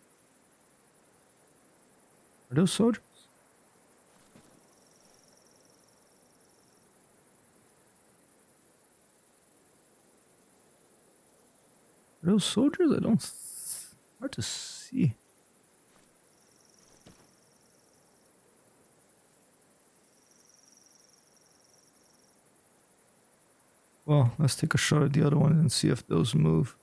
Are those soldiers? Are those soldiers? I don't... Hard to see. Well, let's take a shot at the other one and see if those move.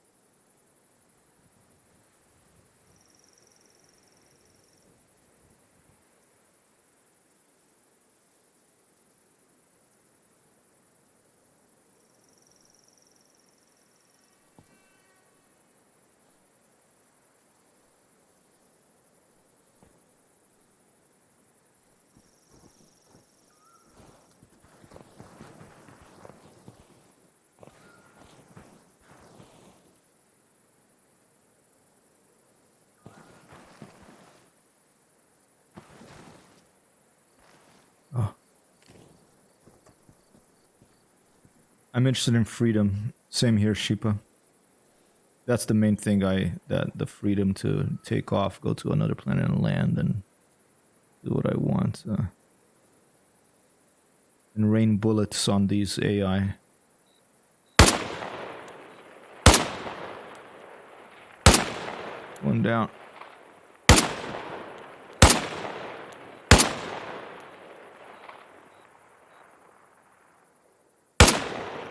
I'm interested in freedom. Same here, Sheepa. That's the main thing the freedom to take off, go to another planet and land and do what I want. And rain bullets on these AI. One down.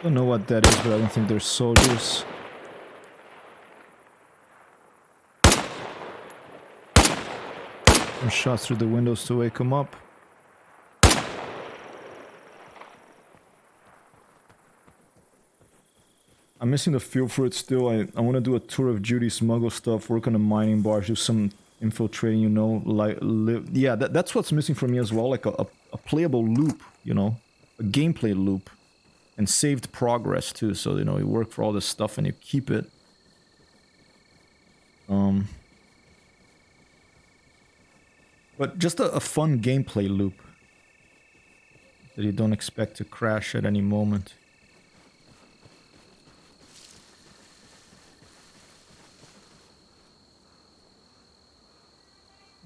Don't know what that is, but I don't think they're soldiers. Some shots through the windows to wake them up. I'm missing the feel for it still. I want to do a tour of duty, smuggle stuff, work on the mining bars, do some infiltrating, you know, yeah, that's what's missing for me as well, like a playable loop, you know, a gameplay loop. And saved progress too, so you know you work for all this stuff and you keep it. But just a fun gameplay loop that you don't expect to crash at any moment.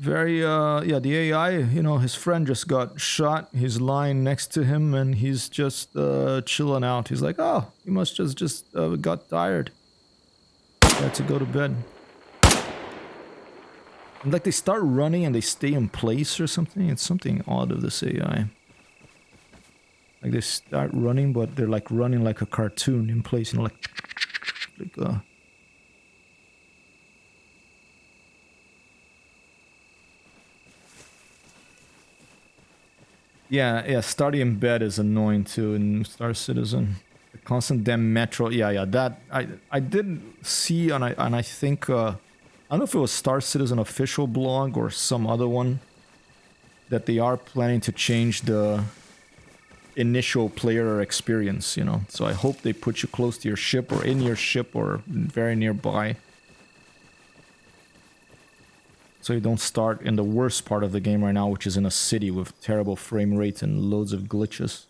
Very, yeah, the AI, you know, his friend just got shot. He's lying next to him and he's just chilling out. He's like, oh, he must just got tired. Had to go to bed. And like they start running and they stay in place or something. It's something odd of this AI. Like they start running, but they're like running like a cartoon in place, you know, like yeah, starting in bed is annoying too in Star Citizen. The constant damn metro, yeah, that I did see, and I think I don't know if it was Star Citizen official blog or some other one, that they are planning to change the initial player experience, you know. So I hope they put you close to your ship or in your ship or very nearby. So you don't start in the worst part of the game right now, which is in a city with terrible frame rate and loads of glitches.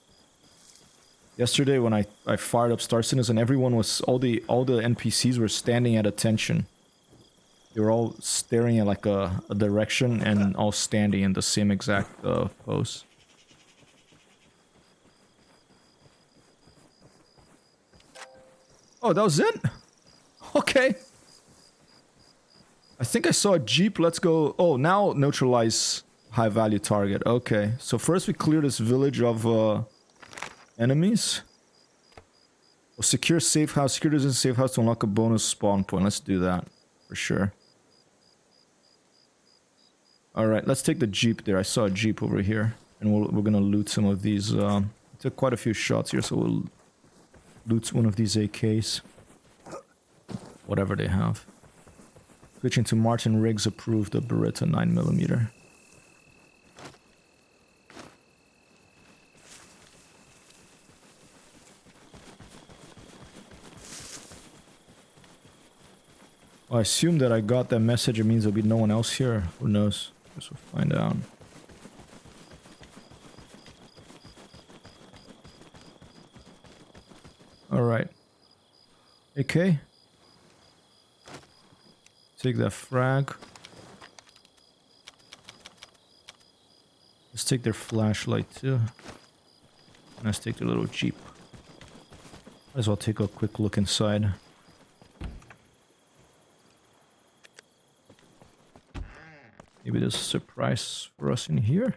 Yesterday when I fired up Star Citizen, everyone was, all the NPCs were standing at attention. They were all staring at like a direction and all standing in the same exact pose. Oh, that was it? Okay. I think I saw a jeep. Let's go. Oh, now neutralize high value target. Okay. So first we clear this village of enemies. Oh, secure safe house. Secure this safe house to unlock a bonus spawn point. Let's do that for sure. Alright, let's take the jeep there. I saw a jeep over here. And we're gonna loot some of these. Took quite a few shots here, so we'll loot one of these AKs. Whatever they have. Switching to Martin Riggs approved, the Beretta 9mm. Well, I assume that I got that message. It means there'll be no one else here. Who knows? Guess we'll find out. Alright. AK. Take that frag. Let's take their flashlight too. And let's take their little jeep. Might as well take a quick look inside. Maybe there's a surprise for us in here.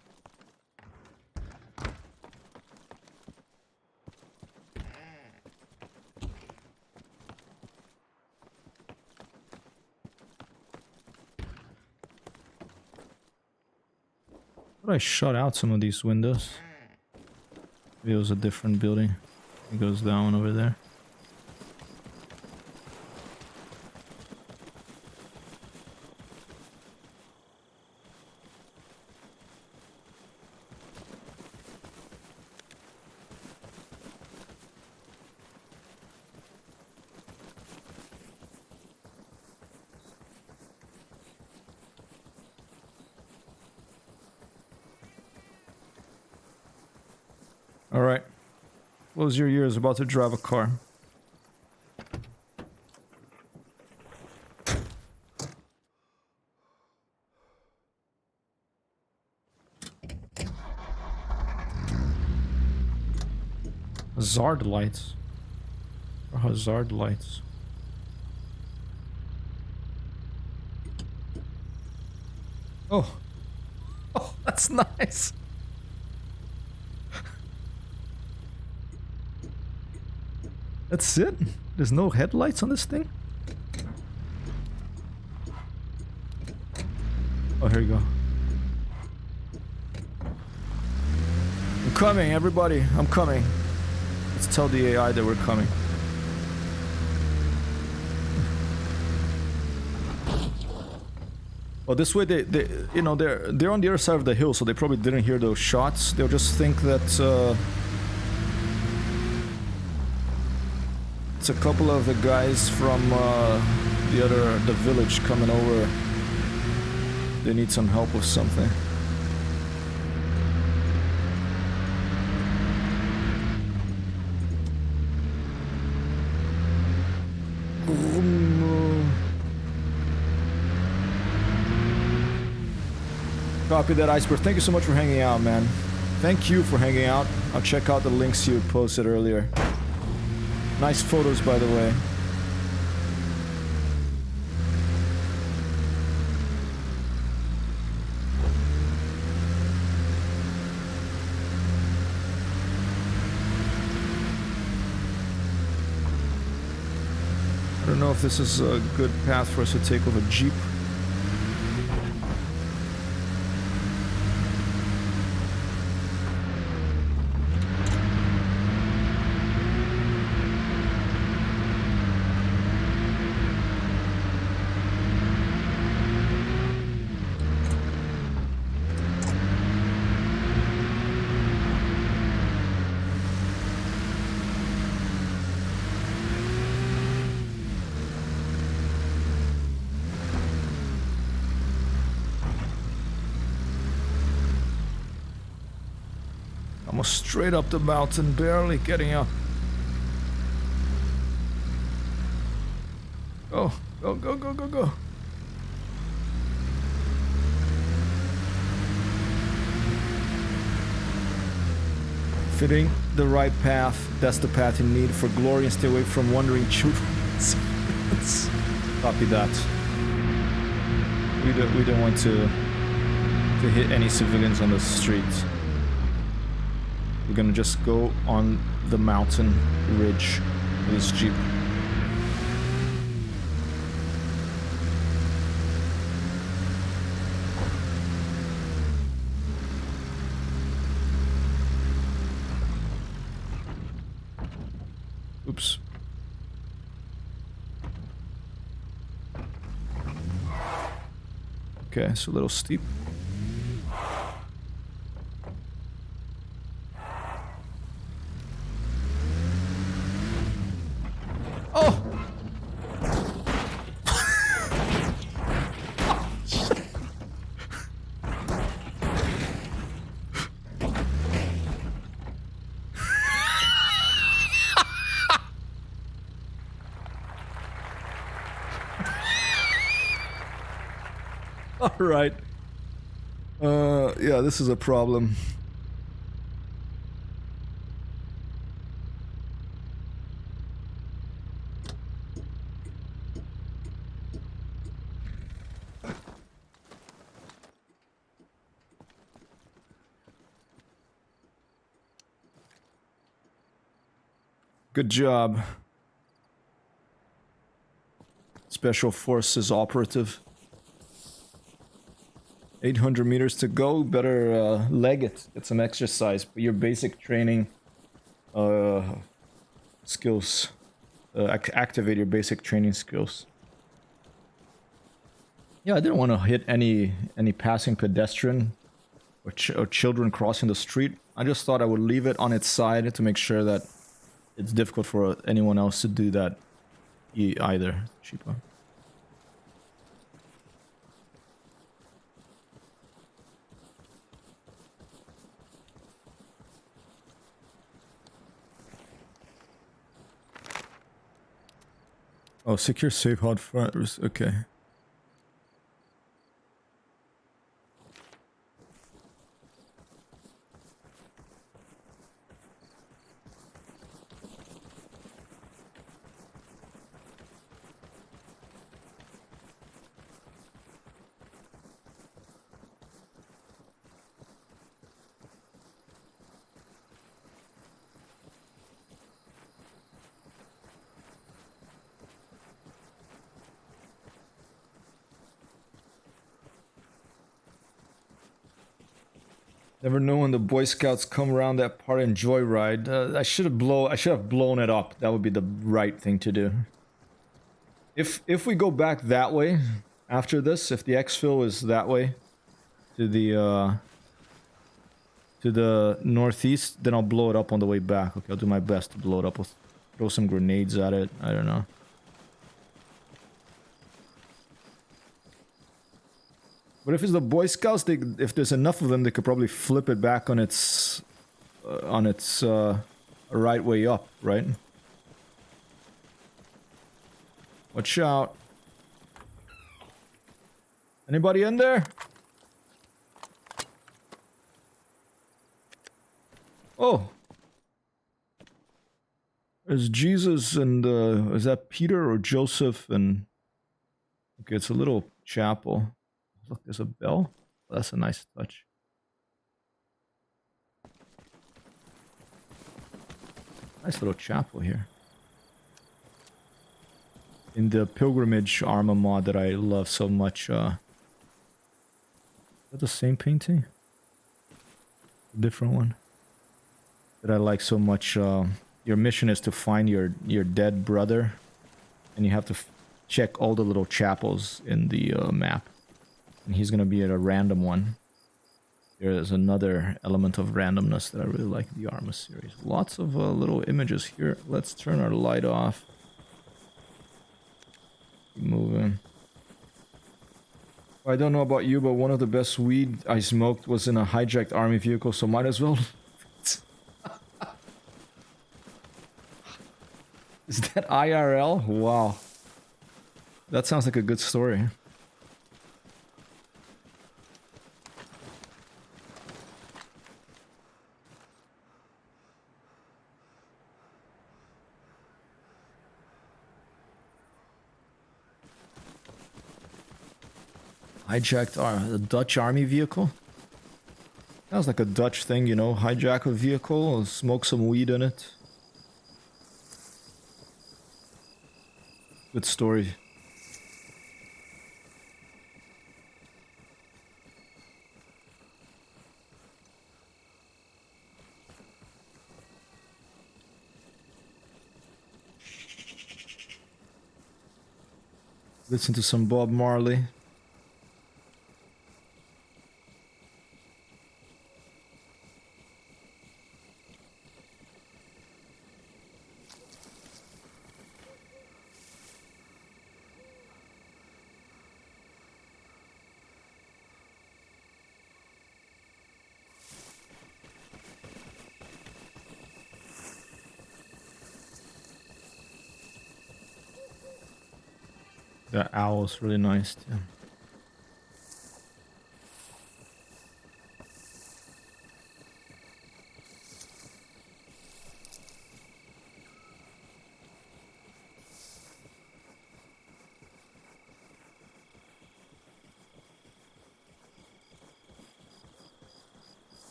But I shut out some of these windows. Maybe it was a different building. It goes down over there. Alright. Close your ears, about to drive a car. Hazard lights. Or hazard lights. Oh. Oh, that's nice. That's it? There's no headlights on this thing? Oh, here you go. I'm coming, everybody. I'm coming. Let's tell the AI that we're coming. Well, this way they you know, they're on the other side of the hill, so they probably didn't hear those shots. They'll just think that it's a couple of the guys from the village coming over. They need some help with something. Copy that, Iceberg. Thank you so much for hanging out, man. Thank you for hanging out. I'll check out the links you posted earlier. Nice photos, by the way. I don't know if this is a good path for us to take with a Jeep. Almost straight up the mountain, barely getting up. Go, go, go, go, go, go. Fitting the right path, that's the path you need for glory, and stay away from wandering children. Copy that. We don't want to hit any civilians on the streets. We're gonna just go on the mountain ridge with this Jeep. Oops. Okay, it's a little steep. Oh! All right. Yeah, this is a problem. Good job. Special Forces operative. 800 meters to go. Better leg it. Get some exercise. But your basic training skills. Activate your basic training skills. Yeah, I didn't want to hit any passing pedestrian or children crossing the street. I just thought I would leave it on its side to make sure that it's difficult for anyone else to do that either. Cheaper. Oh, secure safe hard front. Okay. Never know when the Boy Scouts come around that part and joyride. I should have blown it up. That would be the right thing to do. If we go back that way after this, if the exfil is that way to the northeast, then I'll blow it up on the way back. Okay, I'll do my best to blow it up. With throw some grenades at it. I don't know. But if it's the Boy Scouts, if there's enough of them, they could probably flip it back on its right way up, right? Watch out. Anybody in there? Oh, there's Jesus and is that Peter or Joseph? And okay, it's a little chapel. Look, there's a bell. That's a nice touch. Nice little chapel here. In the pilgrimage Arma mod that I love so much. Is that the same painting? A different one that I like so much. Your mission is to find your dead brother, and you have to check all the little chapels in the map. And he's gonna be at a random one. There is another element of randomness that I really like in the Arma series. Lots of little images here. Let's turn our light off. Keep moving. I don't know about you, but one of the best weed I smoked was in a hijacked army vehicle, so might as well. Is that IRL? Wow. That sounds like a good story. Hijacked a Dutch army vehicle? Sounds like a Dutch thing, you know, hijack a vehicle, smoke some weed in it. Good story. Listen to some Bob Marley. The owl's really nice too.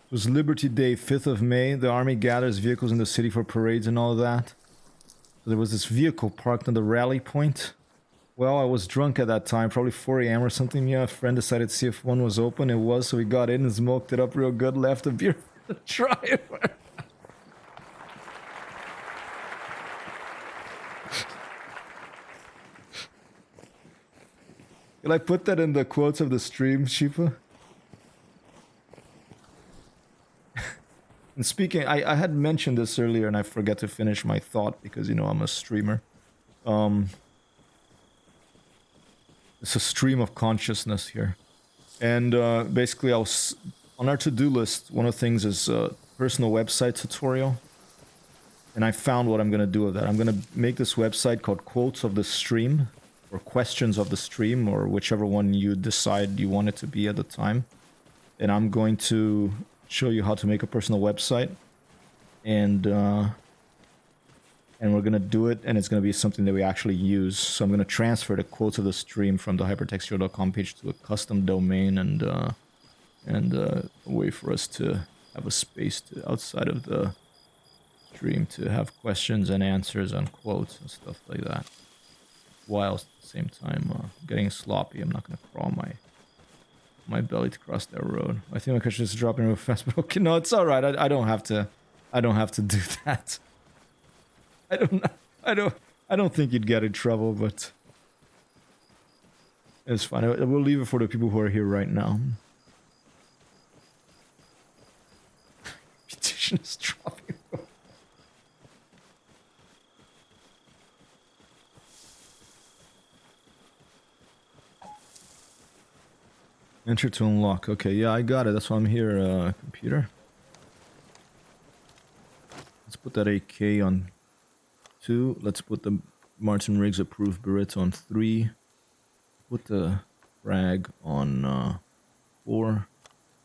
It was Liberty Day, 5th of May. The army gathers vehicles in the city for parades and all of that. So there was this vehicle parked on the rally point. Well, I was drunk at that time, probably 4 a.m. or something. Yeah, a friend decided to see if one was open. It was, so we got in and smoked it up real good. Left a beer for the driver. Can I put that in the quotes of the stream, Shifa? And speaking, I had mentioned this earlier and I forget to finish my thought because, you know, I'm a streamer. It's a stream of consciousness here. And basically, I was on our to-do list. One of the things is personal website tutorial. And I found what I'm going to do with that. I'm going to make this website called Quotes of the Stream or Questions of the Stream or whichever one you decide you want it to be at the time. And I'm going to show you how to make a personal website, and we're gonna do it, and it's gonna be something that we actually use. So I'm gonna transfer the quotes of the stream from the HyperTextHero.com page to a custom domain, and a way for us to have a space to outside of the stream to have questions and answers and quotes and stuff like that. While at the same time getting sloppy, I'm not gonna crawl my belly to cross that road. I think I should just drop in real fast, but okay, no, it's all right. I don't have to do that. I don't think you'd get in trouble, but it's fine. We'll leave it for the people who are here right now. Petition is dropping. Enter to unlock. Okay, yeah, I got it. That's why I'm here, computer. put that AK on 2. Let's put the Martin Riggs approved Beretta on 3. Put the frag on 4.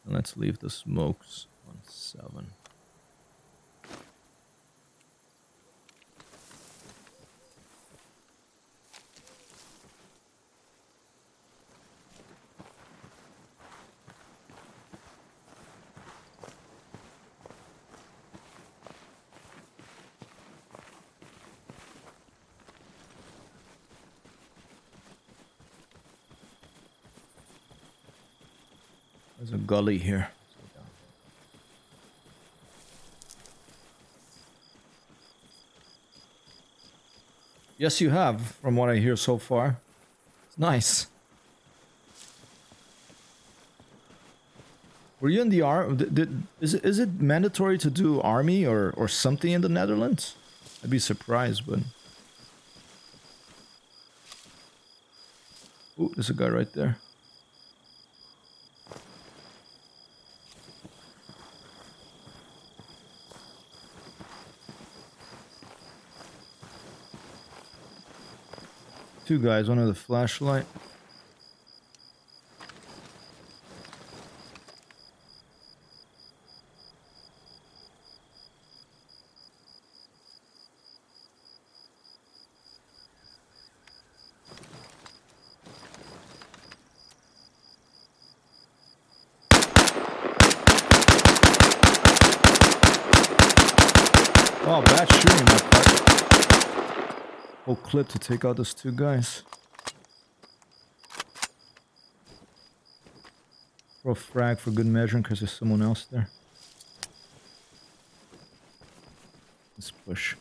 And let's leave the smokes on 7. There's a gully here. Yes, you have, from what I hear so far. It's nice. Were you in the is it mandatory to do army or something in the Netherlands? I'd be surprised, but... Ooh, there's a guy right there. Two guys, one with a flashlight. Oh, bad shooting that part. Whole clip to take out those two guys. Throw a frag for good measure because there's someone else there. Let's push.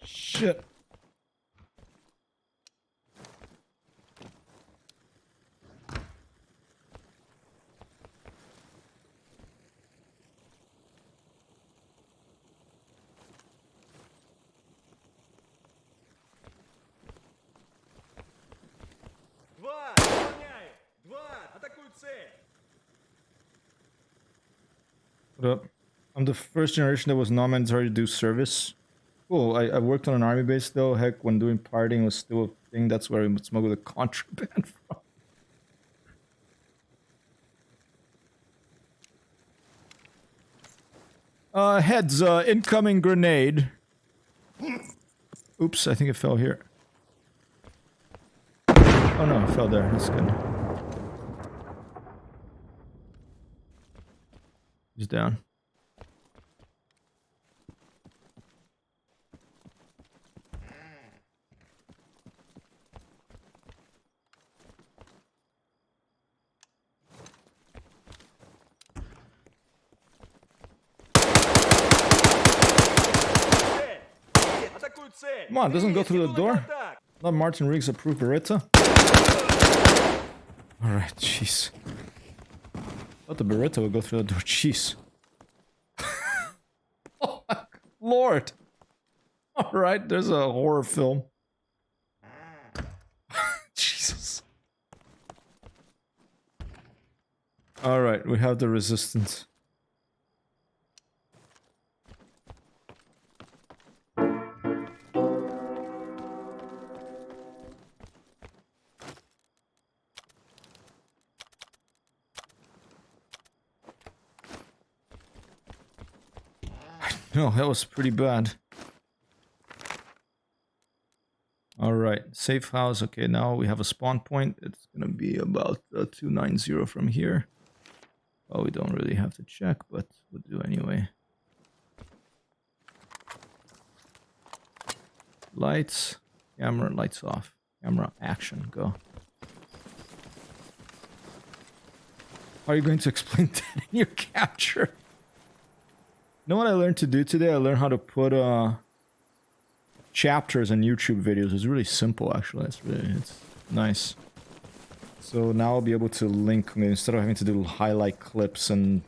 Shit. What up? I'm the first generation that was not mandatory to do service. Cool. I worked on an army base though. Heck, when doing partying was still a thing. That's where I would smuggle the contraband from. Heads, incoming grenade. Oops, I think it fell here. Oh no, it fell there. That's good. He's down. Come on, doesn't go through the door? Not Martin Riggs approved Beretta? Alright, jeez. Thought the Beretta would go through the door, jeez. Oh my lord! Alright, there's a horror film. Jesus. Alright, we have the resistance. No, that was pretty bad. Alright, safe house. Okay, now we have a spawn point. It's gonna be about 290 from here. Well, we don't really have to check, but we'll do anyway. lights. Camera, lights off. Camera, action, go. How are you going to explain that in your capture? You know what I learned to do today? I learned how to put chapters in YouTube videos. It's really simple, actually. It's nice. So now I'll be able to link, instead of having to do highlight clips, and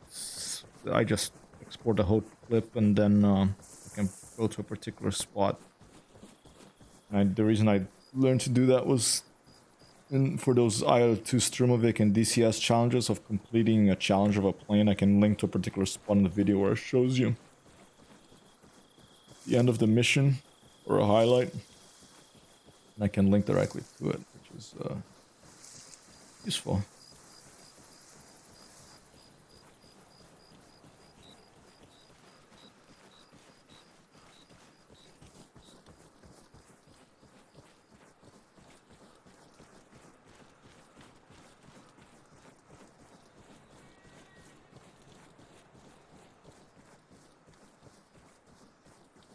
I just export the whole clip and then I can go to a particular spot. And the reason I learned to do that was for those IL-2 Stromovic and DCS challenges of completing a challenge of a plane. I can link to a particular spot in the video where it shows you the end of the mission or a highlight. And I can link directly to it, which is useful.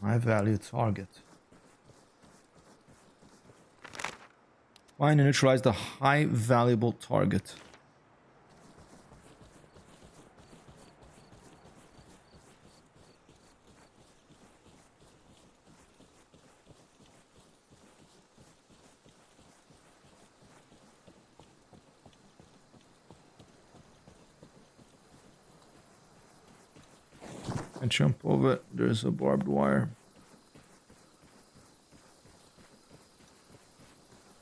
High value target. Find and neutralize the high valuable target. And jump over it. There's a barbed wire.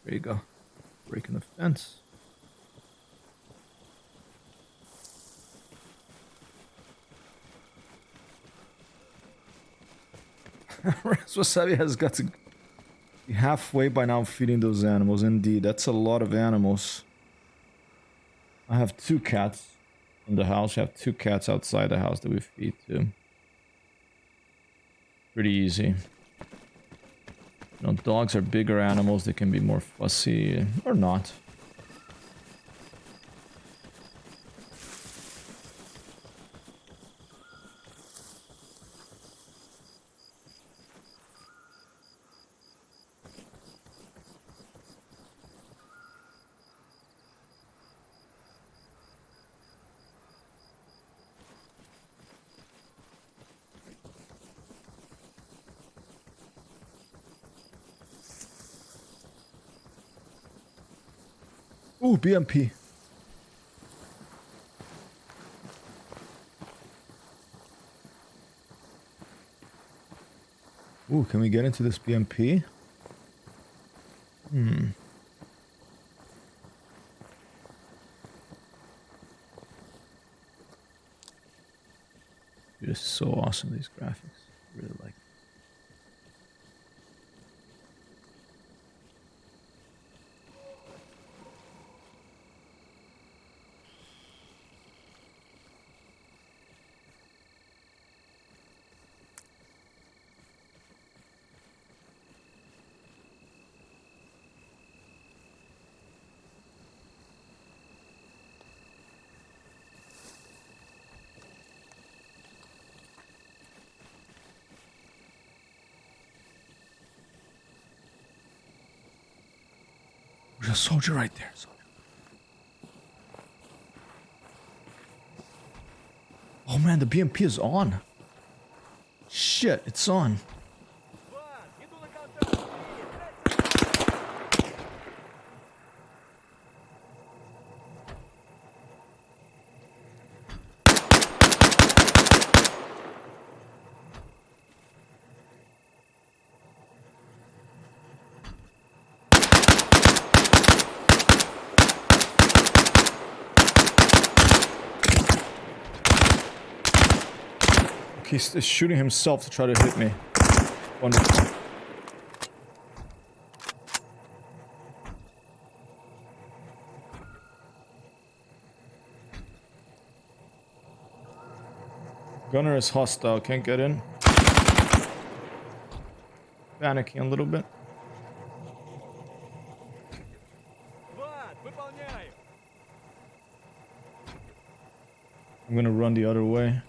There you go. Breaking the fence. Wasabi has got to be halfway by now feeding those animals. Indeed, that's a lot of animals. I have 2 cats in the house. I have 2 cats outside the house that we feed to. Pretty easy. You know, dogs are bigger animals. They can be more fussy or not. Ooh, BMP. Ooh, can we get into this BMP? It is so awesome, these graphics. I really like it. There's a soldier right there. Soldier. Oh man, the BMP is on. Shit, it's on. He's shooting himself to try to hit me. Wonderful. Gunner is hostile, can't get in. Panicking a little bit. I'm gonna run the other way.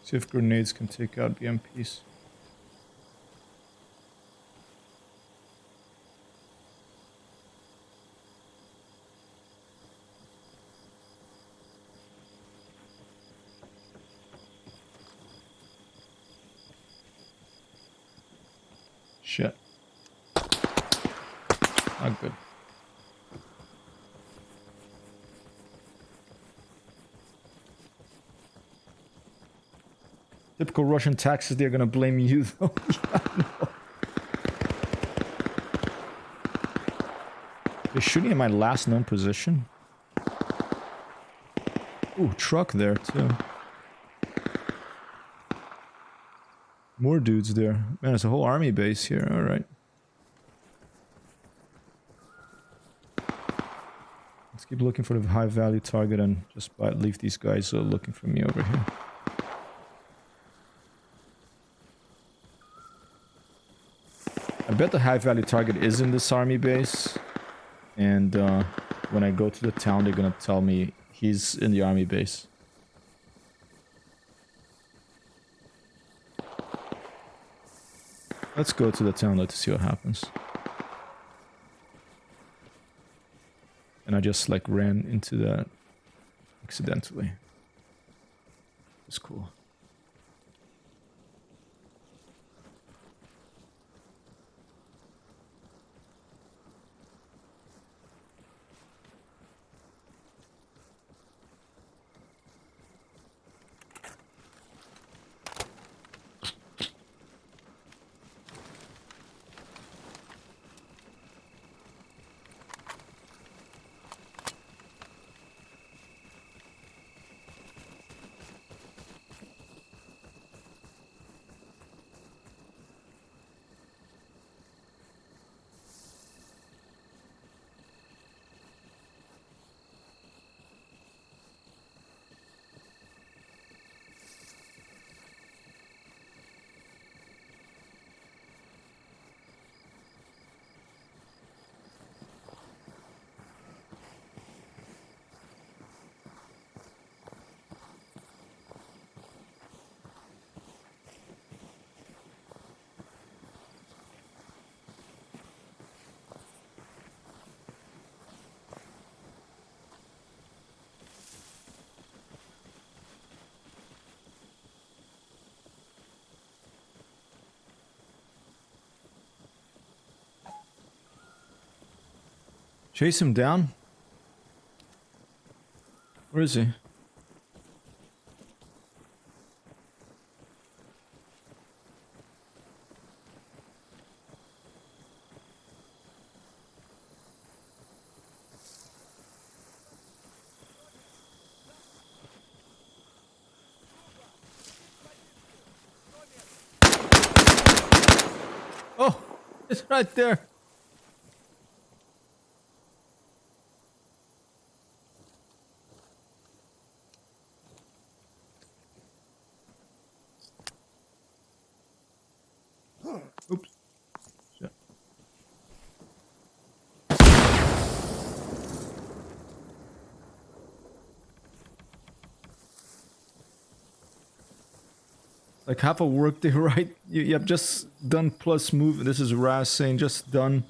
See if grenades can take out BMPs. Shit. Not good. Typical Russian taxes, they're gonna blame you though. Yeah, I know. They're shooting at my last known position. Ooh, truck there too. More dudes there. Man, it's a whole army base here. Alright. Let's keep looking for the high value target and just leave these guys looking for me over here. I bet the high value target is in this army base. And when I go to the town, they're gonna tell me he's in the army base. Let's go to the town to see what happens. And I just like ran into that accidentally. It's cool. Chase him down? Where is he? Oh, it's right there. Oops. Shit. Like half a workday, right? You have just done plus move. This is Raz saying just done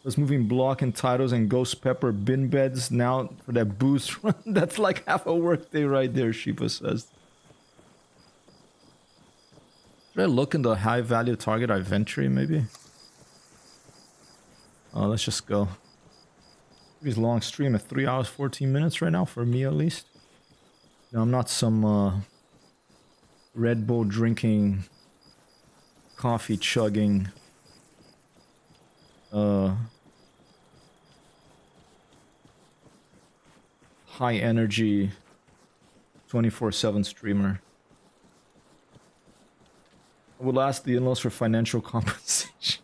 plus moving block and titles and ghost pepper bin beds now for that boost run. That's like half a workday right there, Sheepa says. Should I look in the high value target inventory maybe? Let's just go. Pretty long stream at 3 hours 14 minutes right now for me at least. No, I'm not some Red Bull drinking, coffee chugging, high energy 24/7 streamer. I will ask the in-laws for financial compensation.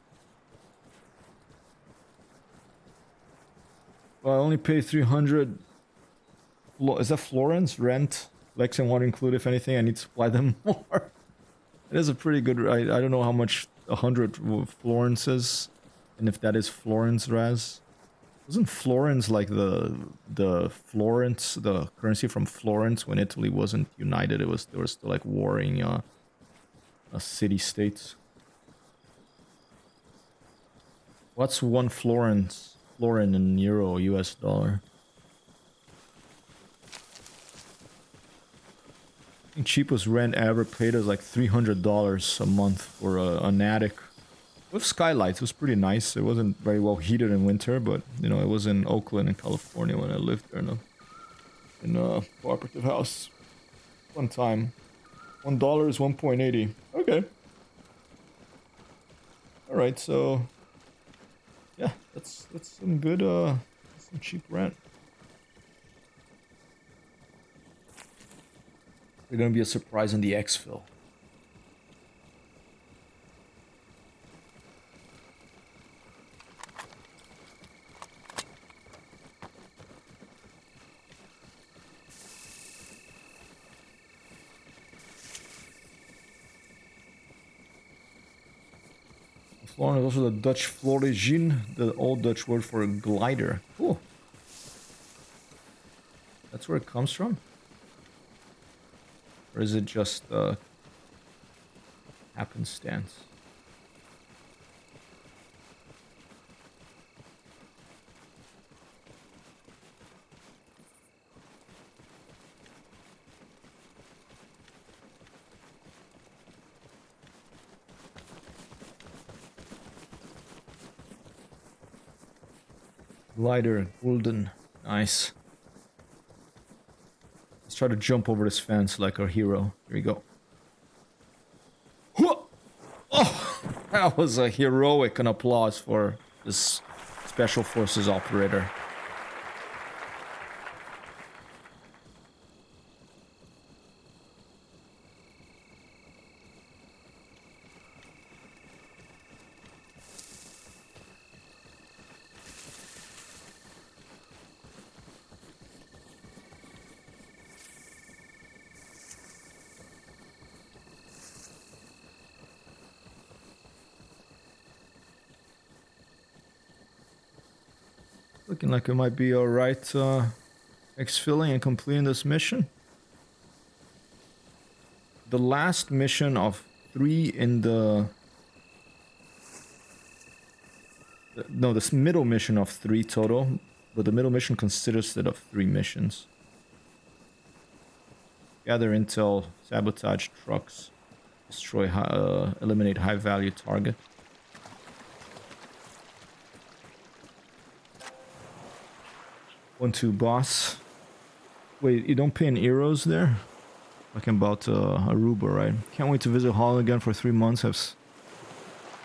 Well, I only pay 300. Is that Florence rent? Lexian want to include if anything. I need to supply them more. It is a pretty good. I don't know how much 100 florins is, and if that is florins, Raz. Wasn't florins like the florins, the currency from Florence when Italy wasn't united? It was, they were still like warring city states. What's one florin in euro US dollar? I think cheapest rent I ever paid was like $300 a month for an attic with skylights. It was pretty nice. It wasn't very well heated in winter, but you know, it was in Oakland in California when I lived there in a cooperative house. One time. $1 is 1.80. Okay. All right, so yeah, that's some good some cheap rent. They're gonna be a surprise in the exfil. Florin is also the Dutch Florigine, the old Dutch word for a glider. Cool. That's where it comes from? Or is it just happenstance? Glider, golden. Nice. Let's try to jump over this fence like our hero. Here we go. Oh, that was a heroic and applause for this Special Forces operator. Looking like it might be alright exfilling and completing this mission. The last mission of 3 in the... No, this middle mission of 3 total, but the middle mission consisted of 3 missions. Gather intel, sabotage trucks, destroy, eliminate high value target. One, two, boss. Wait, you don't pay in euros there? Talking about Aruba, right? Can't wait to visit Holland again for 3 months. Have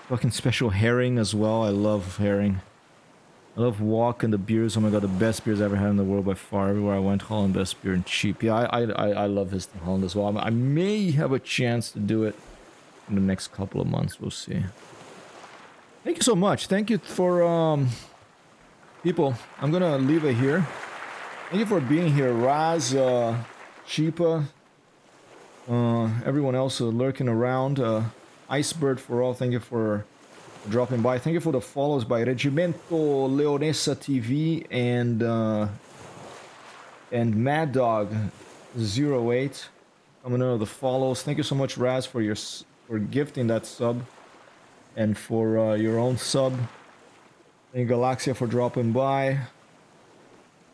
fucking special herring as well. I love herring. I love wok and the beers. Oh my god, the best beers I ever had in the world by far. Everywhere I went, Holland, best beer and cheap. Yeah, I love visiting Holland as well. I may have a chance to do it in the next couple of months. We'll see. Thank you so much. Thank you for people. I'm gonna leave it here. Thank you for being here, Raz, Sheepa, everyone else lurking around. Icebird for all. Thank you for dropping by. Thank you for the follows by Regimento Leonessa TV and Mad Dog 08 coming out of the follows. Thank you so much, Raz, for gifting that sub and for your own sub. Thank you, Galaxia, for dropping by.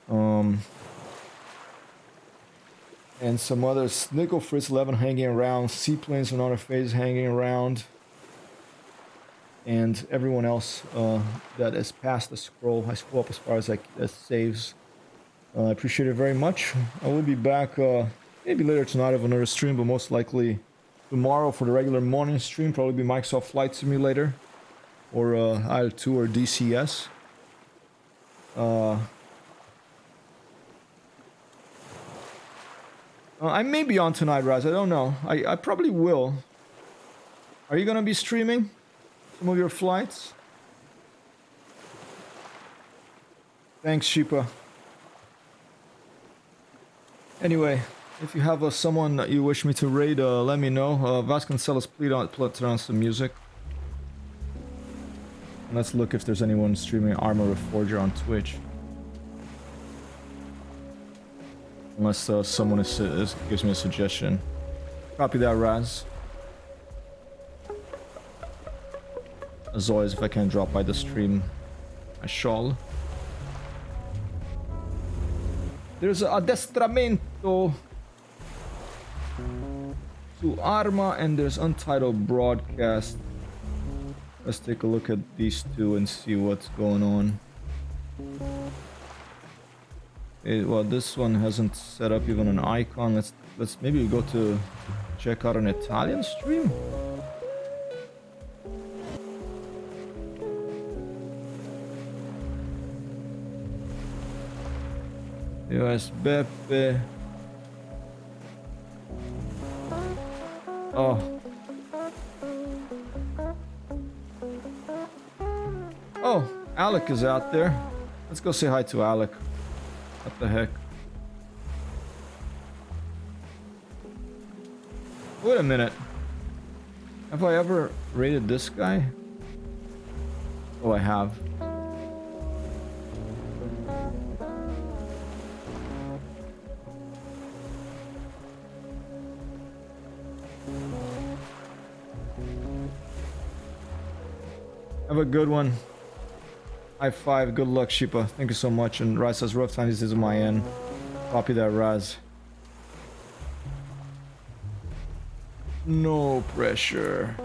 And some others. Nickel Fritz 11 hanging around. Seaplanes from outer phase hanging around. And everyone else that is past the scroll. I scroll up as far as as saves. I appreciate it very much. I will be back maybe later tonight of another stream, but most likely tomorrow for the regular morning stream. Probably be Microsoft Flight Simulator. Or either 2 or DCS. I may be on tonight, Raz. I don't know. I probably will. Are you gonna be streaming some of your flights? Thanks, Sheepa. Anyway, if you have someone that you wish me to raid, let me know. Vasconcelos, please turn on some music. And let's look if there's anyone streaming Arma Reforger on Twitch. Unless someone gives me a suggestion. Copy that, Raz. As always, if I can drop by the stream, I shall. There's a addestramento to Arma, and there's Untitled Broadcast. Let's take a look at these two and see what's going on. Well, this one hasn't set up even an icon. Let's maybe go to check out an Italian stream. US Beppe. Oh. Oh, Alec is out there. Let's go say hi to Alec. What the heck? Wait a minute. Have I ever rated this guy? Oh, I have. Have a good one. High five. Good luck, Sheepa. Thank you so much. And Raz says, rough times, this is my end. Copy that, Raz. No pressure.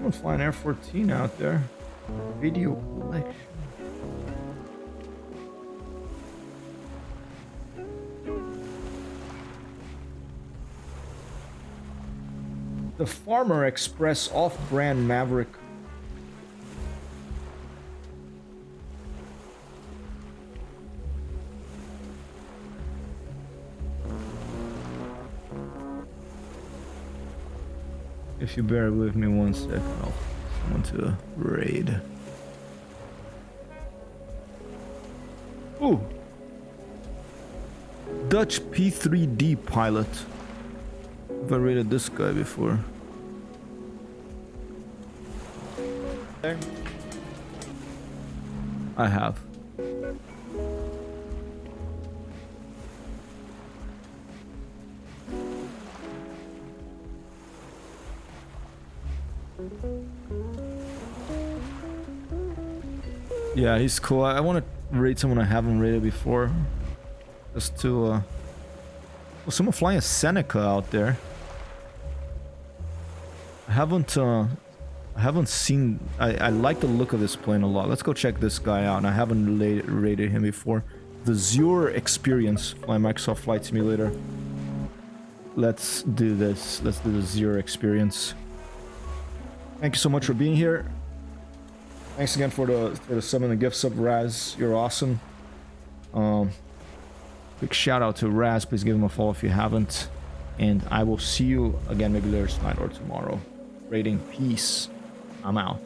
I'm flying Air 14 out there. Video collection. The Farmer Express off-brand Maverick. If you bear with me 1 second, I'll find someone to raid. Ooh. Dutch P3D pilot. Have I rated this guy before? There. I have. Yeah, he's cool. I want to rate someone I haven't rated before. Just to, well, someone flying a Seneca out there. I haven't seen... I like the look of this plane a lot. Let's go check this guy out. And I haven't rated him before. The Zure Experience, flying Microsoft Flight Simulator. Let's do this. Let's do the Zure Experience. Thank you so much for being here. Thanks again for the sub and the gift sub, Raz. You're awesome. Quick shout out to Raz. Please give him a follow if you haven't. And I will see you again maybe later tonight or tomorrow. Rating peace. I'm out.